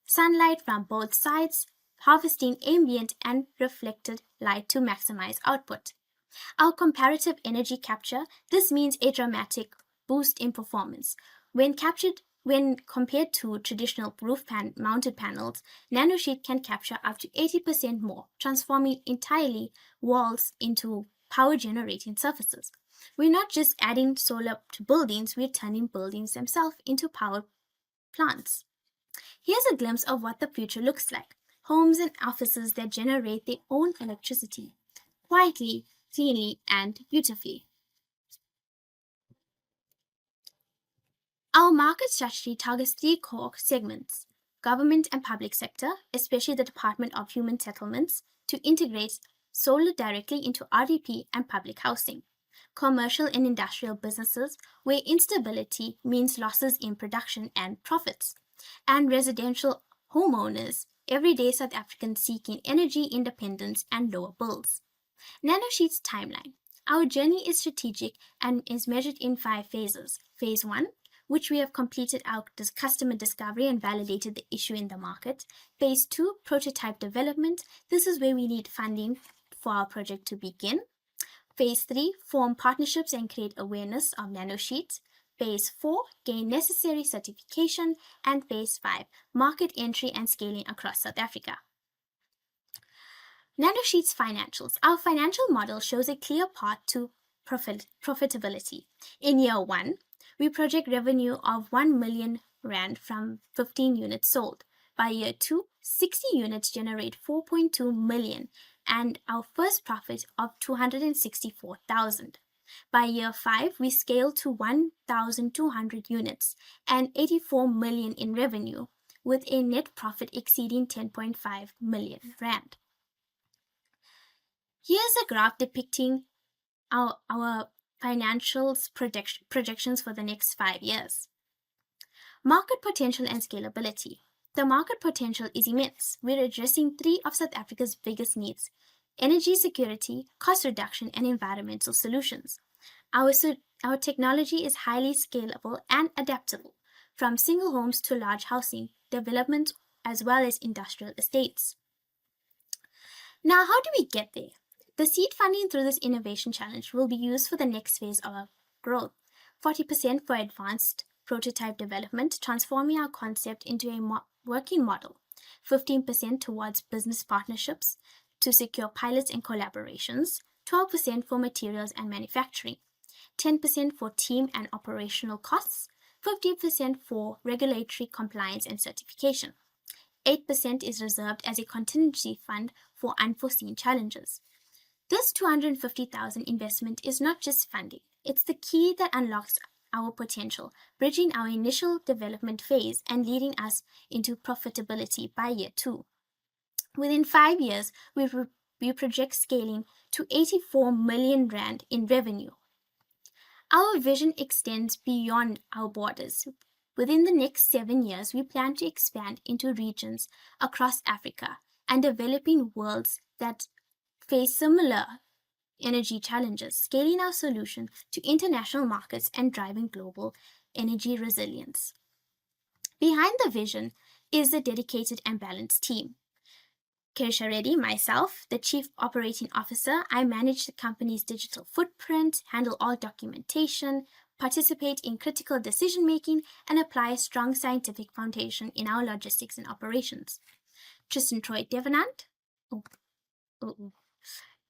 sunlight from both sides, harvesting ambient and reflected light to maximize output. Our comparative energy capture, this means a dramatic boost in performance. When compared to traditional roof-mounted panels, NanoSheet can capture up to 80% more, transforming entirely walls into power-generating surfaces. We're not just adding solar to buildings, we're turning buildings themselves into power plants. Here's a glimpse of what the future looks like. Homes and offices that generate their own electricity, quietly, cleanly, and beautifully. Our market strategy targets 3 core segments: government and public sector, especially the Department of Human Settlements, to integrate solar directly into RDP and public housing. Commercial and industrial businesses, where instability means losses in production and profits. And residential homeowners, everyday South Africans seeking energy independence and lower bills. NanoSheet's timeline. Our journey is strategic and is measured in 5 phases. Phase 1, which we have completed our customer discovery and validated the issue in the market. Phase 2, prototype development. This is where we need funding for our project to begin. Phase 3, form partnerships and create awareness of nanosheets. Phase 4, gain necessary certification. And Phase 5, market entry and scaling across South Africa. Nanosheets financials. Our financial model shows a clear path to profitability. In year 1, we project revenue of 1 million rand from 15 units sold. By year 2, 60 units generate 4.2 million and our first profit of 264,000. By year 5, we scale to 1,200 units and 84 million in revenue, with a net profit exceeding 10.5 million rand. Here's a graph depicting our financials projections for the next 5 years. Market potential and scalability. The market potential is immense. We're addressing 3 of South Africa's biggest needs: energy security, cost reduction, and environmental solutions. Our technology is highly scalable and adaptable, from single homes to large housing development, as well as industrial estates. Now, how do we get there? The seed funding through this innovation challenge will be used for the next phase of our growth. 40% for advanced prototype development, transforming our concept into a working model. 15% towards business partnerships to secure pilots and collaborations. 12% for materials and manufacturing. 10% for team and operational costs. 15% for regulatory compliance and certification. 8% is reserved as a contingency fund for unforeseen challenges. This 250,000 investment is not just funding, it's the key that unlocks our potential, bridging our initial development phase and leading us into profitability by year 2. Within 5 years, we project scaling to 84 million rand in revenue. Our vision extends beyond our borders. Within the next 7 years, we plan to expand into regions across Africa and developing worlds that face similar energy challenges, scaling our solution to international markets and driving global energy resilience. Behind the vision is a dedicated and balanced team. Kirsha Reddy, myself, the Chief Operating Officer, I manage the company's digital footprint, handle all documentation, participate in critical decision-making, and apply a strong scientific foundation in our logistics and operations. Tristan Troy Devenant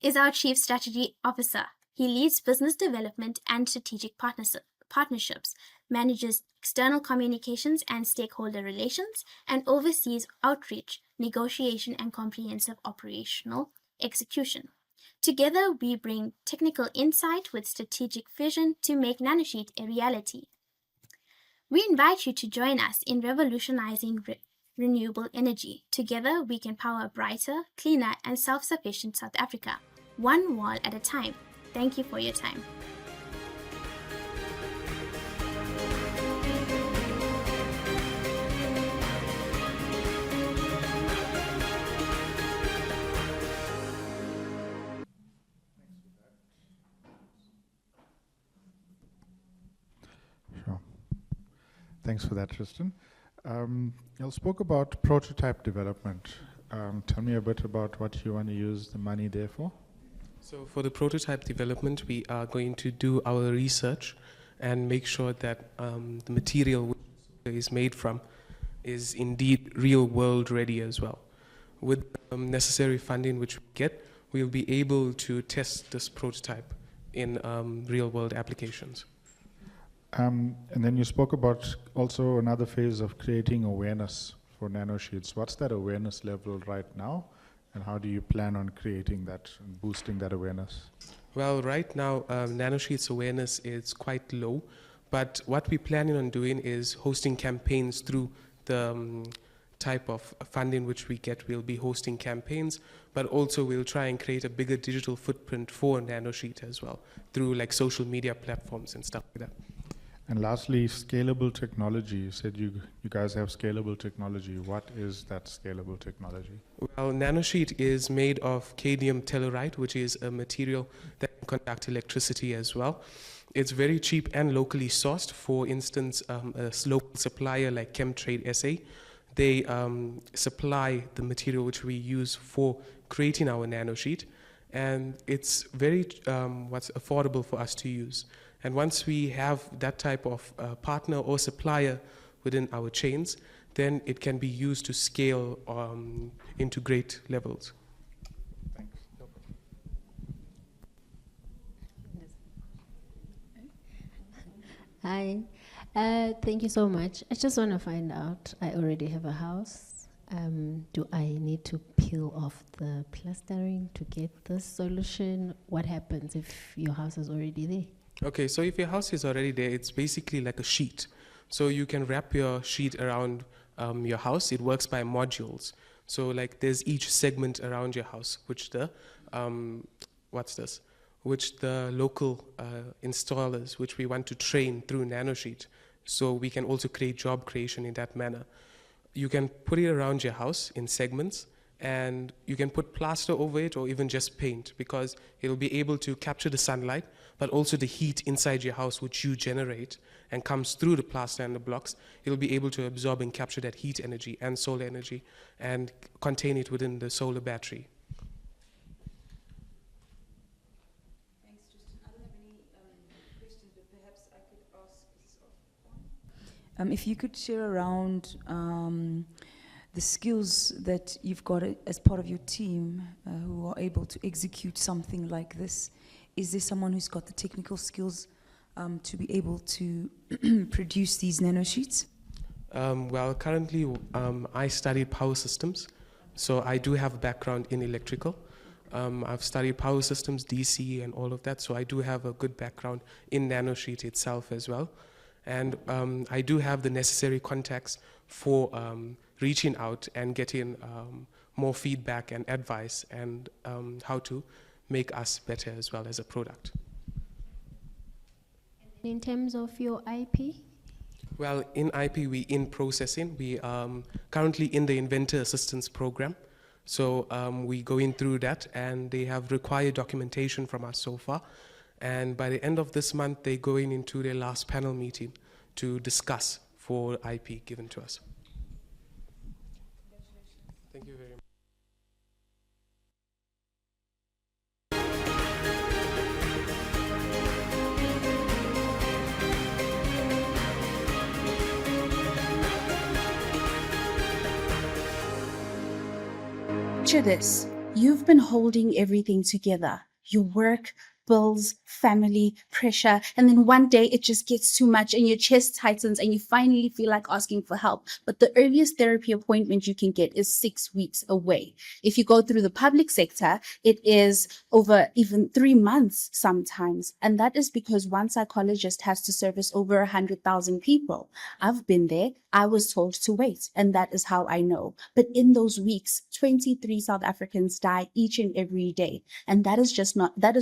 is our Chief Strategy Officer. He leads business development and strategic partnerships, manages external communications and stakeholder relations, and oversees outreach, negotiation, and comprehensive operational execution. Together, we bring technical insight with strategic vision to make nanosheet a reality. We invite you to join us in revolutionizing renewable energy. Together, we can power a brighter, cleaner, and self-sufficient South Africa, one wall at a time. Thank you for your time. Sure. Thanks for that, Tristan. You spoke about prototype development. Tell me a bit about what you want to use the money there for. So for the prototype development, we are going to do our research and make sure that the material which it is made from is indeed real world ready as well. With necessary funding which we get, we'll be able to test this prototype in real world applications. And then you spoke about also another phase of creating awareness for nanosheets. What's that awareness level right now? And how do you plan on creating that and boosting that awareness? Well, right now, nanosheets awareness is quite low, but what we're planning on doing is hosting campaigns through the type of funding which we get. We'll be hosting campaigns, but also we'll try and create a bigger digital footprint for nanosheet as well, through like social media platforms and stuff like that. And lastly, scalable technology. You said you guys have scalable technology. What is that scalable technology? Well, nanosheet is made of cadmium telluride, which is a material that can conduct electricity as well. It's very cheap and locally sourced. For instance, a local supplier like Chemtrade SA, they supply the material which we use for creating our nanosheet, and it's very affordable for us to use. And once we have that type of partner or supplier within our chains, then it can be used to scale into great levels. Hi, thank you so much. I just want to find out, I already have a house. Do I need to peel off the plastering to get this solution? What happens if your house is already there? Okay, so if your house is already there, it's basically like a sheet. So you can wrap your sheet around your house. It works by modules. So like there's each segment around your house, which the, which the local installers, which we want to train through nanosheet. So we can also create job creation in that manner. You can put it around your house in segments, and you can put plaster over it or even just paint, because it'll be able to capture the sunlight, but also the heat inside your house, which you generate and comes through the plaster and the blocks. It'll be able to absorb and capture that heat energy and solar energy and contain it within the solar battery. Thanks, Tristan. I don't have any questions, but perhaps I could ask if you could share around the skills that you've got as part of your team who are able to execute something like this. Is there someone who's got the technical skills to be able to produce these nanosheets? Well, currently I studied power systems, so I do have a background in electrical. I've studied power systems, DC and all of that, so I do have a good background in nanosheet itself as well. And I do have the necessary contacts for reaching out and getting more feedback and advice and how to make us better as well as a product. In terms of your IP? Well, in IP, we in processing. We currently in the inventor assistance program. So we going through that, and they have required documentation from us so far. And by the end of this month, they're going into their last panel meeting to discuss for IP given to us. Thank you very much. Picture this. You've been holding everything together. Your work, bills, family, pressure, and then one day it just gets too much and your chest tightens and you finally feel like asking for help. But the earliest therapy appointment you can get is 6 weeks away. If you go through the public sector, it is over even 3 months sometimes. And that is because one psychologist has to service over 100,000 people. I've been there. I was told to wait, and that is how I know. But in those weeks, 23 South Africans die each and every day. And that is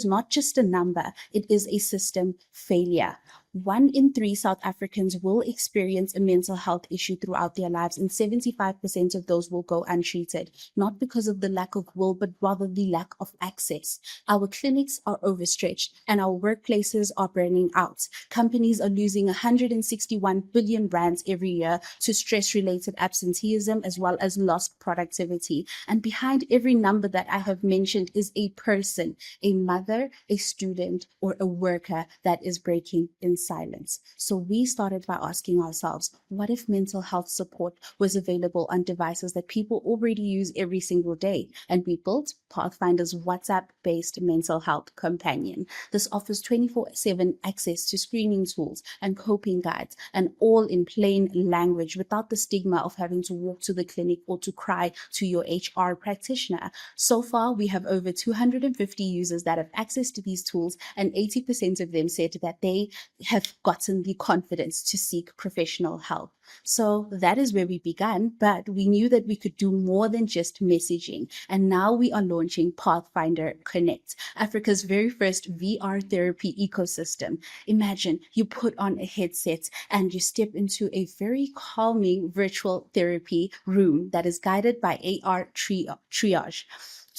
not just a number, it is a system failure. 1 in 3 South Africans will experience a mental health issue throughout their lives, and 75% of those will go untreated, not because of the lack of will, but rather the lack of access. Our clinics are overstretched and our workplaces are burning out. Companies are losing 161 billion rands every year to stress-related absenteeism as well as lost productivity. And behind every number that I have mentioned is a person, a mother, a student, or a worker that is breaking in silence. So we started by asking ourselves, what if mental health support was available on devices that people already use every single day? And we built Pathfinder's WhatsApp-based mental health companion. This offers 24/7 access to screening tools and coping guides, and all in plain language without the stigma of having to walk to the clinic or to cry to your HR practitioner. So far, we have over 250 users that have access to these tools, and 80% of them said that they have gotten the confidence to seek professional help. So that is where we began, but we knew that we could do more than just messaging. And now we are launching Pathfinder Connect, Africa's very first VR therapy ecosystem. Imagine you put on a headset and you step into a very calming virtual therapy room that is guided by AR triage.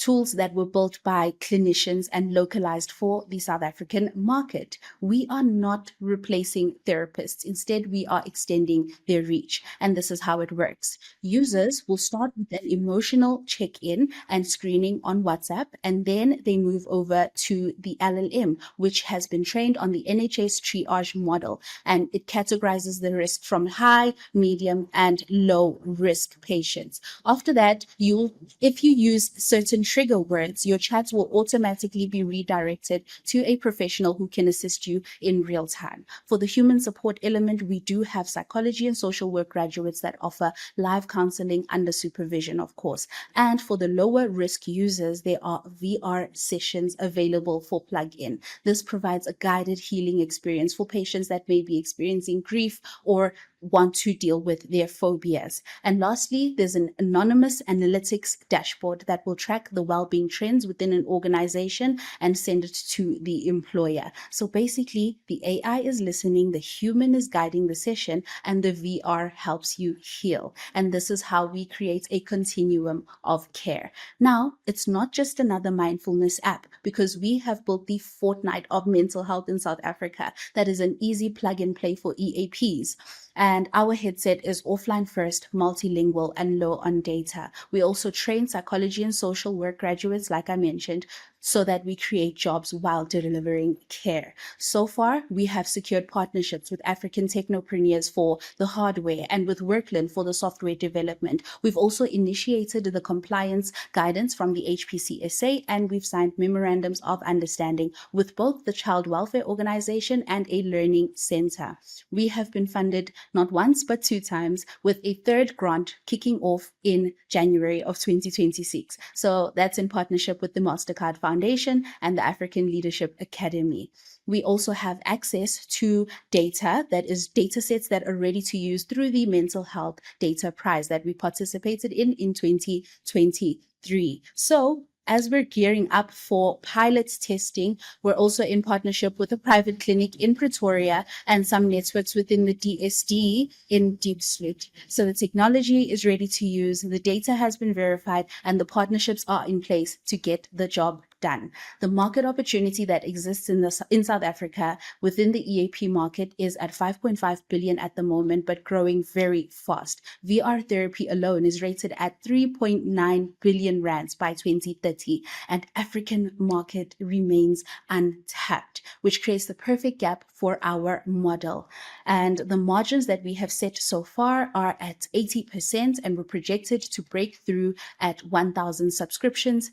tools that were built by clinicians and localized for the South African market. We are not replacing therapists. Instead, we are extending their reach. And this is how it works. Users will start with an emotional check-in and screening on WhatsApp, and then they move over to the LLM, which has been trained on the NHS triage model, and it categorizes the risk from high, medium, and low risk patients. After that, if you use certain trigger words, your chats will automatically be redirected to a professional who can assist you in real time. For the human support element, we do have psychology and social work graduates that offer live counseling under supervision, of course. And for the lower risk users, there are VR sessions available for plug-in. This provides a guided healing experience for patients that may be experiencing grief or want to deal with their phobias. And lastly, there's an anonymous analytics dashboard that will track the well-being trends within an organization and send it to the employer. So basically, the AI is listening, the human is guiding the session, and the VR helps you heal. And this is how we create a continuum of care. Now, it's not just another mindfulness app, because we have built the fortnight of mental health in South Africa that is an easy plug and play for EAPs. And our headset is offline first, multilingual, and low on data. We also train psychology and social work graduates, like I mentioned, so that we create jobs while delivering care. So far, we have secured partnerships with African technopreneurs for the hardware and with Workland for the software development. We've also initiated the compliance guidance from the HPCSA, and we've signed memorandums of understanding with both the Child Welfare Organization and a learning center. We have been funded not once, but 2 times, with a third grant kicking off in January of 2026. So that's in partnership with the MasterCard Foundation and the African Leadership Academy. We also have access to data that is data sets that are ready to use through the Mental Health Data Prize that we participated in 2023. So as we're gearing up for pilot testing, we're also in partnership with a private clinic in Pretoria and some networks within the DSD in Diepsloot. So the technology is ready to use, the data has been verified, and the partnerships are in place to get the job done. The market opportunity that exists in South Africa within the EAP market is at 5.5 billion at the moment, but growing very fast. VR therapy alone is rated at 3.9 billion rands by 2030, and African market remains untapped, which creates the perfect gap for our model. And the margins that we have set so far are at 80%, and we're projected to break through at 1,000 subscriptions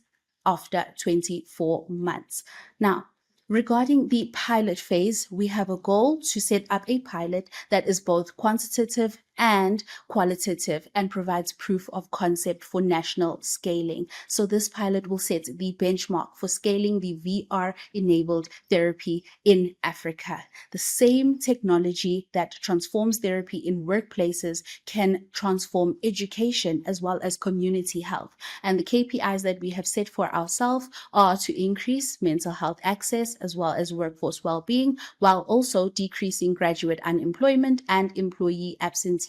after 24 months. Now, regarding the pilot phase, we have a goal to set up a pilot that is both quantitative and qualitative and provides proof of concept for national scaling. So this pilot will set the benchmark for scaling the VR-enabled therapy in Africa. The same technology that transforms therapy in workplaces can transform education as well as community health. And the KPIs that we have set for ourselves are to increase mental health access as well as workforce well-being, while also decreasing graduate unemployment and employee absenteeism.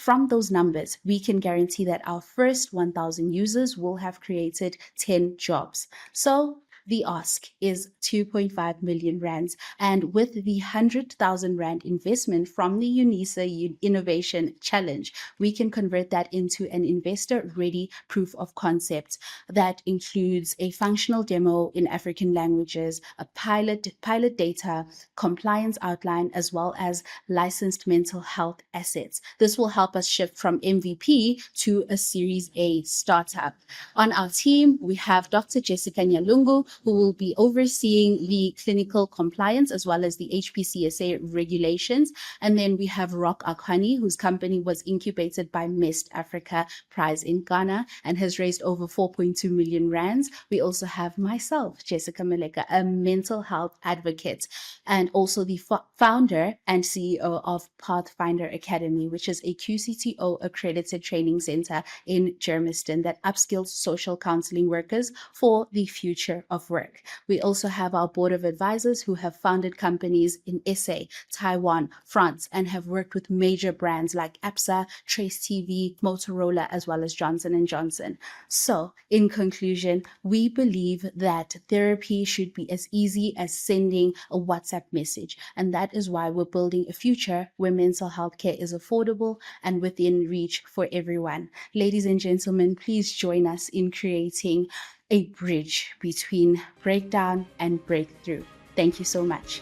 From those numbers, we can guarantee that our first 1,000 users will have created 10 jobs. So the ask is 2.5 million rands, and with the 100,000 rand investment from the Unisa Innovation Challenge, we can convert that into an investor-ready proof of concept that includes a functional demo in African languages, a pilot data, compliance outline, as well as licensed mental health assets. This will help us shift from MVP to a Series A startup. On our team, we have Dr. Jessica Nyalungu, who will be overseeing the clinical compliance as well as the HPCSA regulations. And then we have Rock Akwani, whose company was incubated by Mist Africa Prize in Ghana and has raised over 4.2 million rands. We also have myself, Jessica Maleka, a mental health advocate, and also the founder and CEO of Pathfinder Academy, which is a QCTO accredited training center in Germiston that upskills social counseling workers for the future of of work. We also have our board of advisors who have founded companies in SA, Taiwan, France, and have worked with major brands like APSA, Trace TV, Motorola, as well as Johnson & Johnson. So, in conclusion, we believe that therapy should be as easy as sending a WhatsApp message. And that is why we're building a future where mental health care is affordable and within reach for everyone. Ladies and gentlemen, please join us in creating a bridge between breakdown and breakthrough. Thank you so much.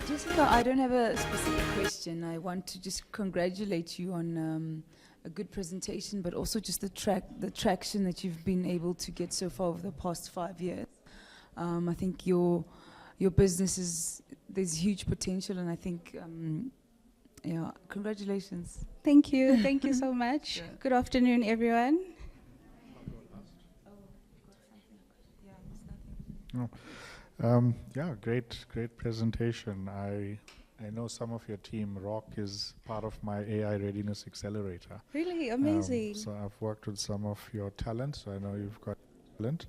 Jessica, I don't have a specific question. I want to just congratulate you on a good presentation, but also just the traction that you've been able to get so far over the past 5 years. I think your business there's huge potential, and I think, yeah, congratulations. Thank you. Thank you so much. Yeah. Good afternoon, everyone. Yeah, great presentation. I know some of your team, Rock, is part of my AI Readiness Accelerator. Really amazing. So I've worked with some of your talent, so I know you've got talent.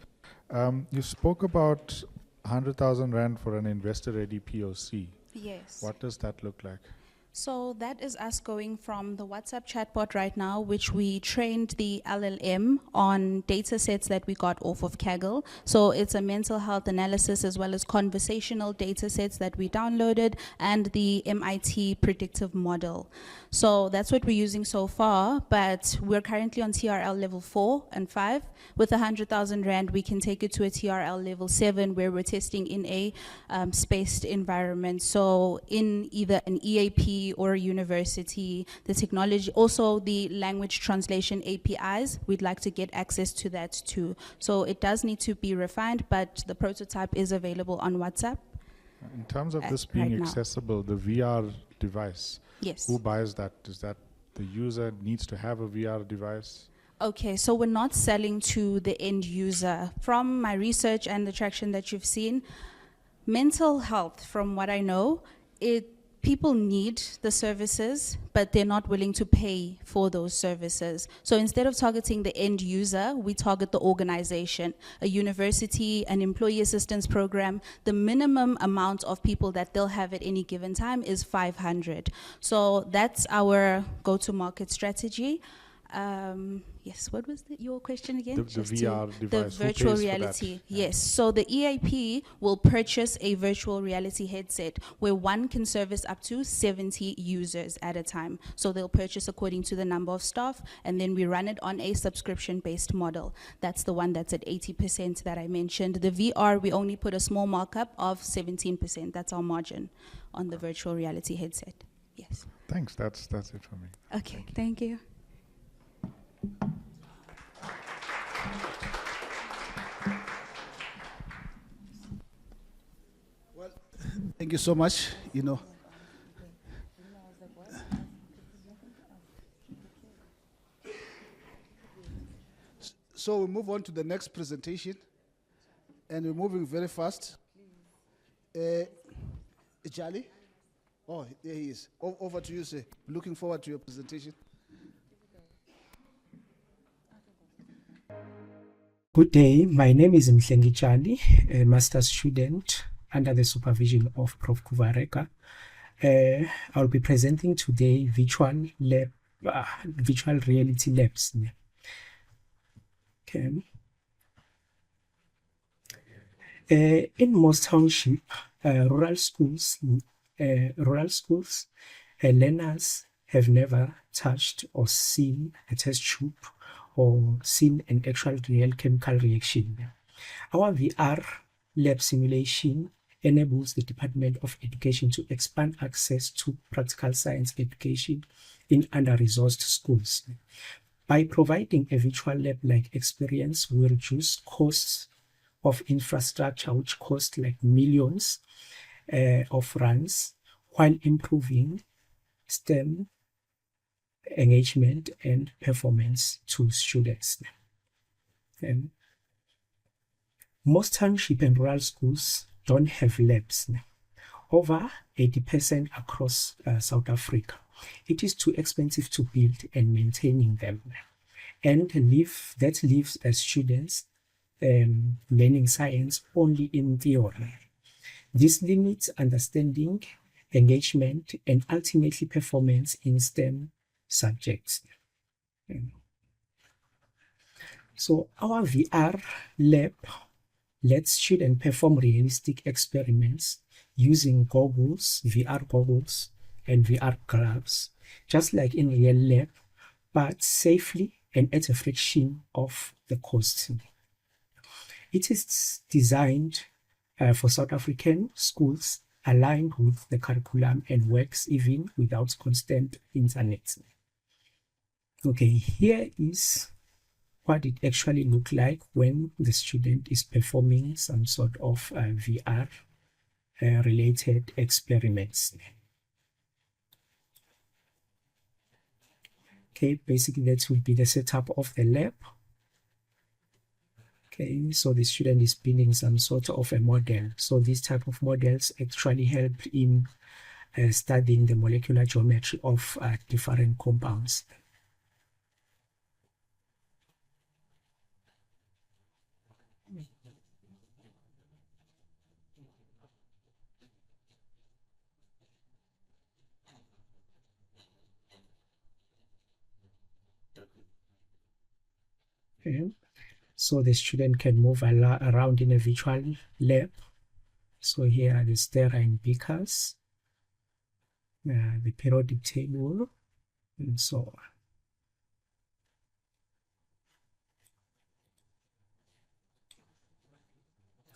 You spoke about 100,000 Rand for an investor-ready POC. Yes. What does that look like? So that is us going from the WhatsApp chatbot right now, which we trained the LLM on data sets that we got off of Kaggle. So it's a mental health analysis as well as conversational data sets that we downloaded and the MIT predictive model. So that's what we're using so far, but we're currently on TRL level 4 and 5. With 100,000 Rand, we can take it to a TRL level 7 where we're testing in a spaced environment. So in either an EAP or a university, the technology, also the language translation APIs, we'd like to get access to that too. So it does need to be refined, but the prototype is available on WhatsApp. In terms of this being right now. accessible, the VR device, Yes. who buys that? Is that the user needs to have a VR device? Okay, so we're not selling to the end user. From my research and the traction that you've seen, mental health, from what I know, people need the services, but they're not willing to pay for those services. So instead of targeting the end user, we target the organization, a university, an employee assistance program. The minimum amount of people that they'll have at any given time is 500. So that's our go-to-market strategy. Yes, what was your question again? The Just VR the device, who virtual pays for reality. that? Yes, so the EAP will purchase a virtual reality headset where one can service up to 70 users at a time. So they'll purchase according to the number of staff, and then we run it on a subscription-based model. That's the one that's at 80% that I mentioned. The VR, we only put a small markup of 17%. That's our margin on the virtual reality headset. Yes. Thanks, that's it for me. Okay, thank you. Well, thank you so much. So we move on to the next presentation, and we're moving very fast. Charlie? Oh, there he is. Over to you, sir. Looking forward to your presentation. Good day, my name is Mhlengi Chali, a master's student under the supervision of Prof. Kuvareka. I'll be presenting today virtual reality labs. Okay. In most township, rural schools, learners have never touched or seen a test tube or seen an actual real chemical reaction. Our VR lab simulation enables the Department of Education to expand access to practical science education in under-resourced schools. By providing a virtual lab-like experience, we reduce costs of infrastructure, which cost like millions of rands, while improving STEM engagement and performance to students. And most township and rural schools don't have labs. Over 80% across South Africa. It is too expensive to build and maintaining them. And that leaves students learning science only in theory. This limits understanding, engagement, and ultimately performance in STEM subjects. So our VR lab lets students perform realistic experiments using goggles, VR goggles, and VR gloves, just like in real lab, but safely and at a fraction of the cost. It is designed for South African schools, aligned with the curriculum, and works even without constant internet. Okay, here is what it actually looks like when the student is performing some sort of VR related experiments. Okay, basically that will be the setup of the lab. Okay, so the student is building some sort of a model. So these type of models actually help in studying the molecular geometry of different compounds. Okay. So the student can move around in a virtual lab. So here are the sterile beakers, the periodic table, and so on.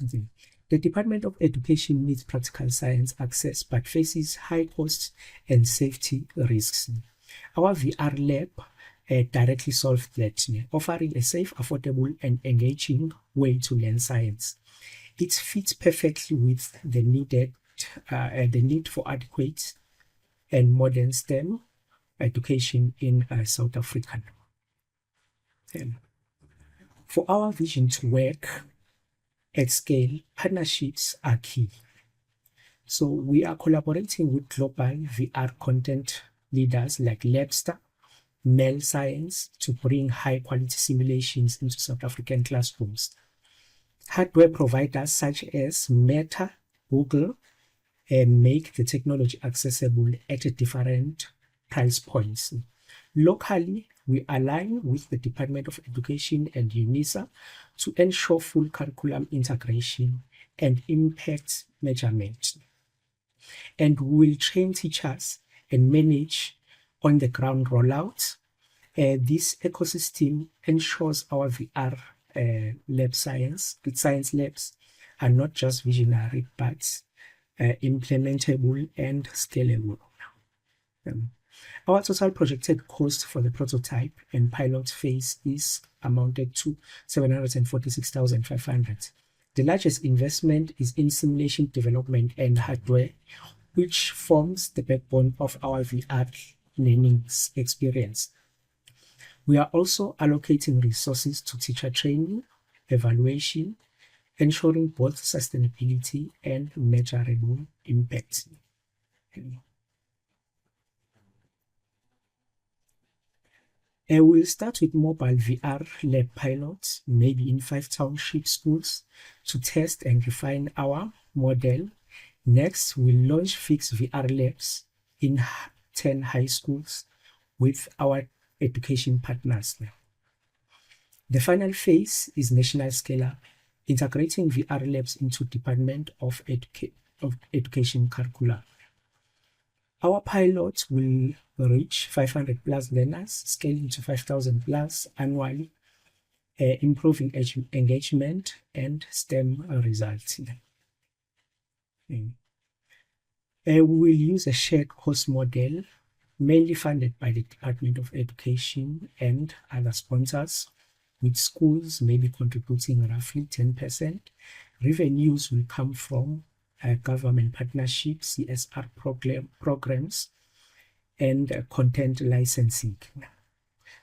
Okay. The Department of Education needs practical science access but faces high costs and safety risks. Our VR lab directly solves that, offering a safe, affordable, and engaging way to learn science. It fits perfectly with the need for adequate and modern STEM education in South Africa. For our vision to work at scale, partnerships are key. So we are collaborating with global VR content leaders like Labster, Mel Science to bring high quality simulations into South African classrooms. Hardware providers such as Meta, Google, make the technology accessible at different price points. Locally, we align with the Department of Education and UNISA to ensure full curriculum integration and impact measurement. And we will train teachers and manage on the ground rollout. This ecosystem ensures our VR science labs are not just visionary, but implementable and scalable. Our total projected cost for the prototype and pilot phase is amounted to 746,500. The largest investment is in simulation development and hardware, which forms the backbone of our VR learning experience. We are also allocating resources to teacher training, evaluation, ensuring both sustainability and measurable impact. We'll start with mobile VR lab pilots, maybe in 5 township schools, to test and refine our model. Next, we'll launch fixed VR labs in 10 high schools with our education partners. The final phase is national scale-up, integrating VR labs into Department of Education curricula. Our pilot will reach 500 plus learners, scaling to 5,000 plus annually, improving engagement and STEM results. We will use a shared cost model, mainly funded by the Department of Education and other sponsors, with schools maybe contributing roughly 10%. Revenues will come from government partnerships, CSR programs, and content licensing.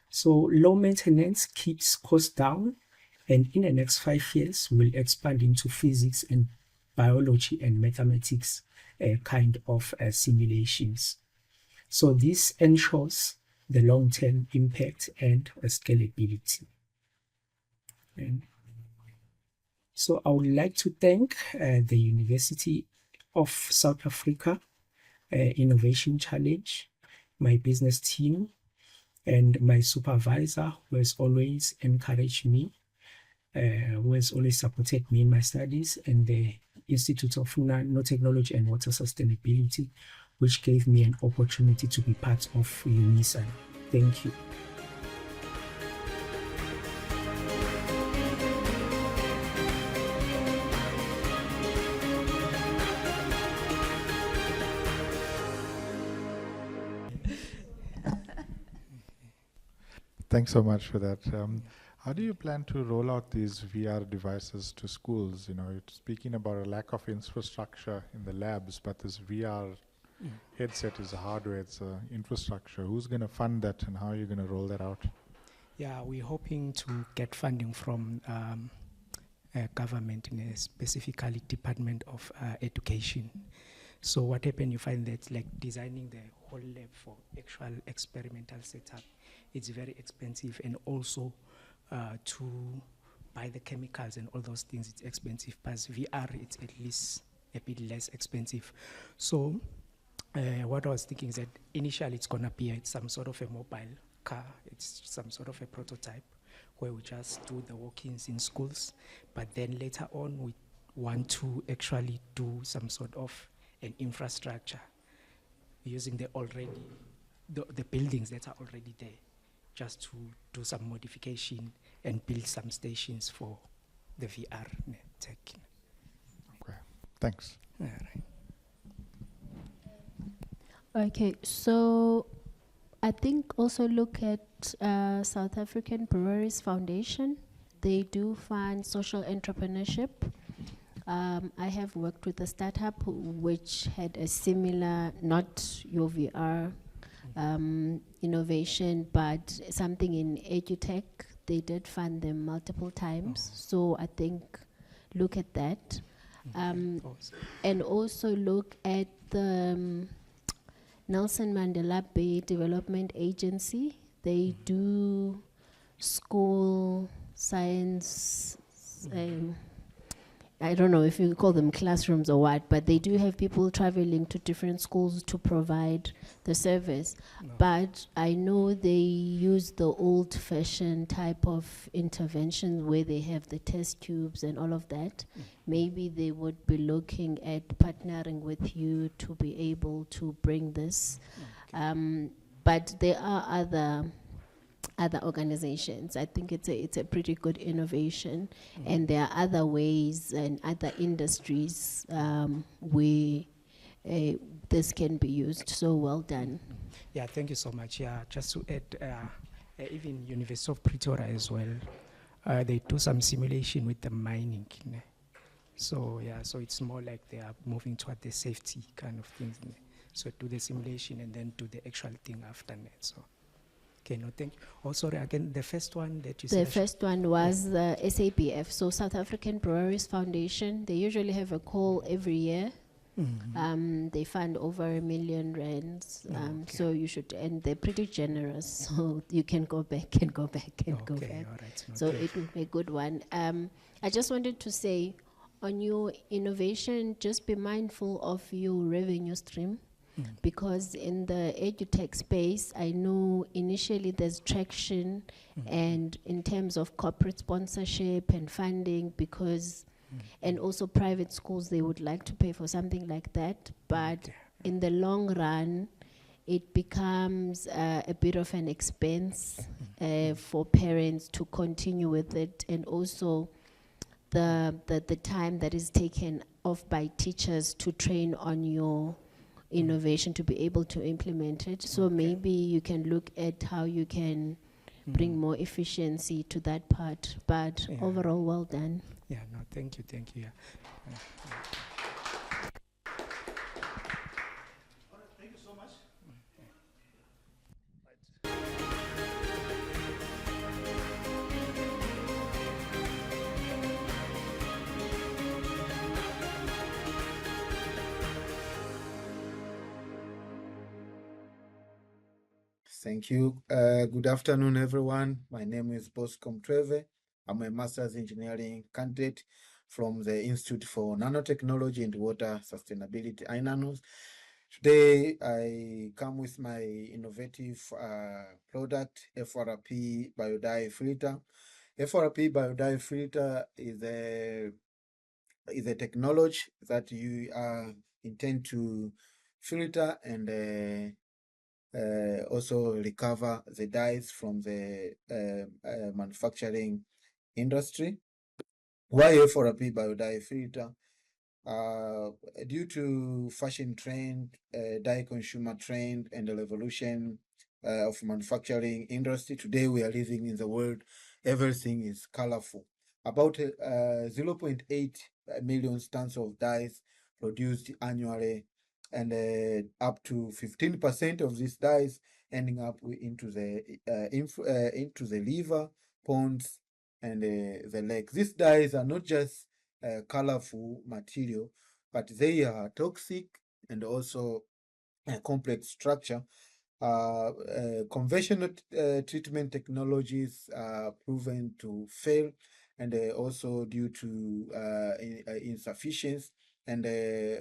So low maintenance keeps costs down, and in the next 5 years, we'll expand into physics and biology and mathematics kind of simulations. So this ensures the long-term impact and scalability. And so I would like to thank the University of South Africa Innovation Challenge, my business team, and my supervisor who has always encouraged me, who has always supported me in my studies, and the Institute of Nanotechnology and Water Sustainability, which gave me an opportunity to be part of Unisa. Thank you. Thanks so much for that. How do you plan to roll out these VR devices to schools? You know, you're speaking about a lack of infrastructure in the labs, but this VR headset is a hardware, it's infrastructure. Who's going to fund that, and how are you going to roll that out? Yeah, we're hoping to get funding from government, and specifically Department of Education. So what happened, you find that like designing the whole lab for actual experimental setup, it's very expensive, and also to buy the chemicals and all those things, it's expensive. But VR, it's at least a bit less expensive. So what I was thinking is that initially it's gonna be some sort of a mobile car. It's some sort of a prototype where we just do the walk-ins in schools. But then later on, we want to actually do some sort of an infrastructure using the buildings that are already there, just to do some modification and build some stations for the VR tech. Okay, thanks. All right. Okay, so I think also look at South African Breweries Foundation. They do fund social entrepreneurship. I have worked with a startup which had a similar, not your VR innovation, but something in edutech. They did fund them multiple times. So I think look at that. And also look at the Nelson Mandela Bay Development Agency. They do school science, I don't know if you call them classrooms or what, but they do have people traveling to different schools to provide the service. But I know they use the old-fashioned type of intervention where they have the test tubes and all of that. Maybe they would be looking at partnering with you to be able to bring this. But there are other organizations. I think it's a pretty good innovation, and there are other ways and other industries where this can be used. So well done. Yeah, thank you so much. Yeah, just to add, even University of Pretoria as well, they do some simulation with the mining. So yeah, so it's more like they are moving toward the safety kind of things. So do the simulation and then do the actual thing after that. So. Okay, no, thank you. Oh, sorry, again, the first one that you said. The first one was the SABF, so South African Breweries Foundation. They usually have a call every year. They fund over R1 million. So you should, and they're pretty generous, so you can go back and go back and go back. All right, So it will be a good one. I just wanted to say, on your innovation, just be mindful of your revenue stream. Because in the edutech space, I know initially there's traction, and in terms of corporate sponsorship and funding, because, and also private schools, they would like to pay for something like that. But in the long run, it becomes a bit of an expense for parents to continue with it, and also the time that is taken off by teachers to train on your innovation to be able to implement it. So maybe you can look at how you can bring more efficiency to that part. But overall, well done. Yeah, no, thank you. Yeah. Thank you so much. Thank you. Good afternoon, everyone. My name is Bosco Mtreve. I'm a master's engineering candidate from the Institute for Nanotechnology and Water Sustainability, iNanos. Today, I come with my innovative product, FRP biodye filter. FRP biodye filter is a technology that you intend to filter and also recover the dyes from the manufacturing industry. Why FRP biodye filter? Due to fashion trend, dye consumer trend, and the revolution of manufacturing industry, today we are living in the world, everything is colorful. About 0.8 million tons of dyes produced annually, and up to 15% of these dyes ending up into the liver, ponds, and the legs. These dyes are not just colorful material, but they are toxic and also a complex structure. Conventional treatment technologies are proven to fail, and also due to insufficiency and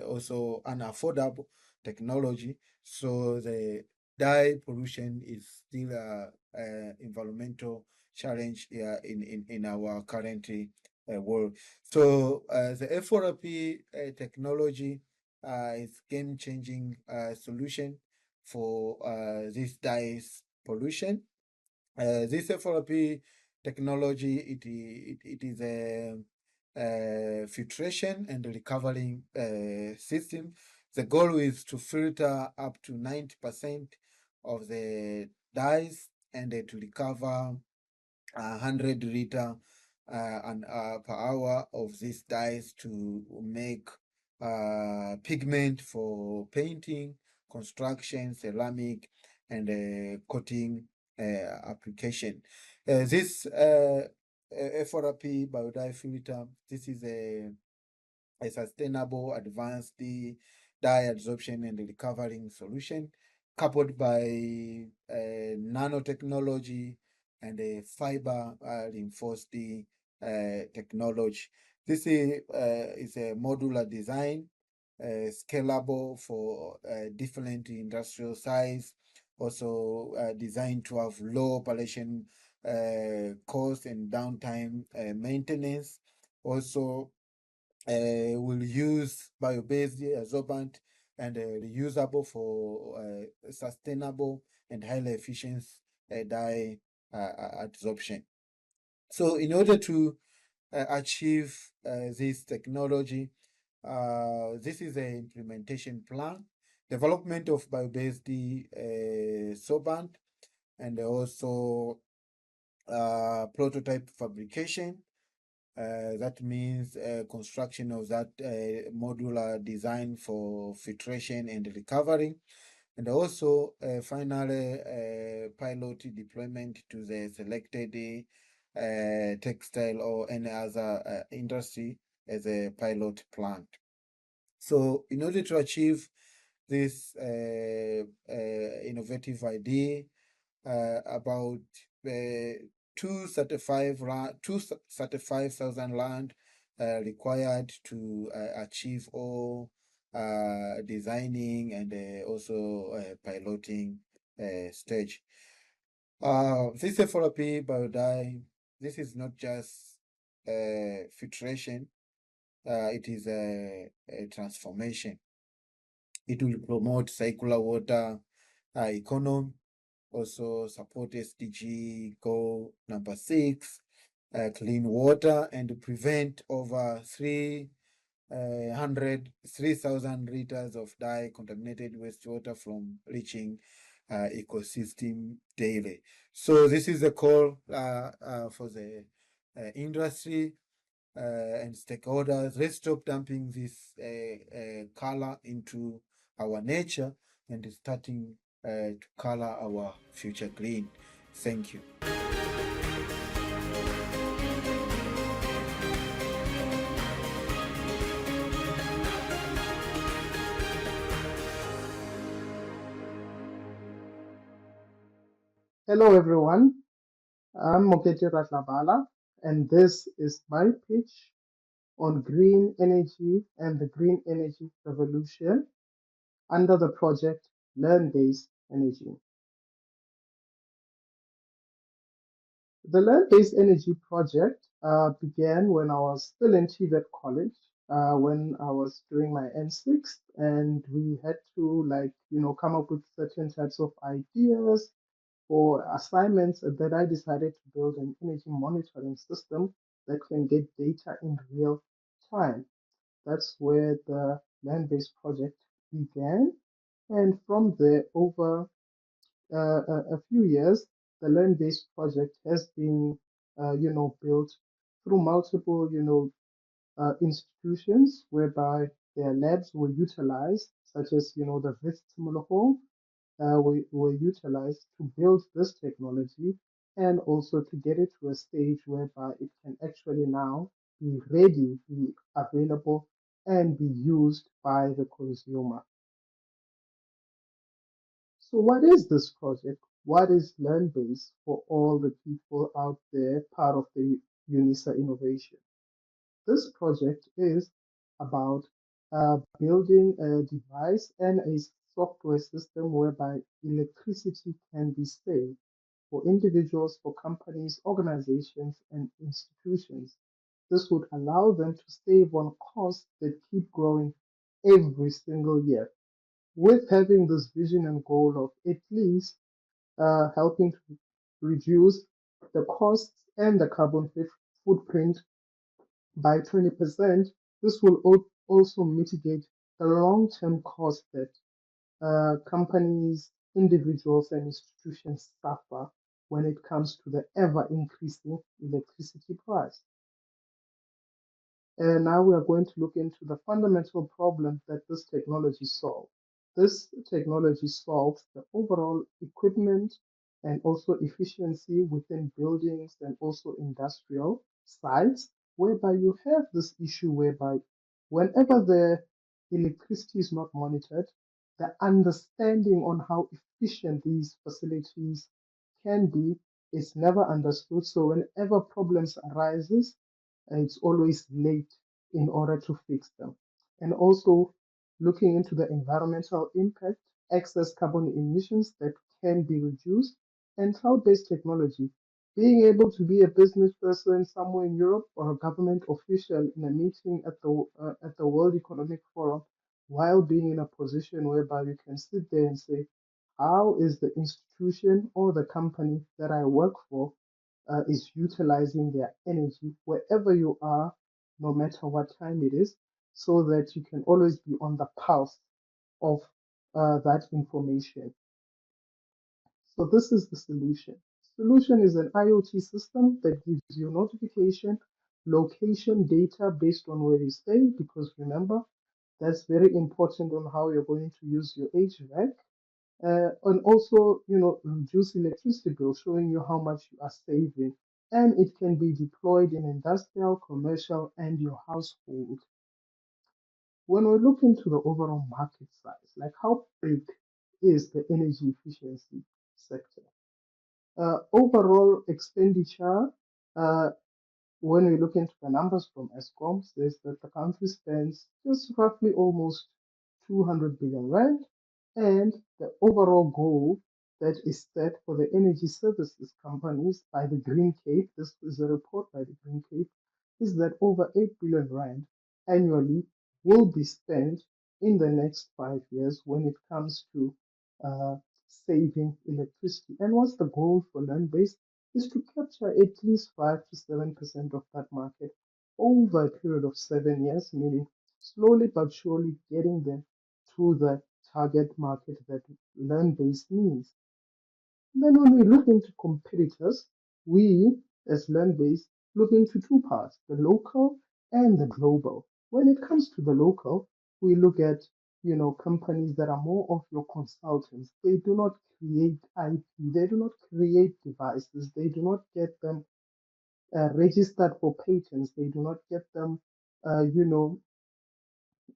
also unaffordable technology. So the dye pollution is still an environmental challenge in our current world. So the FRP technology is game-changing solution for this dyes pollution. This FRP technology, it is a filtration and recovering system. The goal is to filter up to 90% of the dyes and to recover 100 liter per hour of these dyes to make pigment for painting, construction, ceramic, and coating application. This FRP biodye filter, this is a sustainable, advanced dye adsorption and recovering solution, coupled by nanotechnology and a fiber reinforced technology. This is a modular design, scalable for different industrial size, also designed to have low operation cost and downtime maintenance. Also will use bio-based absorbent and reusable for sustainable and highly efficient dye absorption. So in order to achieve this technology, this is an implementation plan, development of bio-based sorbent, and also prototype fabrication. That means construction of that modular design for filtration and recovery, and also finally pilot deployment to the selected textile or any other industry as a pilot plant. So in order to achieve this innovative idea, about 235,000 land required to achieve all designing and also piloting stage. This FRP biodye, this is not just filtration, it is a transformation. It will promote circular water economy, also support SDG goal number 6, clean water, and prevent over 3,000 liters of dye contaminated wastewater from reaching ecosystem daily. So this is a call for the industry and stakeholders. Let's stop dumping this color into our nature and starting to color our future green. Thank you. Hello, everyone. I'm Mokete Ratlabala, and this is my pitch on green energy and the green energy revolution under the project Learn-Based Energy. The Learn-Based Energy project began when I was still in TVET college, when I was doing my N6, and we had to come up with certain types of ideas for assignments that I decided to build an energy monitoring system that can get data in real time. That's where the land-based project began. And from there, over a few years, the land-based project has been, built through multiple, institutions whereby their labs were utilized, such as, the VIST Hall were utilized to build this technology and also to get it to a stage whereby it can actually now be ready, be available, and be used by the consumer. So, what is this project? What is Learn-Based for all the people out there, part of the UNISA innovation? This project is about building a device and a software system whereby electricity can be saved for individuals, for companies, organizations, and institutions. This would allow them to save on costs that keep growing every single year. With having this vision and goal of at least helping to reduce the costs and the carbon footprint by 20%, this will also mitigate the long-term cost that companies, individuals, and institutions suffer when it comes to the ever-increasing electricity price. And now we are going to look into the fundamental problem that this technology solves. This technology solves the overall equipment and also efficiency within buildings and also industrial sites, whereby you have this issue whereby whenever the electricity is not monitored, the understanding on how efficient these facilities can be is never understood. So whenever problems arises, it's always late in order to fix them. And also looking into the environmental impact, excess carbon emissions that can be reduced, and cloud-based technology. Being able to be a business person somewhere in Europe or a government official in a meeting at the World Economic Forum, while being in a position whereby you can sit there and say, how is the institution or the company that I work for is utilizing their energy wherever you are, no matter what time it is, so that you can always be on the pulse of that information. So this is the solution. Solution is an IoT system that gives you notification, location data based on where you stay, because remember, that's very important on how you're going to use your HVAC. And also, reduce electricity bill, showing you how much you are saving. And it can be deployed in industrial, commercial, and your household. When we look into the overall market size, like how big is the energy efficiency sector? Overall expenditure, uh, when we look into the numbers from ESCOM, says that the country spends just roughly almost 200 billion rand, and the overall goal that is set for the energy services companies by the Green Cape, this is a report by the Green Cape, is that over 8 billion rand annually will be spent in the next 5 years when it comes to saving electricity. And what's the goal for land-based? Is to capture at least 5 to 7% of that market over a period of 7 years, meaning slowly but surely getting them to the target market that land-based means. Then when we look into competitors, we as land-based look into two parts, the local and the global. When it comes to the local, we look at companies that are more of your consultants. They do not create IP, they do not create devices, they do not get them registered for patents, they do not get them,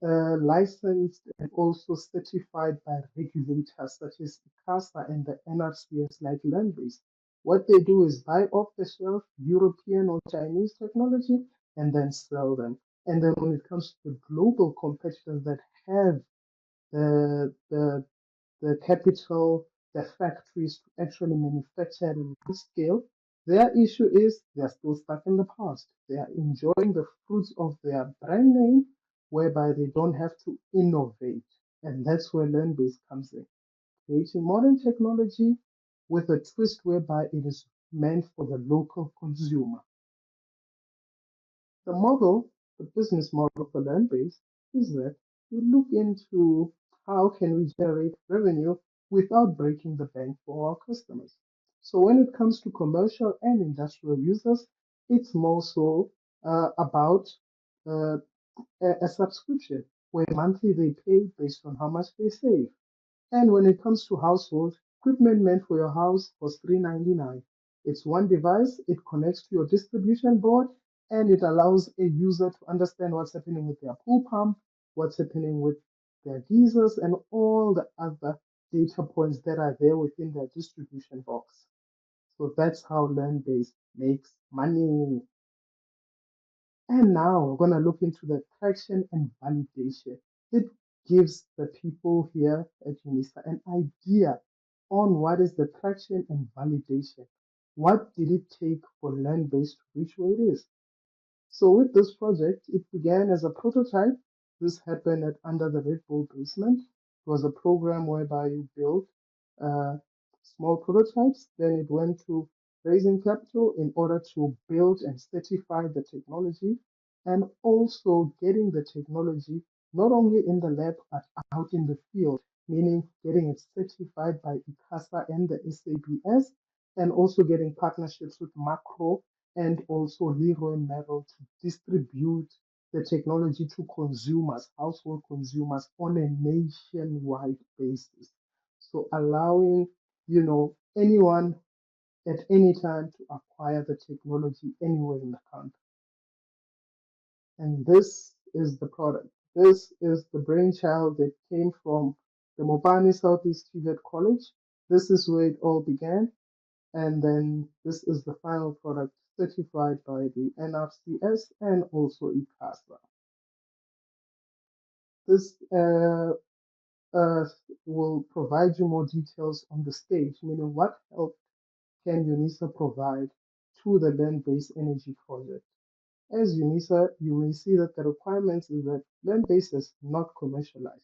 licensed and also certified by regulators such as ICASA and the NRCS like land-based. What they do is buy off the shelf European or Chinese technology and then sell them. And then when it comes to the global competitors that have the the the capital, the factories to actually manufacture at a large scale, their issue is they're still stuck in the past. They are enjoying the fruits of their brand name, whereby they don't have to innovate. And that's where Learn Base comes in. Creating modern technology with a twist whereby it is meant for the local consumer. The model, the business model for Landbase is that we look into how can we generate revenue without breaking the bank for our customers. So when it comes to commercial and industrial users, it's more so about uh, a subscription where monthly they pay based on how much they save. And when it comes to household, equipment meant for your house was $3.99. It's one device, it connects to your distribution board, and it allows a user to understand what's happening with their pool pump, what's happening with their geysers, and all the other data points that are there within their distribution box. So that's how LearnBase makes money. And now we're going to look into the traction and validation. It gives the people here at UNISA an idea on what is the traction and validation. What did it take for LearnBase to reach where it is? So with this project, it began as a prototype. This happened under the Red Bull basement. It was a program whereby you build uh, small prototypes. Then it went to raising capital in order to build and certify the technology, and also getting the technology not only in the lab but out in the field, meaning getting it certified by ICASA and the SABS, and also getting partnerships with Macro and also Leroy Merrill to distribute the technology to consumers, household consumers, on a nationwide basis. So allowing, anyone at any time to acquire the technology anywhere in the country. And this is the product. This is the brainchild that came from the Mopani Southeast Tibet College. This is where it all began. And then this is the final product certified by the NRCS and also ICASA. This will provide you more details on the stage, meaning what help can UNISA provide to the land-based energy project. As UNISA, you will see that the requirements is that land-based is not commercialized.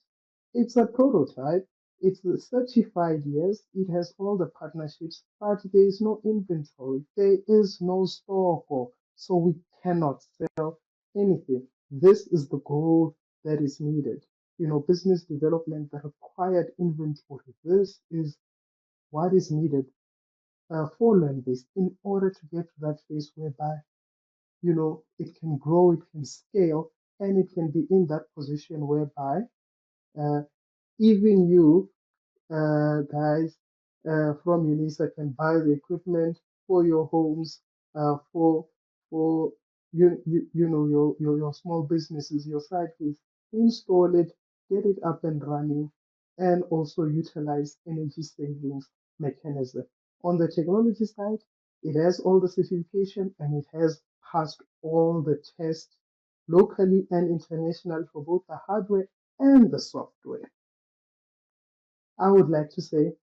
It's a prototype. It's certified, yes. It has all the partnerships, but there is no inventory. There is no stock, so we cannot sell anything. This is the goal that is needed. Business development, the required inventory. This is what is needed for land-based in order to get to that phase whereby it can grow, it can scale, and it can be in that position whereby uh, even you guys from UNISA can buy the equipment for your homes, for your small businesses, your side gigs, install it, get it up and running, and also utilize energy savings mechanism. On the technology side, it has all the certification and it has passed all the tests locally and international for both the hardware and the software. I would like to say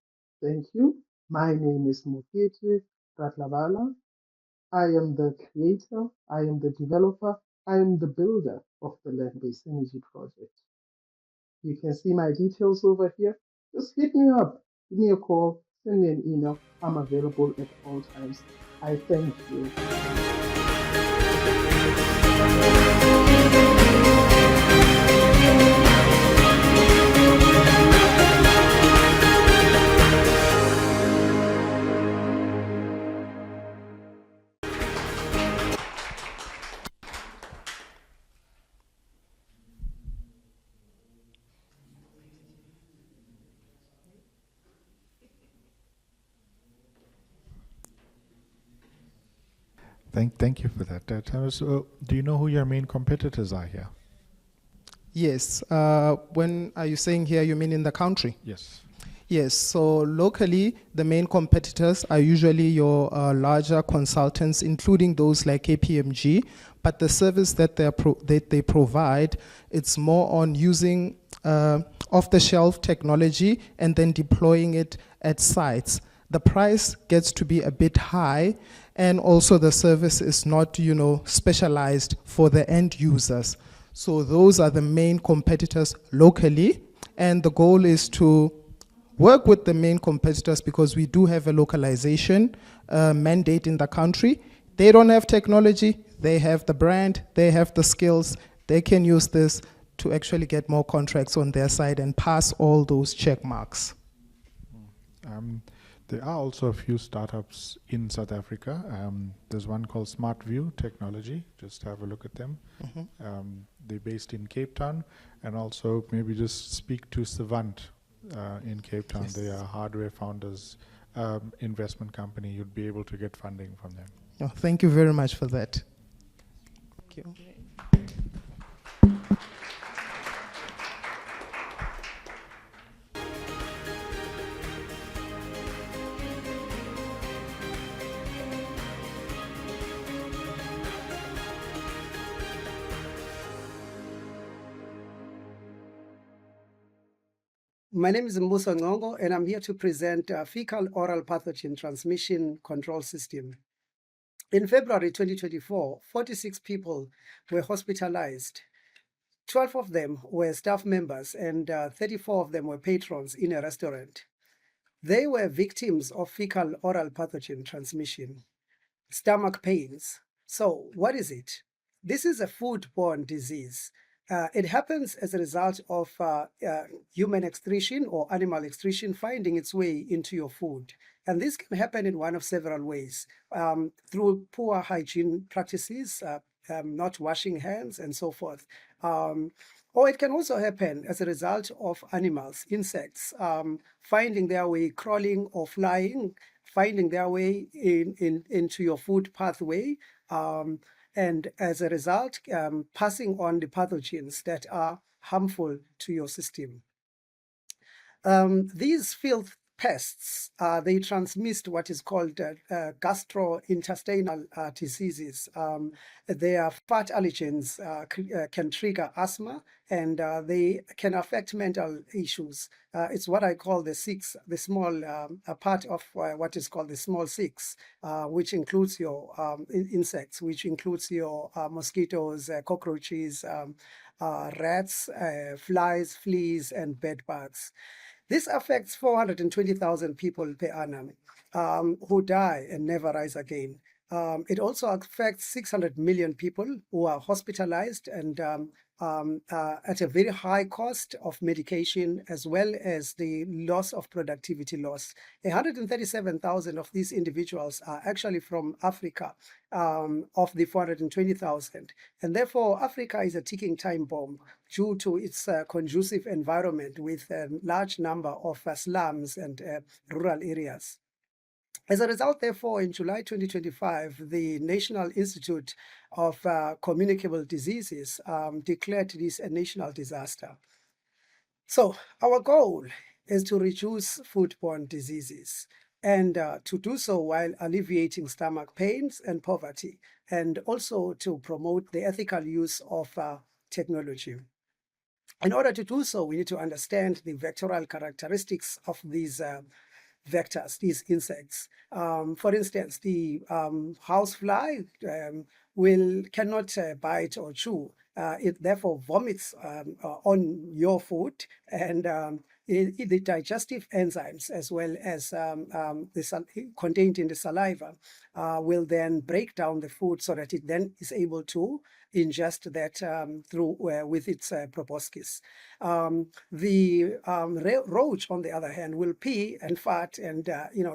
thank you. My name is Mukete Ratlavala. I am the creator, I am the developer, I am the builder of the land-based energy project. You can see my details over here. Just hit me up, give me a call, send me an email. I'm available at all times. I thank you. Thank you for that. Thomas, do you know who your main competitors are here? Yes. When are you saying here, you mean in the country? Yes. Yes. So locally, the main competitors are usually your larger consultants, including those like KPMG. But the service that they provide, it's more on using off-the-shelf technology and then deploying it at sites. The price gets to be a bit high, and also the service is not, specialized for the end users. So those are the main competitors locally, and the goal is to work with the main competitors because we do have a localization mandate in the country. They don't have technology, they have the brand, they have the skills, they can use this to actually get more contracts on their side and pass all those check marks. There are also a few startups in South Africa. There's one called SmartView Technology. Just have a look at them. They're based in Cape Town, and also maybe just speak to Savant in Cape Town. Yes. They are hardware founders, investment company. You'd be able to get funding from them. Oh, thank you very much for that. Thank you. My name is Mbuso Ngongo, and I'm here to present fecal oral pathogen transmission control system. In February 2024, 46 people were hospitalized. 12 of them were staff members, and 34 of them were patrons in a restaurant. They were victims of fecal oral pathogen transmission, stomach pains. So what is it? This is a foodborne disease. It happens as a result of human excretion or animal excretion finding its way into your food. And this can happen in one of several ways, through poor hygiene practices, not washing hands, and so forth. Or it can also happen as a result of animals, insects, finding their way, crawling or flying, finding their way into your food pathway, and as a result, passing on the pathogens that are harmful to your system. These filth pests, they transmit what is called gastrointestinal diseases. Their fat allergens can trigger asthma, and they can affect mental issues. It's what I call the six, the small part of what is called the small six, which includes your insects, which includes your mosquitoes, cockroaches, rats, flies, fleas, and bed bugs. This affects 420,000 people per annum who die and never rise again. It also affects 600 million people who are hospitalized and at a very high cost of medication, as well as the loss of productivity loss. 137,000 of these individuals are actually from Africa, of the 420,000. And therefore, Africa is a ticking time bomb due to its conducive environment with a large number of slums and rural areas. As a result, therefore, in July 2025, the National Institute of Communicable Diseases declared this a national disaster. So our goal is to reduce foodborne diseases, and to do so while alleviating stomach pains and poverty, and also to promote the ethical use of technology. In order to do so, we need to understand the vectoral characteristics of these vectors, these insects. For instance, the housefly cannot bite or chew. It therefore vomits on your food, and the digestive enzymes, as well as contained in the saliva, will then break down the food so that it then is able to ingest that through with its proboscis. The roach, on the other hand, will pee and fart and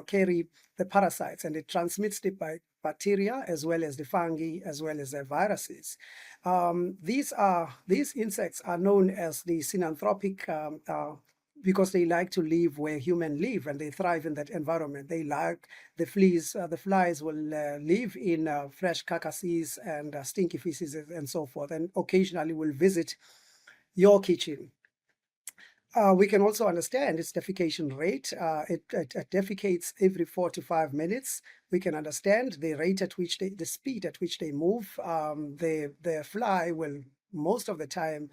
carry the parasites, and it transmits it by bacteria as well as the fungi as well as the viruses. These insects are known as the synanthropic because they like to live where humans live, and they thrive in that environment. They like the fleas. The flies will live in fresh carcasses and stinky feces and so forth, and occasionally will visit your kitchen. We can also understand its defecation rate. It defecates every 4 to 5 minutes. We can understand the rate at which the speed at which they move. The fly will most of the time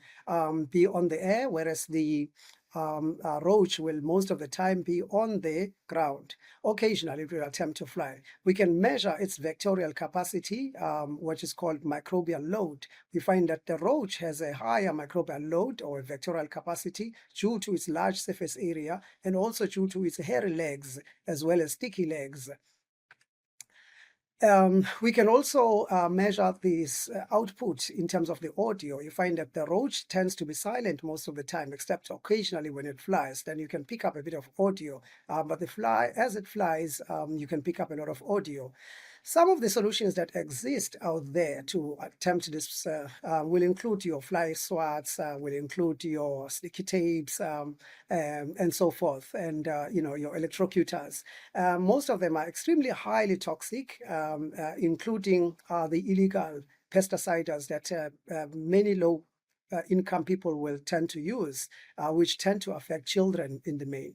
be on the air, whereas the roach will most of the time be on the ground. Occasionally, it will attempt to fly. We can measure its vectorial capacity, which is called microbial load. We find that the roach has a higher microbial load or vectorial capacity due to its large surface area and also due to its hairy legs as well as sticky legs. We can also measure this output in terms of the audio. You find that the roach tends to be silent most of the time, except occasionally when it flies. Then you can pick up a bit of audio. But the fly, as it flies, you can pick up a lot of audio. Some of the solutions that exist out there to attempt this will include your fly swats, will include your sticky tapes, and so forth, and your electrocutors. Most of them are extremely highly toxic, including the illegal pesticides that many low income people will tend to use, which tend to affect children in the main.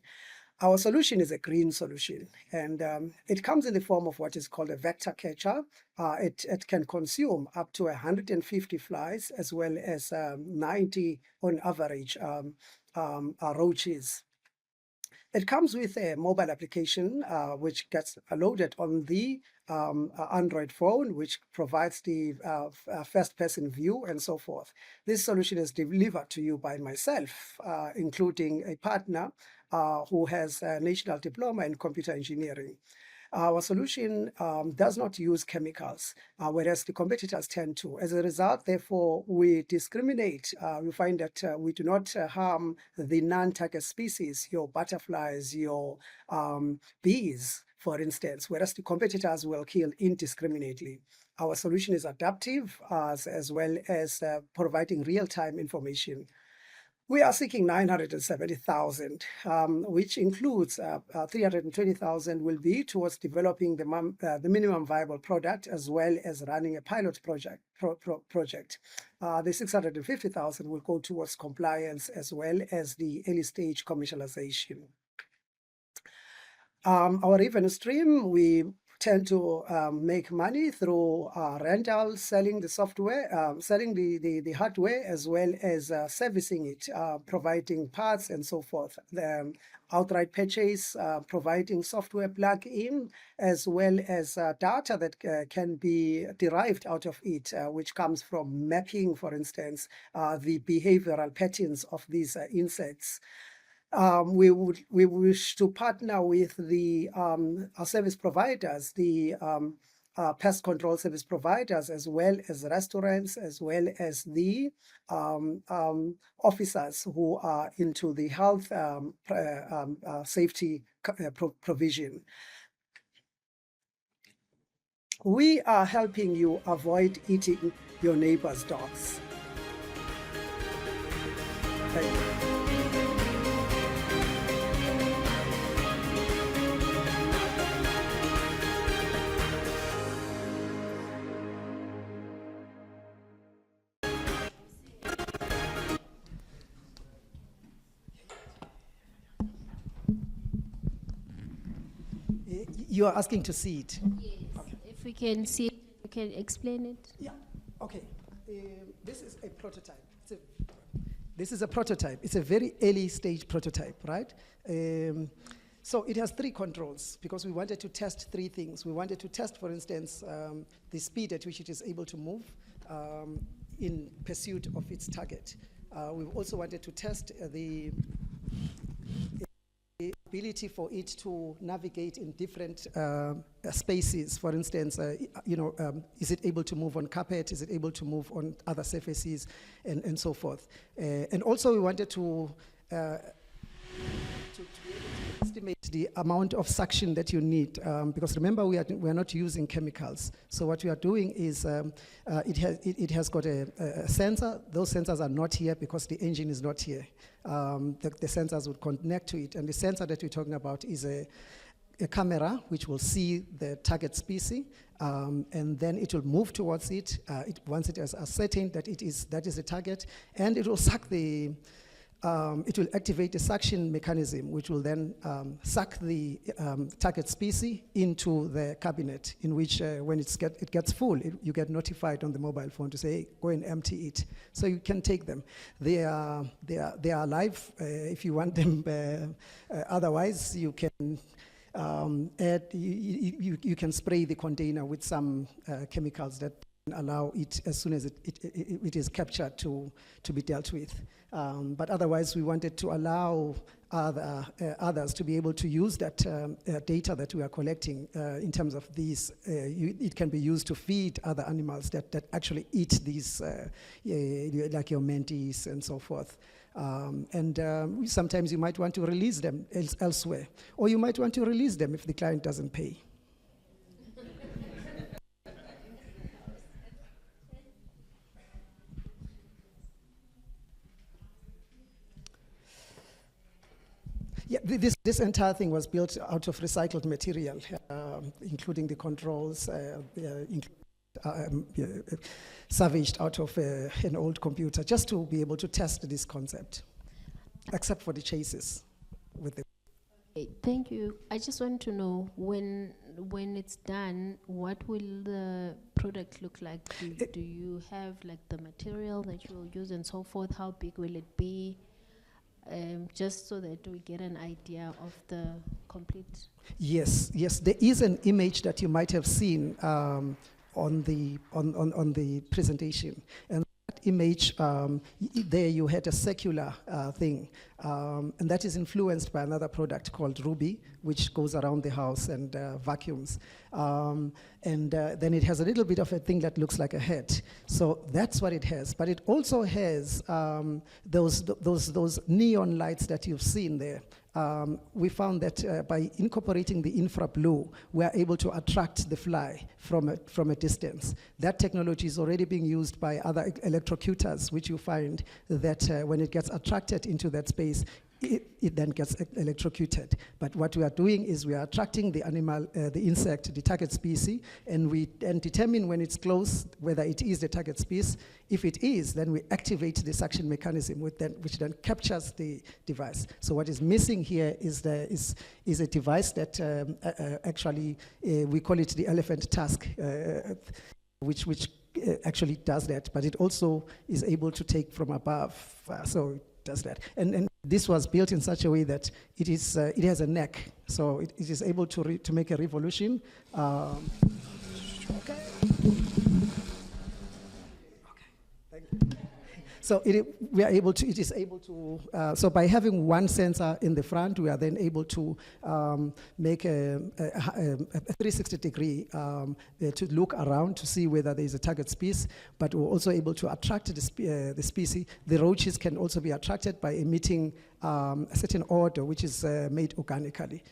Our solution is a green solution, and it comes in the form of what is called a vector catcher. It can consume up to 150 flies as well as 90 on average roaches. It comes with a mobile application which gets loaded on the Android phone, which provides the first-person view and so forth. This solution is delivered to you by myself, including a partner who has a national diploma in computer engineering. Our solution does not use chemicals, whereas the competitors tend to. As a result, therefore, we discriminate. We find that we do not harm the non-target species, your butterflies, your bees, for instance, whereas the competitors will kill indiscriminately. Our solution is adaptive as well as providing real-time information. We are seeking 970,000, which includes 320,000 will be towards developing the minimum viable product as well as running a pilot project. The 650,000 will go towards compliance as well as the early stage commercialization. Our revenue stream, we tend to make money through rental, selling the software, selling the hardware, as well as servicing it, providing parts and so forth. The outright purchase, providing software plug-in, as well as data that can be derived out of it, which comes from mapping, for instance, the behavioral patterns of these insects. We wish to partner with the service providers, the pest control service providers, as well as restaurants, as well as the officers who are into the health safety provision. We are helping you avoid eating your neighbor's dogs. Thank you. You are asking to see it? Yes. Okay. If we can see it, we can explain it. Yeah, okay. This is a prototype. This is a prototype. It's a very early stage prototype, right? So it has 3 controls because we wanted to test 3 things. We wanted to test, for instance, the speed at which it is able to move in pursuit of its target. We also wanted to test the ability for it to navigate in different spaces. For instance, is it able to move on carpet? Is it able to move on other surfaces, and so forth? And also, we wanted to be able to estimate the amount of suction that you need, because remember, we are not using chemicals. So what we are doing is it has got a sensor. Those sensors are not here because the engine is not here. The sensors would connect to it, and the sensor that we're talking about is a camera which will see the target species, and then it will move towards it, once it has ascertained that that is the target, and it will suck it will activate a suction mechanism, which will then suck the target species into the cabinet, in which when it gets full, you get notified on the mobile phone to say, hey, go and empty it. So you can take them. They are alive if you want them. Otherwise, you can you can spray the container with some chemicals that allow it, as soon as it is captured, to be dealt with. But otherwise, we wanted to allow others to be able to use that data that we are collecting in terms of these. It can be used to feed other animals that actually eat these, like your mantis and so forth. And sometimes you might want to release them elsewhere, or you might want to release them if the client doesn't pay. Yeah, this entire thing was built out of recycled material, including the controls, salvaged out of an old computer, just to be able to test this concept, except for the chases with the. Thank you. I just want to know, when it's done, what will the product look like? Do you have like the material that you will use and so forth? How big will it be? Just so that we get an idea of the complete. Yes, there is an image that you might have seen on the presentation, and that image there you had a circular thing, and that is influenced by another product called Ruby, which goes around the house and vacuums, and then it has a little bit of a thing that looks like a head. So that's what it has. But it also has those neon lights that you've seen there. We found that by incorporating the infra blue, we are able to attract the fly from a distance. That technology is already being used by other electrocutors, which you find that when it gets attracted into that space, it then gets electrocuted. But what we are doing is we are attracting the animal, the insect, the target species, and we then determine when it's close whether it is the target species. If it is, then we activate the suction mechanism, which then captures the device. So what is missing here is a device that actually we call it the elephant tusk, which actually does that, but it also is able to take from above. So it does that, and this was built in such a way that it has a neck, so it is able to make a revolution. Okay. Thank you. So it is able to, so by having one sensor in the front, we are then able to make a 360-degree to look around to see whether there is a target species, but we're also able to attract the species. The roaches can also be attracted by emitting a certain odor, which is made organically.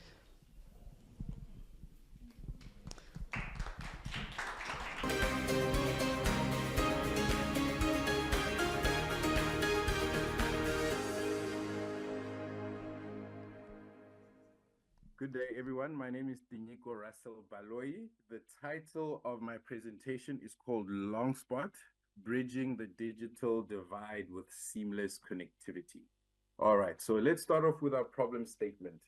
Good day, everyone. My name is Tinyiko Russell Baloyi. The title of my presentation is called Long Spot, Bridging the Digital Divide with Seamless Connectivity. All right, so let's start off with our problem statement.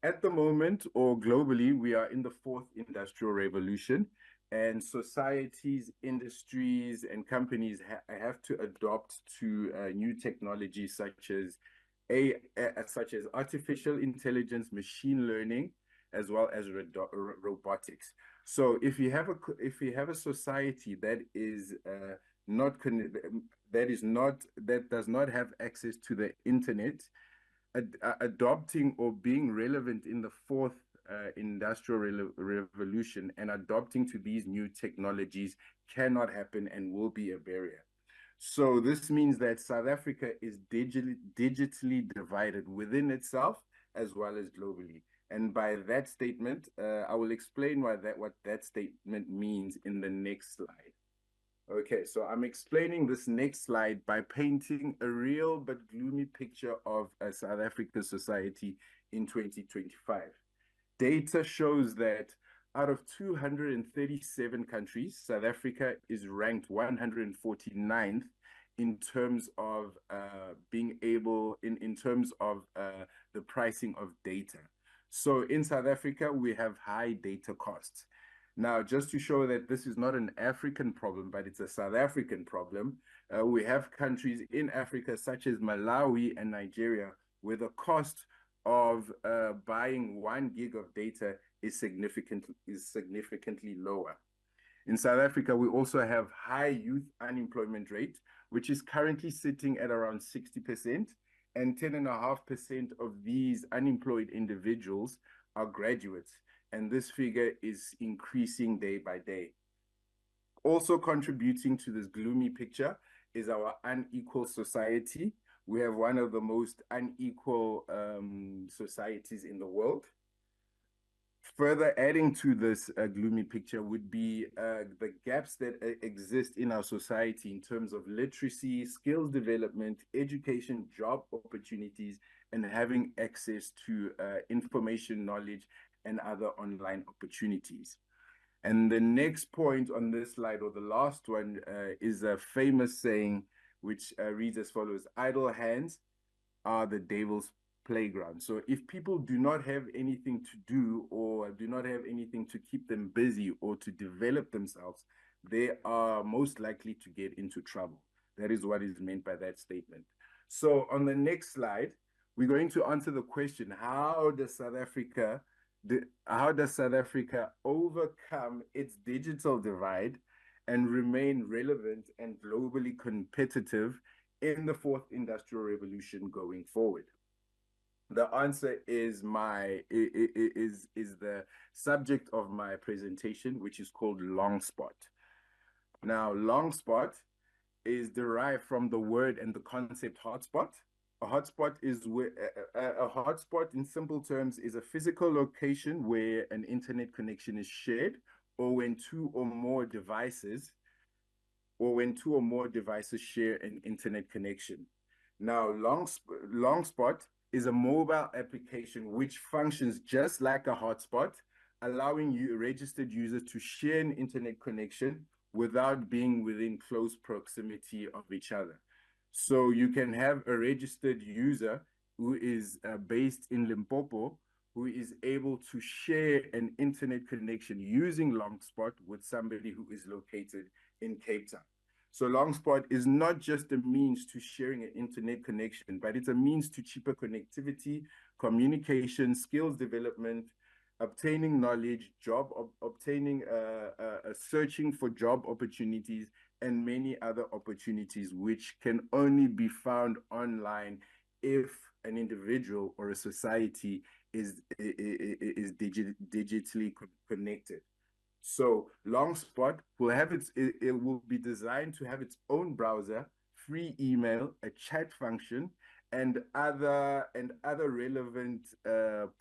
At the moment, or globally, we are in the fourth industrial revolution, and societies, industries, and companies have to adopt to new technologies such as artificial intelligence, machine learning, as well as robotics. So if you have a society that does not have access to the internet, adopting or being relevant in the fourth industrial revolution and adopting to these new technologies cannot happen and will be a barrier. So this means that South Africa is digitally divided within itself as well as globally. And by that statement, I will explain what that statement means in the next slide. Okay, so I'm explaining this next slide by painting a real but gloomy picture of a South African society in 2025. data shows that out of 237 countries, South Africa is ranked 149th in terms of being able, in terms of the pricing of data. So in South Africa, we have high data costs. Now, just to show that this is not an African problem, but it's a South African problem, we have countries in Africa such as Malawi and Nigeria, where the cost of buying 1 gig of data is significantly lower. In South Africa, we also have high youth unemployment rate, which is currently sitting at around 60%, and 10.5% of these unemployed individuals are graduates, and this figure is increasing day by day. Also contributing to this gloomy picture is our unequal society. We have one of the most unequal societies in the world. Further adding to this gloomy picture would be the gaps that exist in our society in terms of literacy, skills development, education, job opportunities, and having access to information, knowledge, and other online opportunities. And the next point on this slide, or the last one, is a famous saying which reads as follows: idle hands are the devil's playground. So if people do not have anything to do, or do not have anything to keep them busy or to develop themselves, they are most likely to get into trouble. That is what is meant by that statement. So on the next slide, we're going to answer the question: how does South Africa overcome its digital divide and remain relevant and globally competitive in the fourth industrial revolution going forward? The answer is the subject of my presentation, which is called long spot. Now, long spot is derived from the word and the concept hotspot. A hotspot is a hotspot, in simple terms, is a physical location where an internet connection is shared, or when two or more devices share an internet connection. Now, Longspot is a mobile application which functions just like a hotspot, allowing registered users to share an internet connection without being within close proximity of each other. So you can have a registered user who is based in Limpopo, who is able to share an internet connection using Longspot with somebody who is located in Cape Town. So Longspot is not just a means to sharing an internet connection, but it's a means to cheaper connectivity, communication, skills development, obtaining knowledge, searching for job opportunities, and many other opportunities which can only be found online if an individual or a society is digitally connected. So Longspot will have it will be designed to have its own browser, free email, a chat function, and other relevant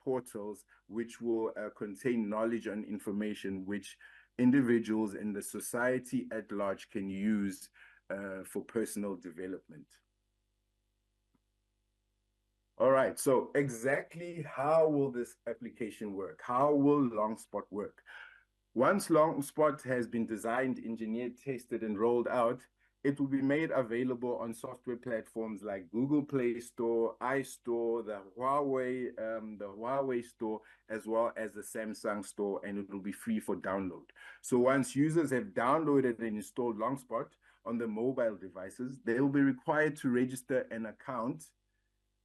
portals which will contain knowledge and information which individuals and the society at large can use for personal development. All right, so exactly how will this application work? How will Longspot work? Once Longspot has been designed, engineered, tested, and rolled out, it will be made available on software platforms like Google Play Store, iStore, the Huawei Store, as well as the Samsung Store, and it will be free for download. So once users have downloaded and installed Longspot on their mobile devices, they will be required to register an account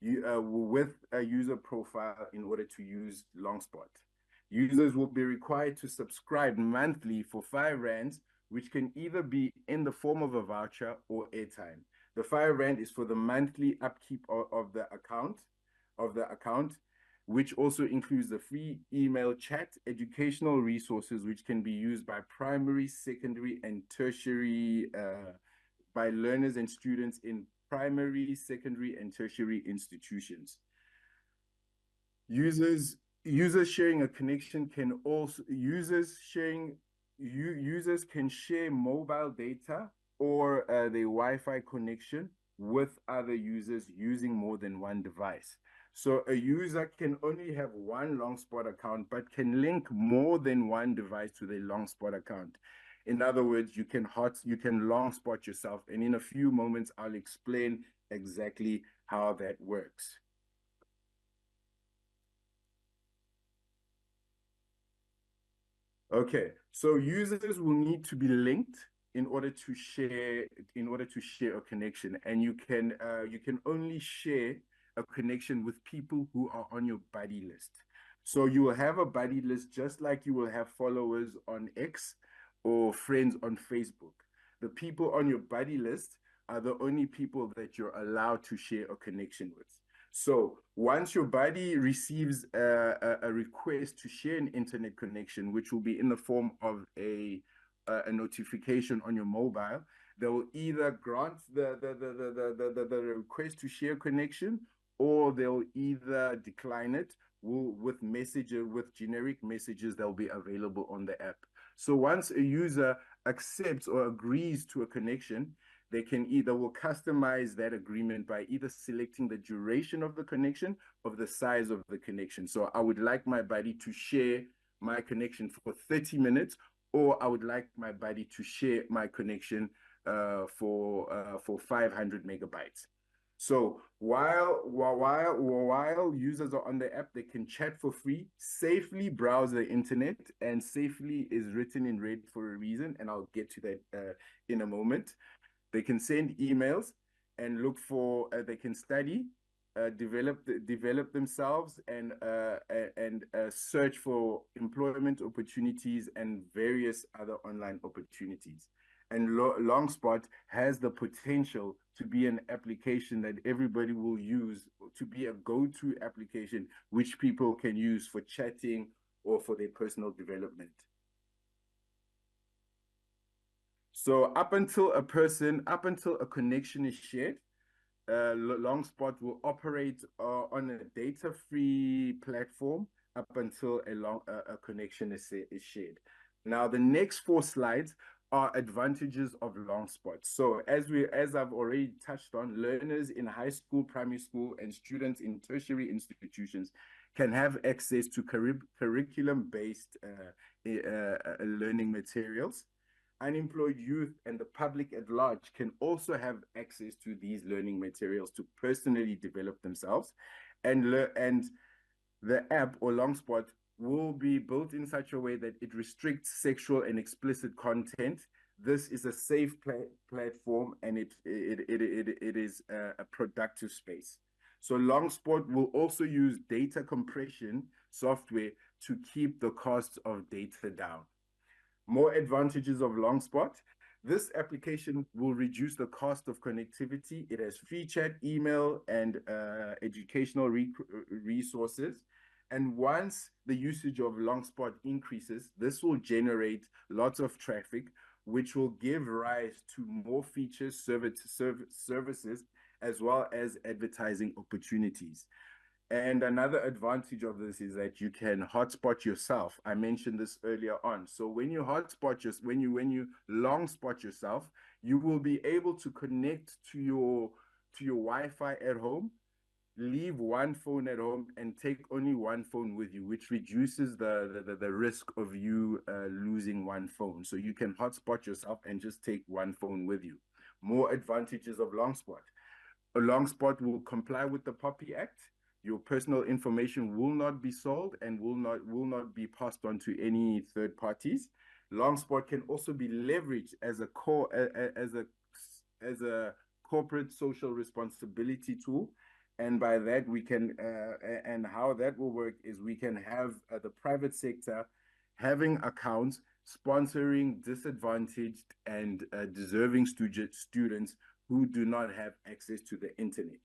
with a user profile in order to use Longspot. Users will be required to subscribe monthly for 5 rands, which can either be in the form of a voucher or airtime. The 5 rand is for the monthly upkeep of the account, which also includes the free email chat, educational resources, which can be used by primary, secondary, and tertiary, by learners and students in primary, secondary, and tertiary institutions. Users sharing a connection can also, users can share mobile data or their Wi-Fi connection with other users using more than one device. So a user can only have one Longspot account, but can link more than one device to their Longspot account. In other words, you can Longspot yourself, and in a few moments, I'll explain exactly how that works. Okay, so users will need to be linked in order to share a connection, and you can only share a connection with people who are on your buddy list. So you will have a buddy list just like you will have followers on X or friends on Facebook. The people on your buddy list are the only people that you're allowed to share a connection with. So once your buddy receives a request to share an internet connection, which will be in the form of a notification on your mobile, they will either grant the request to share connection, or they'll either decline it with generic messages that will be available on the app. So once a user accepts or agrees to a connection, they will customize that agreement by either selecting the duration of the connection or the size of the connection. So I would like my buddy to share my connection for 30 minutes, or I would like my buddy to share my connection for 500 megabytes. So while users are on the app, they can chat for free, safely browse the internet, and safely is written in red for a reason, and I'll get to that in a moment. They can send emails and look for, they can study, develop themselves, and search for employment opportunities and various other online opportunities. And Longspot has the potential to be an application that everybody will use, to be a go-to application which people can use for chatting or for their personal development. So up until a connection is shared, Longspot will operate on a data-free platform up until a connection is shared. Now, the next 4 slides are advantages of Longspot. So as I've already touched on, learners in high school, primary school, and students in tertiary institutions can have access to curriculum-based learning materials. Unemployed youth and the public at large can also have access to these learning materials to personally develop themselves. And the app or Longspot will be built in such a way that it restricts sexual and explicit content. This is a safe platform, and it is a productive space. So Longspot will also use data compression software to keep the cost of data down. More advantages of Longspot. This application will reduce the cost of connectivity. It has free chat, email, and educational resources. And once the usage of Longspot increases, this will generate lots of traffic, which will give rise to more features, services, as well as advertising opportunities. And another advantage of this is that you can hotspot yourself. I mentioned this earlier on. So when you when you Longspot yourself, you will be able to connect to your Wi-Fi at home, leave one phone at home, and take only one phone with you, which reduces the risk of you losing one phone. So you can hotspot yourself and just take one phone with you. More advantages of Longspot. A Longspot will comply with the POPI Act. Your personal information will not be sold and will not be passed on to any third parties. Longspot can also be leveraged as a corporate social responsibility tool. And by that, we can, and how that will work is we can have the private sector having accounts sponsoring disadvantaged and deserving students who do not have access to the internet.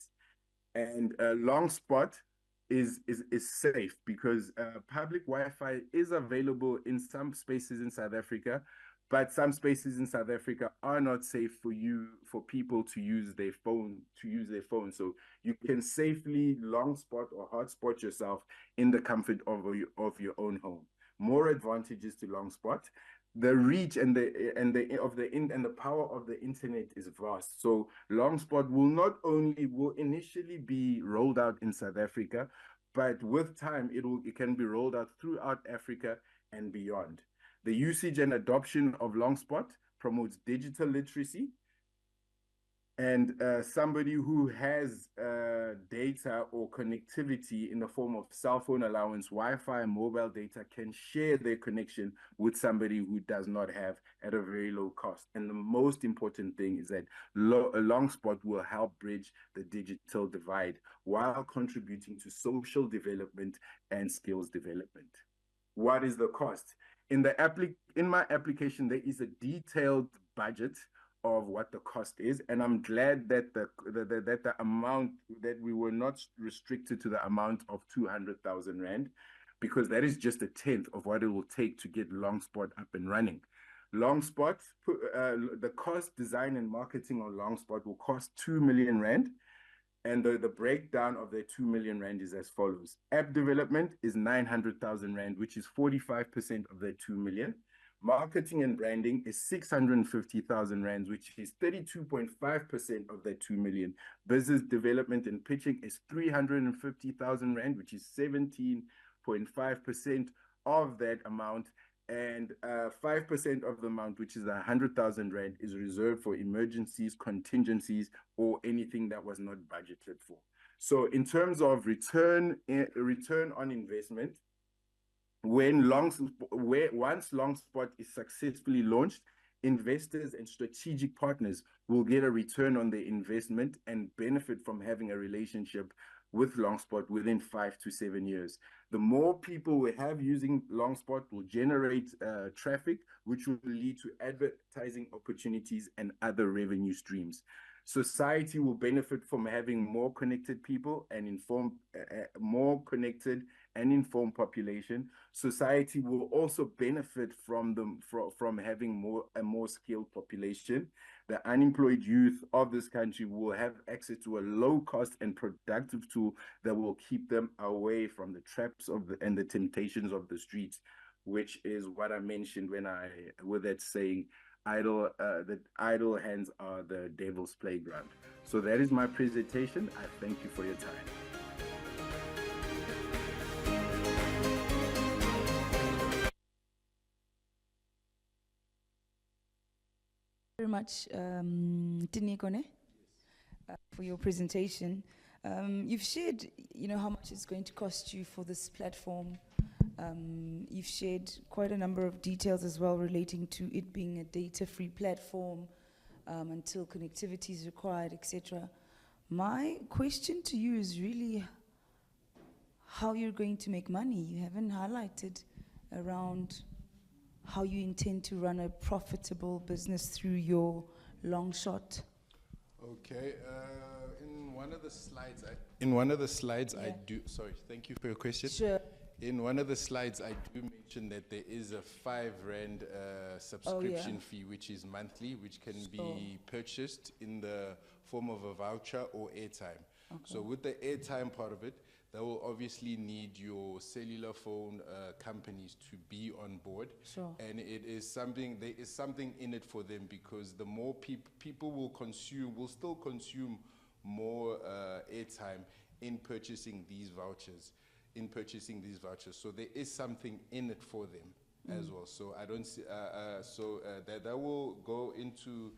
And Longspot is safe because public Wi-Fi is available in some spaces in South Africa, but some spaces in South Africa are not safe for people to use their phone. So you can safely Longspot or hotspot yourself in the comfort of your own home. More advantages to Longspot. the reach and the power of the internet is vast. So Longspot will initially be rolled out in South Africa, but with time it can be rolled out throughout Africa and beyond. The usage and adoption of Longspot promotes digital literacy, and somebody who has data or connectivity in the form of cell phone allowance, Wi-Fi, and mobile data can share their connection with somebody who does not have at a very low cost. And the most important thing is that Longspot will help bridge the digital divide while contributing to social development and skills development. What is the cost? In my application, there is a detailed budget of what the cost is, and I'm glad that the amount, that we were not restricted to the amount of 200,000 rand, because that is just a tenth of what it will take to get Longspot up and running. Longspot, the cost, design, and marketing on Longspot will cost 2 million rand. And the breakdown of their 2 million rand is as follows. App development is 900,000 rand, which is 45% of their 2 million. Marketing and branding is 650,000 rand, which is 32.5% of their 2 million. Business development and pitching is 350,000 rand, which is 17.5% of that amount. And 5% of the amount, which is 100,000 rand, is reserved for emergencies, contingencies, or anything that was not budgeted for. So in terms of return on investment, once Longspot is successfully launched, investors and strategic partners will get a return on their investment and benefit from having a relationship with Longspot within 5 to 7 years. The more people we have using Longspot will generate traffic, which will lead to advertising opportunities and other revenue streams. Society will benefit from having more connected people and more connected and informed population. Society will also benefit from having a more skilled population. The unemployed youth of this country will have access to a low cost and productive tool that will keep them away from the traps and the temptations of the streets, which is what I mentioned with that saying, that idle hands are the devil's playground. So that is my presentation. I thank you for your time. Very much, Tinikone, for your presentation. You've shared, how much it's going to cost you for this platform. You've shared quite a number of details as well relating to it being a data-free platform until connectivity is required, etc. My question to you is really how you're going to make money. You haven't highlighted around how you intend to run a profitable business through your long shot. Okay, in one of the slides, I do, sorry, thank you for your question. Sure. In one of the slides, I do mention that there is a 5 rand subscription fee, which is monthly, which can be purchased in the form of a voucher or airtime. Okay. So with the airtime part of it, they will obviously need your cellular phone companies to be on board. Sure. And there is something in it for them, because the more people will still consume more airtime in purchasing these vouchers. So there is something in it for them as well. So I don't see, that will go into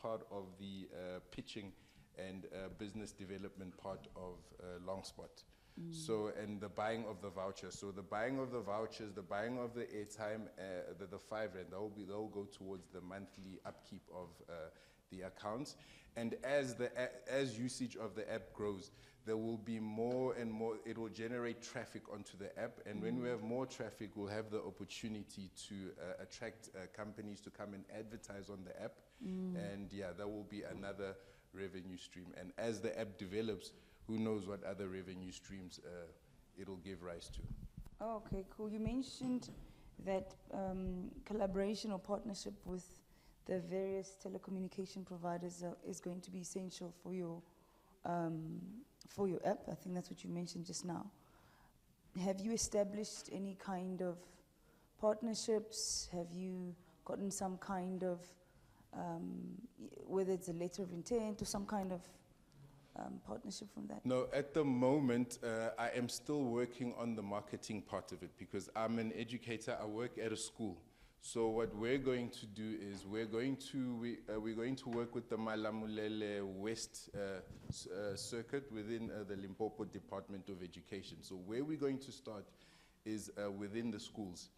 part of the pitching and business development part of Longspot. So, and the buying of the vouchers. So the buying of the vouchers, the buying of the airtime, the 5 rand, they'll go towards the monthly upkeep of the accounts. And as usage of the app grows, there will be more and more, it will generate traffic onto the app. And when we have more traffic, we'll have the opportunity to attract companies to come and advertise on the app. And that will be another revenue stream. And as the app develops, who knows what other revenue streams it'll give rise to. Oh, okay, cool. You mentioned that collaboration or partnership with the various telecommunication providers is going to be essential for your app. I think that's what you mentioned just now. Have you established any kind of partnerships? Have you gotten some kind of, whether it's a letter of intent or some kind of partnership from that? No, at the moment, I am still working on the marketing part of it because I'm an educator. I work at a school. So what we're going to do is we're going to work with the Malamulele West circuit within the Limpopo Department of Education. So where we're going to start is within the schools.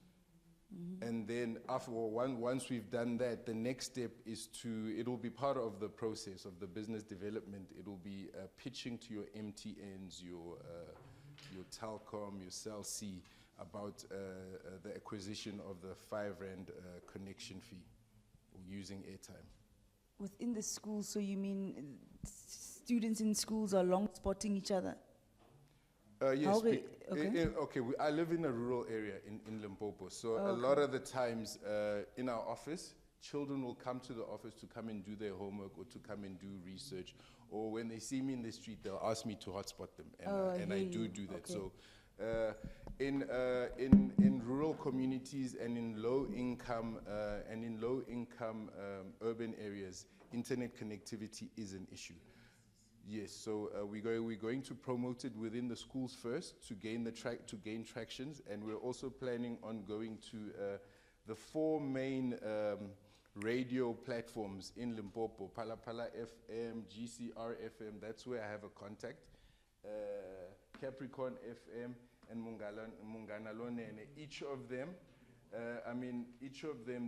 And then once we've done that, the next step is it'll be part of the process of the business development. It'll be pitching to your MTNs, your Telkom, your Cell C about the acquisition of the R5 connection fee or using airtime. Within the schools, so you mean students in schools are long spotting each other? Yes. Okay. I live in a rural area in Limpopo, so a lot of the times in our office, children will come to the office to come and do their homework or to come and do research, or when they see me in the street, they'll ask me to hotspot them, and I do that. Okay. So in rural communities and in low income urban areas, internet connectivity is an issue. Yes, so we're going to promote it within the schools first to gain tractions, and we're also planning on going to the 4 main radio platforms in Limpopo: Palapala FM, GCR FM. That's where I have a contact. Capricorn FM and Munganalonene. Each of them,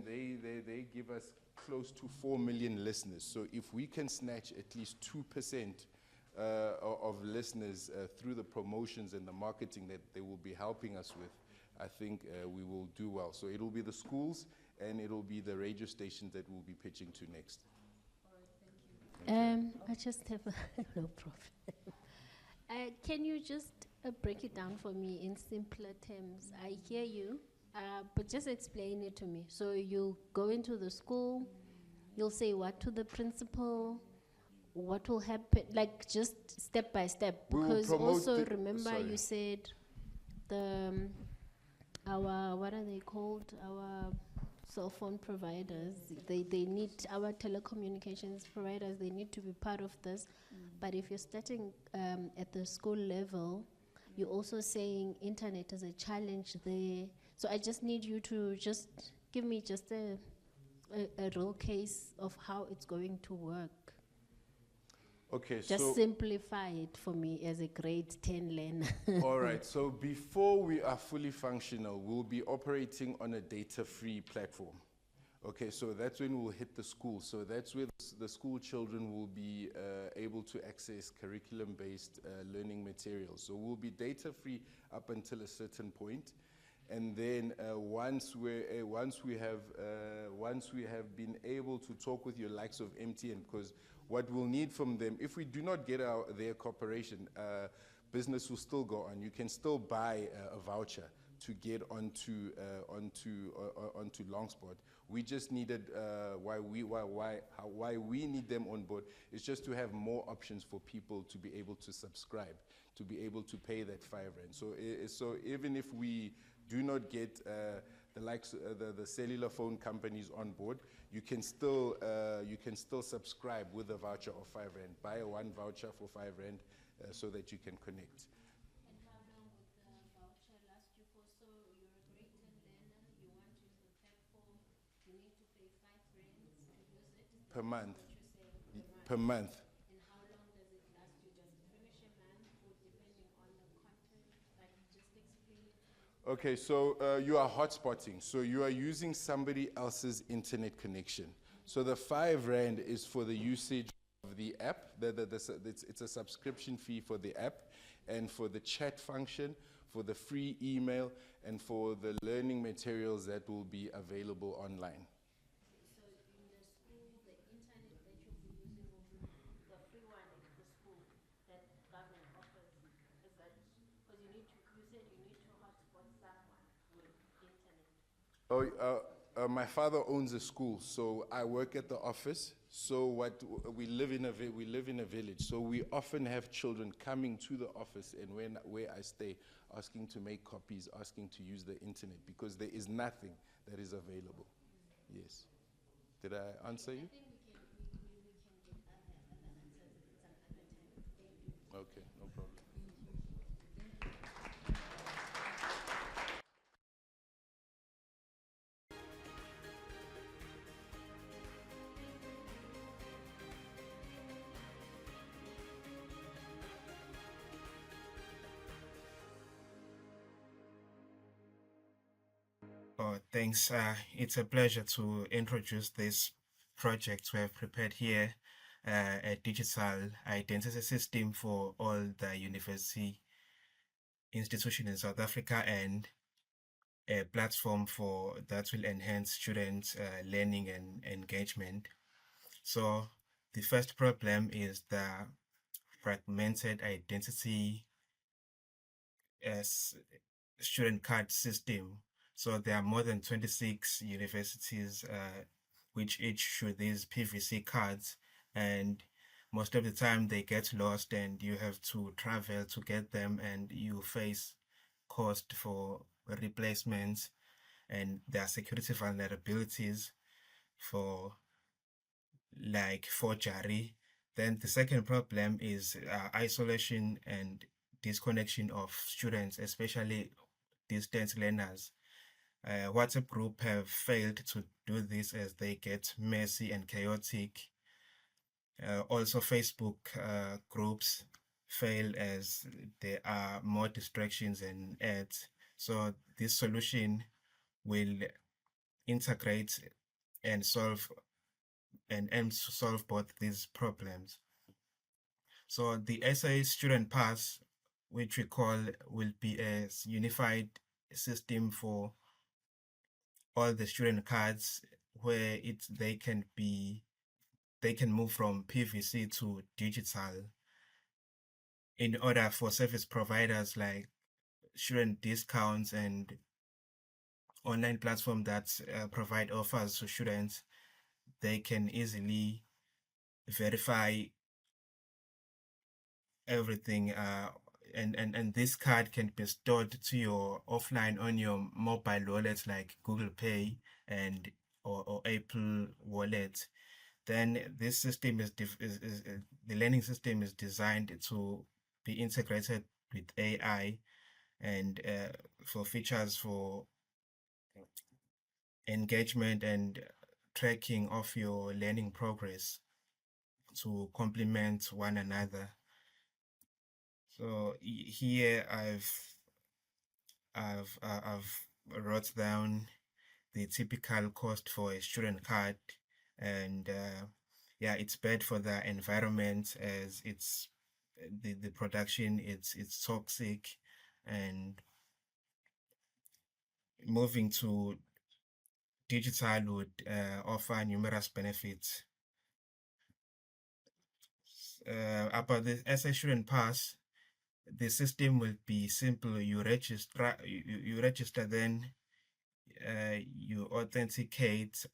they give us close to 4 million listeners. So if we can snatch at least 2% of listeners through the promotions and the marketing that they will be helping us with, I think we will do well. So it'll be the schools and it'll be the radio stations that we'll be pitching to next. All right, thank you. I just have no problem. Can you just break it down for me in simpler terms? I hear you, but just explain it to me. So you'll go into the school, you'll say what to the principal, what will happen, like just step by step. Because also remember you said our, what are they called? Our cell phone providers, they need, our telecommunications providers, they need to be part of this. But if you're starting at the school level, you're also saying internet is a challenge there. So I just need you to just give me just a real case of how it's going to work. Okay, just simplify it for me as a grade 10 learner. All right, so before we are fully functional, we'll be operating on a data-free platform. Okay, so that's when we'll hit the school. So that's where the school children will be able to access curriculum-based learning materials. So we'll be data-free up until a certain point. And then once we have been able to talk with your likes of MTN, because what we'll need from them, if we do not get their cooperation, business will still go on. You can still buy a voucher to get onto Longspot. We just needed why we need them on board is just to have more options for people to be able to subscribe, to be able to pay that R5. So even if we do not get the cellular phone companies on board, you can still subscribe with a voucher of R5. Buy one voucher for R5 so that you can connect. And how long would the voucher last you for? So you're a grade 10 learner, you want to use the platform, you need to pay R5 to use it. Per month. Per month. Per month. And how long does it last you? Just to finish a month or depending on the content? Like just explain it to me. Okay, so you are hotspotting. So you are using somebody else's internet connection. So the R5 is for the usage of the app. It's a subscription fee for the app and for the chat function, for the free email, and for the learning materials that will be available online. So in the school, the internet that you'll be using will be the free one at the school that government offers. Is that, because you said you need to hotspot someone with internet. My father owns a school, so I work at the office. So we live in a village. So we often have children coming to the office, and where I stay, asking to make copies, asking to use the internet because there is nothing that is available. Yes. Did I answer you? Okay, no problem. Oh, thanks. It's a pleasure to introduce this project we have prepared here, a digital identity system for all the university institutions in South Africa and a platform for that will enhance students' learning and engagement. So the first problem is the fragmented identity as student card system. So there are more than 26 universities which each issue these PVC cards, and most of the time they get lost and you have to travel to get them, and you face cost for replacements, and there are security vulnerabilities for like forgery. Then the second problem is isolation and disconnection of students, especially distance learners. WhatsApp group have failed to do this as they get messy and chaotic. Also, Facebook groups fail as there are more distractions and ads. So this solution will integrate and solve and aim to solve both these problems. So the SA Student Pass, which we call, will be a unified system for all the student cards where they can move from PVC to digital in order for service providers like student discounts and online platform that provide offers to students. They can easily verify everything, and this card can be stored to your offline on your mobile wallet like Google Pay and or Apple Wallet. Then this system is the learning system is designed to be integrated with AI and for features for engagement and tracking of your learning progress to complement one another. So here I've wrote down the typical cost for a student card, and yeah, it's bad for the environment as it's the production it's toxic, and moving to digital would offer numerous benefits. About the SA Student Pass, the system will be simple. You register, then you authenticate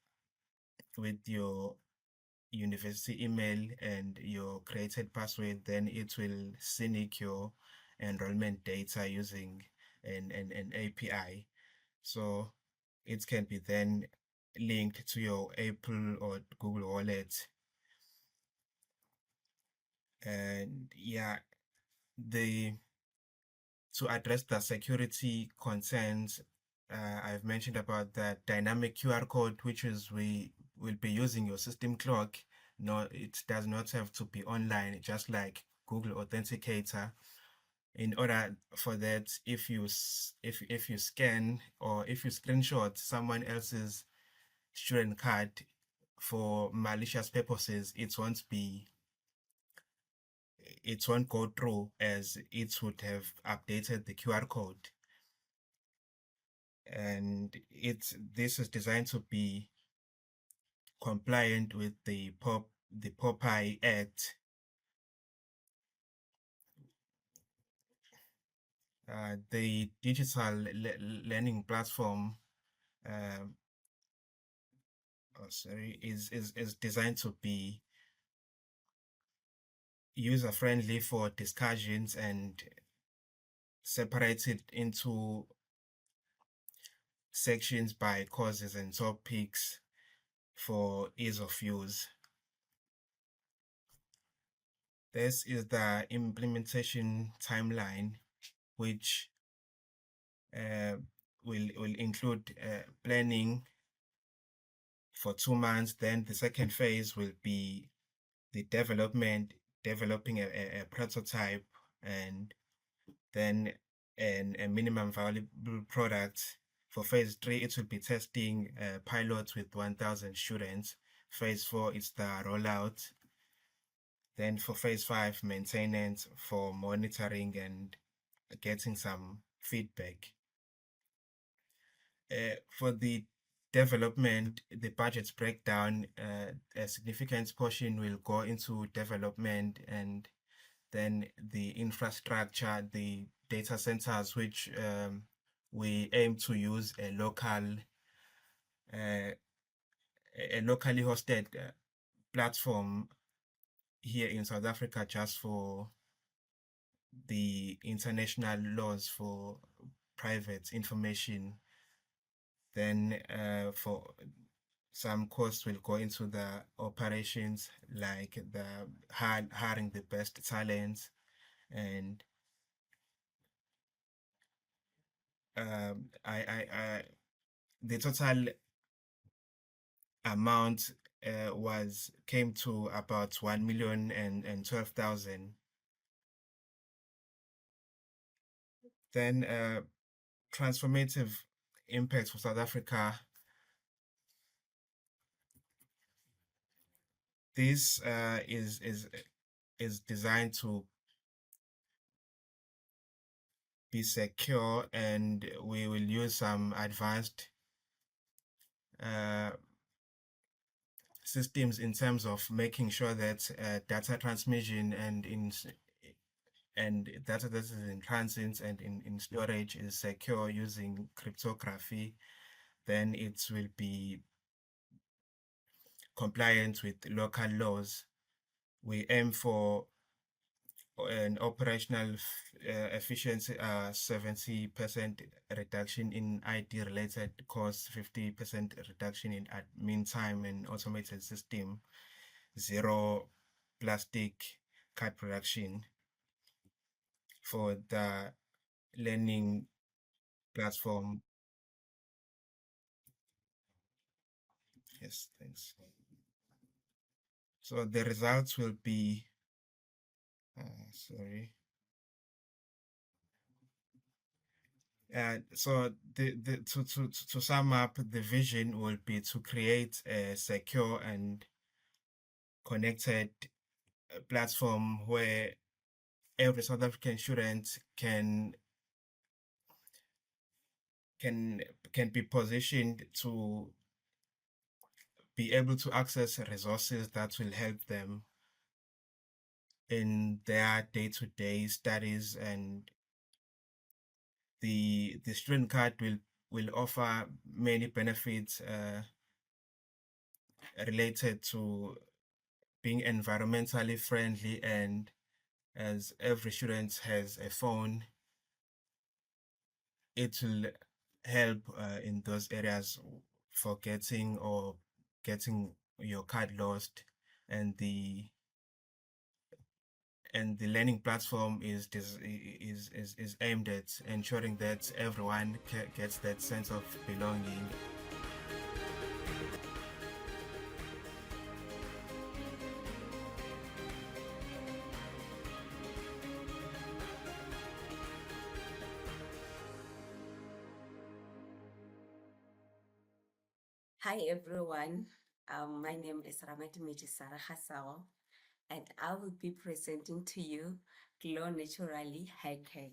with your university email and your created password. Then it will sync your enrollment data using an API. So it can be then linked to your Apple or Google Wallet. And yeah, to address the security concerns, I've mentioned about the dynamic QR code, which is we will be using your system clock. No, it does not have to be online, just like Google Authenticator. In order for that, if you scan or if you screenshot someone else's student card for malicious purposes, it won't go through as it would have updated the QR code. And this is designed to be compliant with the POPI Act. The digital learning platform is designed to be user friendly for discussions and separated into sections by courses and topics for ease of use. This is the implementation timeline, which will include planning for 2 months. Then the second phase will be the developing a prototype, and then a minimum viable product. For phase 3, it will be testing pilots with 1,000 students. Phase 4 is the rollout. Then for phase 5, maintenance for monitoring and getting some feedback. For the development, the budget's breakdown, a significant portion will go into development, and then the infrastructure, the data centers, which we aim to use a locally hosted platform here in South Africa, just for the international laws for private information. Then for some costs will go into the operations, like the hiring the best talents, and the total amount came to about 1,012,000. Then transformative impact for South Africa. This is designed to be secure, and we will use some advanced systems in terms of making sure that data transmission and data that is in transit and in storage is secure using cryptography. Then it will be compliant with local laws. We aim for an operational efficiency, 70% reduction in IT related costs, 50% reduction in admin time and automated system, zero plastic card production. For the learning platform. Yes, thanks. So the results will be, sorry. So to sum up, the vision will be to create a secure and connected platform where every South African student can be positioned to be able to access resources that will help them in their day-to-day studies. And the student card will offer many benefits related to being environmentally friendly, and as every student has a phone, it will help in those areas for getting your card lost. And the learning platform is aimed at ensuring that everyone gets that sense of belonging. Hi everyone, my name is Ramatimichi Sarahasao, and I will be presenting to you Glow Naturally Hair Care.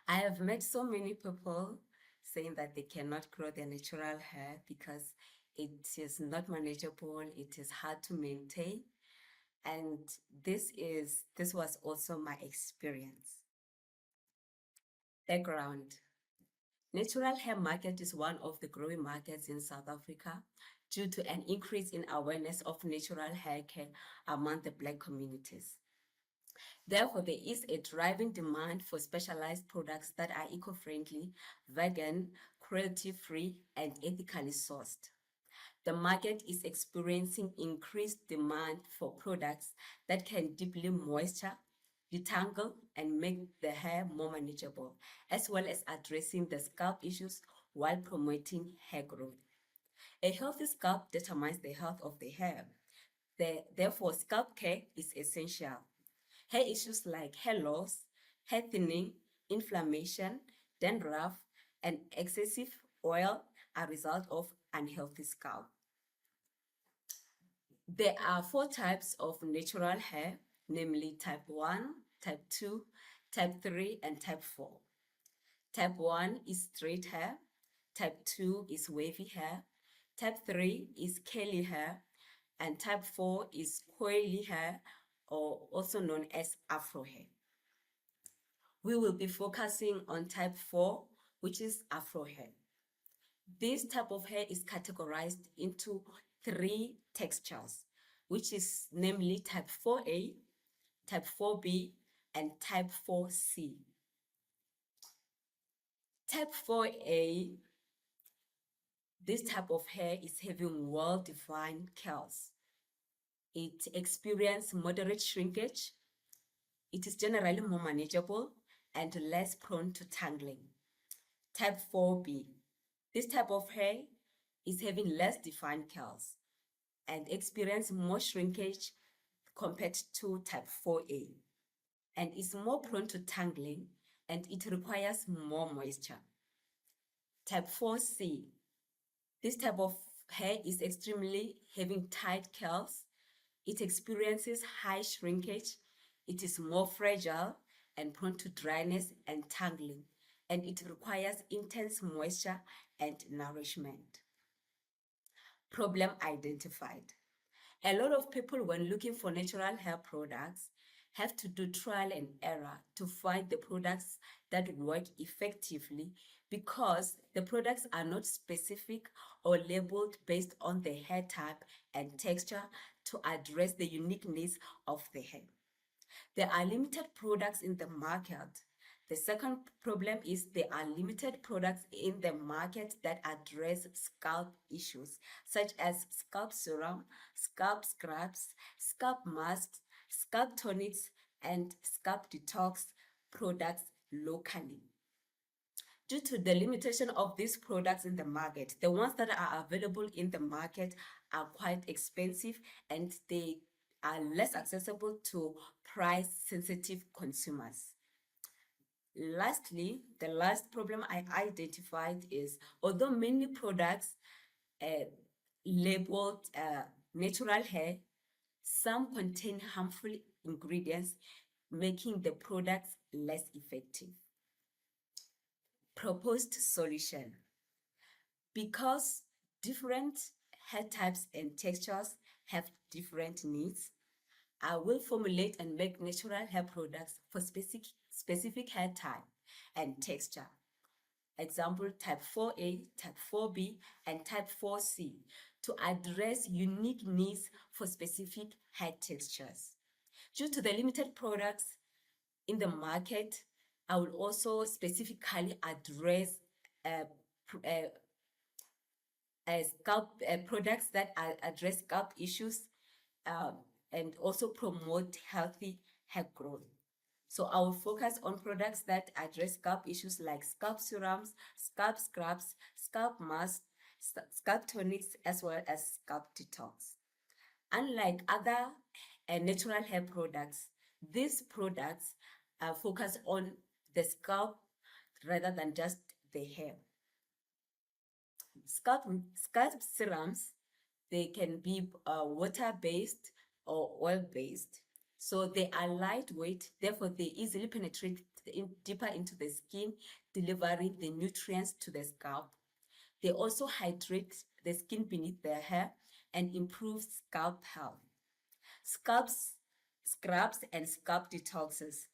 I have met so many people saying that they cannot grow their natural hair because it is not manageable, it is hard to maintain, and this was also my experience. Background. Natural hair market is one of the growing markets in South Africa due to an increase in awareness of natural hair care among the Black communities. Therefore, there is a driving demand for specialized products that are eco-friendly, vegan, cruelty-free, and ethically sourced. The market is experiencing increased demand for products that can deeply moisture, detangle, and make the hair more manageable, as well as addressing the scalp issues while promoting hair growth. A healthy scalp determines the health of the hair. Therefore, scalp care is essential. Hair issues like hair loss, hair thinning, inflammation, dandruff, and excessive oil are a result of unhealthy scalp. There are 4 types of natural hair, namely type 1, type 2, type 3, and type 4. Type 1 is straight hair, type 2 is wavy hair, type 3 is curly hair, and type 4 is coily hair, or also known as afro hair. We will be focusing on type 4, which is afro hair. This type of hair is categorized into 3 textures, which is namely type 4A, type 4B, and type 4C. Type 4A, this type of hair is having well-defined curls. It experiences moderate shrinkage. It is generally more manageable and less prone to tangling. Type 4B, this type of hair is having less defined curls and experience more shrinkage compared to type 4A, and is more prone to tangling, and it requires more moisture. Type 4C, this type of hair is extremely having tight curls. It experiences high shrinkage. It is more fragile and prone to dryness and tangling, and it requires intense moisture and nourishment. Problem identified. A lot of people, when looking for natural hair products, have to do trial and error to find the products that work effectively, because the products are not specific or labeled based on the hair type and texture to address the unique needs of the hair. There are limited products in the market. The second problem is there are limited products in the market that address scalp issues, such as scalp serum, scalp scrubs, scalp masks, scalp tonics, and scalp detox products locally. Due to the limitation of these products in the market, the ones that are available in the market are quite expensive, and they are less accessible to price-sensitive consumers. Lastly, the last problem I identified is, although many products labeled natural hair, some contain harmful ingredients, making the products less effective. Proposed solution. Because different hair types and textures have different needs, I will formulate and make natural hair products for specific hair type and texture. Example, type 4A, type 4B, and type 4C to address unique needs for specific hair textures. Due to the limited products in the market, I will also specifically address scalp products that address scalp issues and also promote healthy hair growth. So I will focus on products that address scalp issues like scalp serums, scalp scrubs, scalp masks, scalp tonics, as well as scalp detox. Unlike other natural hair products, these products focus on the scalp rather than just the hair. Scalp serums, they can be water-based or oil-based. So they are lightweight, therefore they easily penetrate deeper into the skin, delivering the nutrients to the scalp. They also hydrate the skin beneath the hair and improve scalp health. Scrubs and scalp detoxes.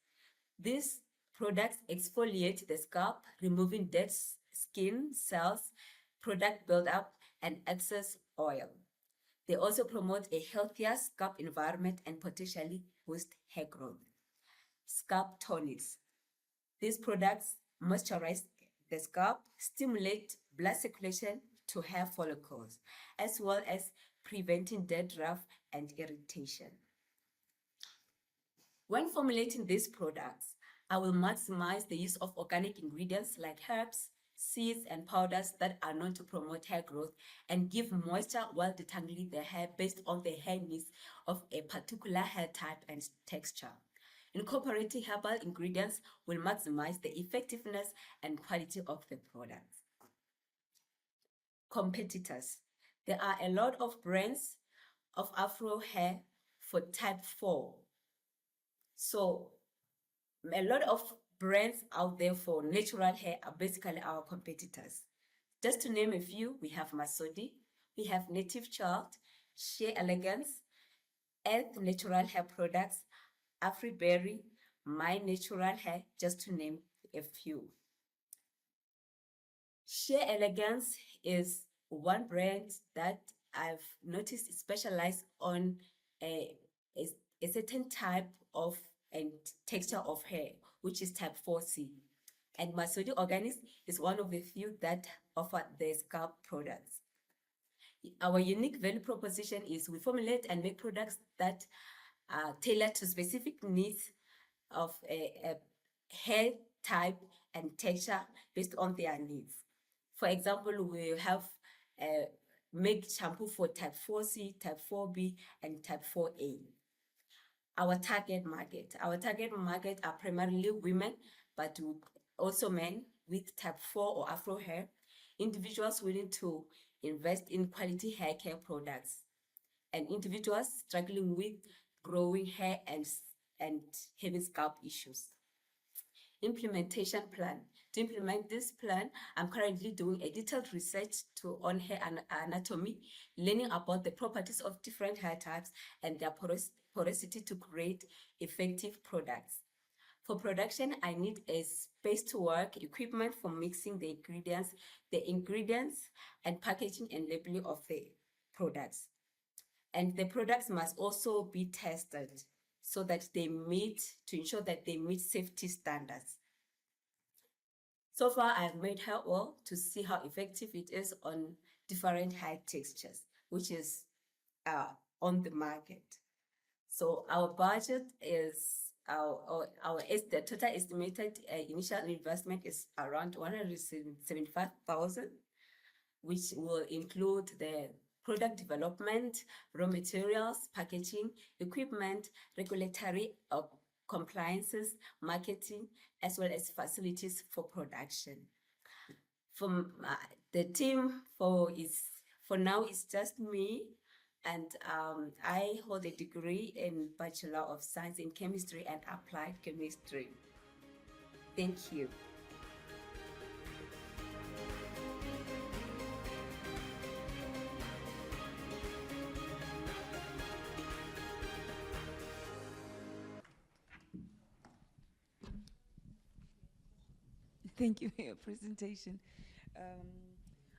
These products exfoliate the scalp, removing dead skin cells, product buildup, and excess oil. They also promote a healthier scalp environment and potentially boost hair growth. Scalp tonics. These products moisturize the scalp, stimulate blood circulation to hair follicles, as well as preventing dandruff and irritation. When formulating these products, I will maximize the use of organic ingredients like herbs, seeds, and powders that are known to promote hair growth and give moisture while detangling the hair based on the hair needs of a particular hair type and texture. Incorporating herbal ingredients will maximize the effectiveness and quality of the products. Competitors. There are a lot of brands of Afro hair for type 4. So a lot of brands out there for natural hair are basically our competitors. Just to name a few, we have Masodi, we have Native Child, Shea Elegance, Earth Natural Hair Products, Afriberry, My Natural Hair, just to name a few. Shea Elegance is one brand that I've noticed specialized on a certain type of and texture of hair, which is type 4C. And Masodi Organics is one of the few that offer the scalp products. Our unique value proposition is we formulate and make products that are tailored to specific needs of a hair type and texture based on their needs. For example, we have make shampoo for type 4C, type 4B, and type 4A. Our target market are primarily women, but also men with type 4 or Afro hair, individuals willing to invest in quality hair care products, and individuals struggling with growing hair and having scalp issues. Implementation plan. To implement this plan, I'm currently doing a detailed research on hair anatomy, learning about the properties of different hair types and their porosity to create effective products. For production, I need a space to work, equipment for mixing the ingredients and packaging and labeling of the products. And the products must also be tested so that to ensure that they meet safety standards. So far, I've made hair oil to see how effective it is on different hair textures, which is on the market. So our budget is the total estimated initial investment is around 175,000, which will include the product development, raw materials, packaging, equipment, regulatory compliances, marketing, as well as facilities for production. From the team for now is just me, and I hold a degree in Bachelor of Science in Chemistry and Applied Chemistry. Thank you. Thank you for your presentation.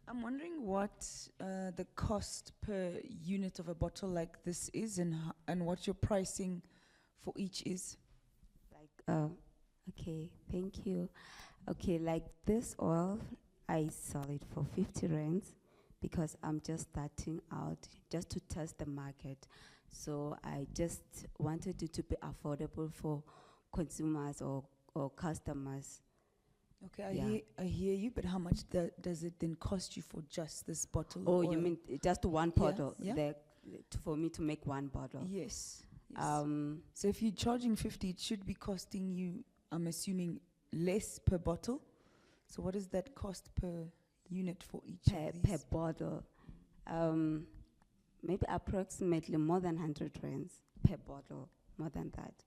I'm wondering what the cost per unit of a bottle like this is and what your pricing for each is. Okay, thank you. Okay, like this oil, I sell it for 50 rands because I'm just starting out just to test the market. So I just wanted it to be affordable for consumers or customers. Okay, I hear you, but how much does it then cost you for just this bottle of Oh, oil? you mean just one bottle? Yeah. For me to make one bottle? Yes. So if you're charging 50, it should be costing you, I'm assuming, less per bottle. So what does that cost per unit for each of these? Per bottle? Maybe approximately more than 100 rands per bottle, more than that.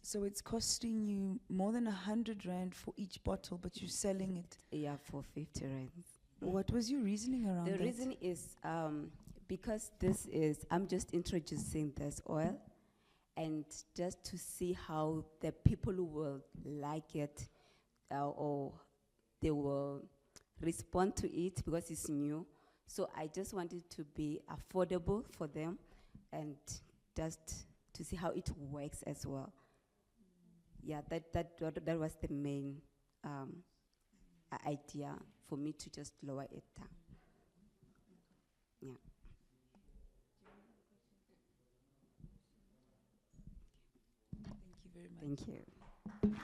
So it's costing you more than 100 rand for each bottle, but you're selling it? Yeah, for 50 rands. What was your reasoning around that? The reason is because I'm just introducing this oil and just to see how the people will like it or they will respond to it because it's new. So I just wanted to be affordable for them and just to see how it works as well. Yeah, that was the main idea for me to just lower it down. Yeah. Thank you very much. Thank you.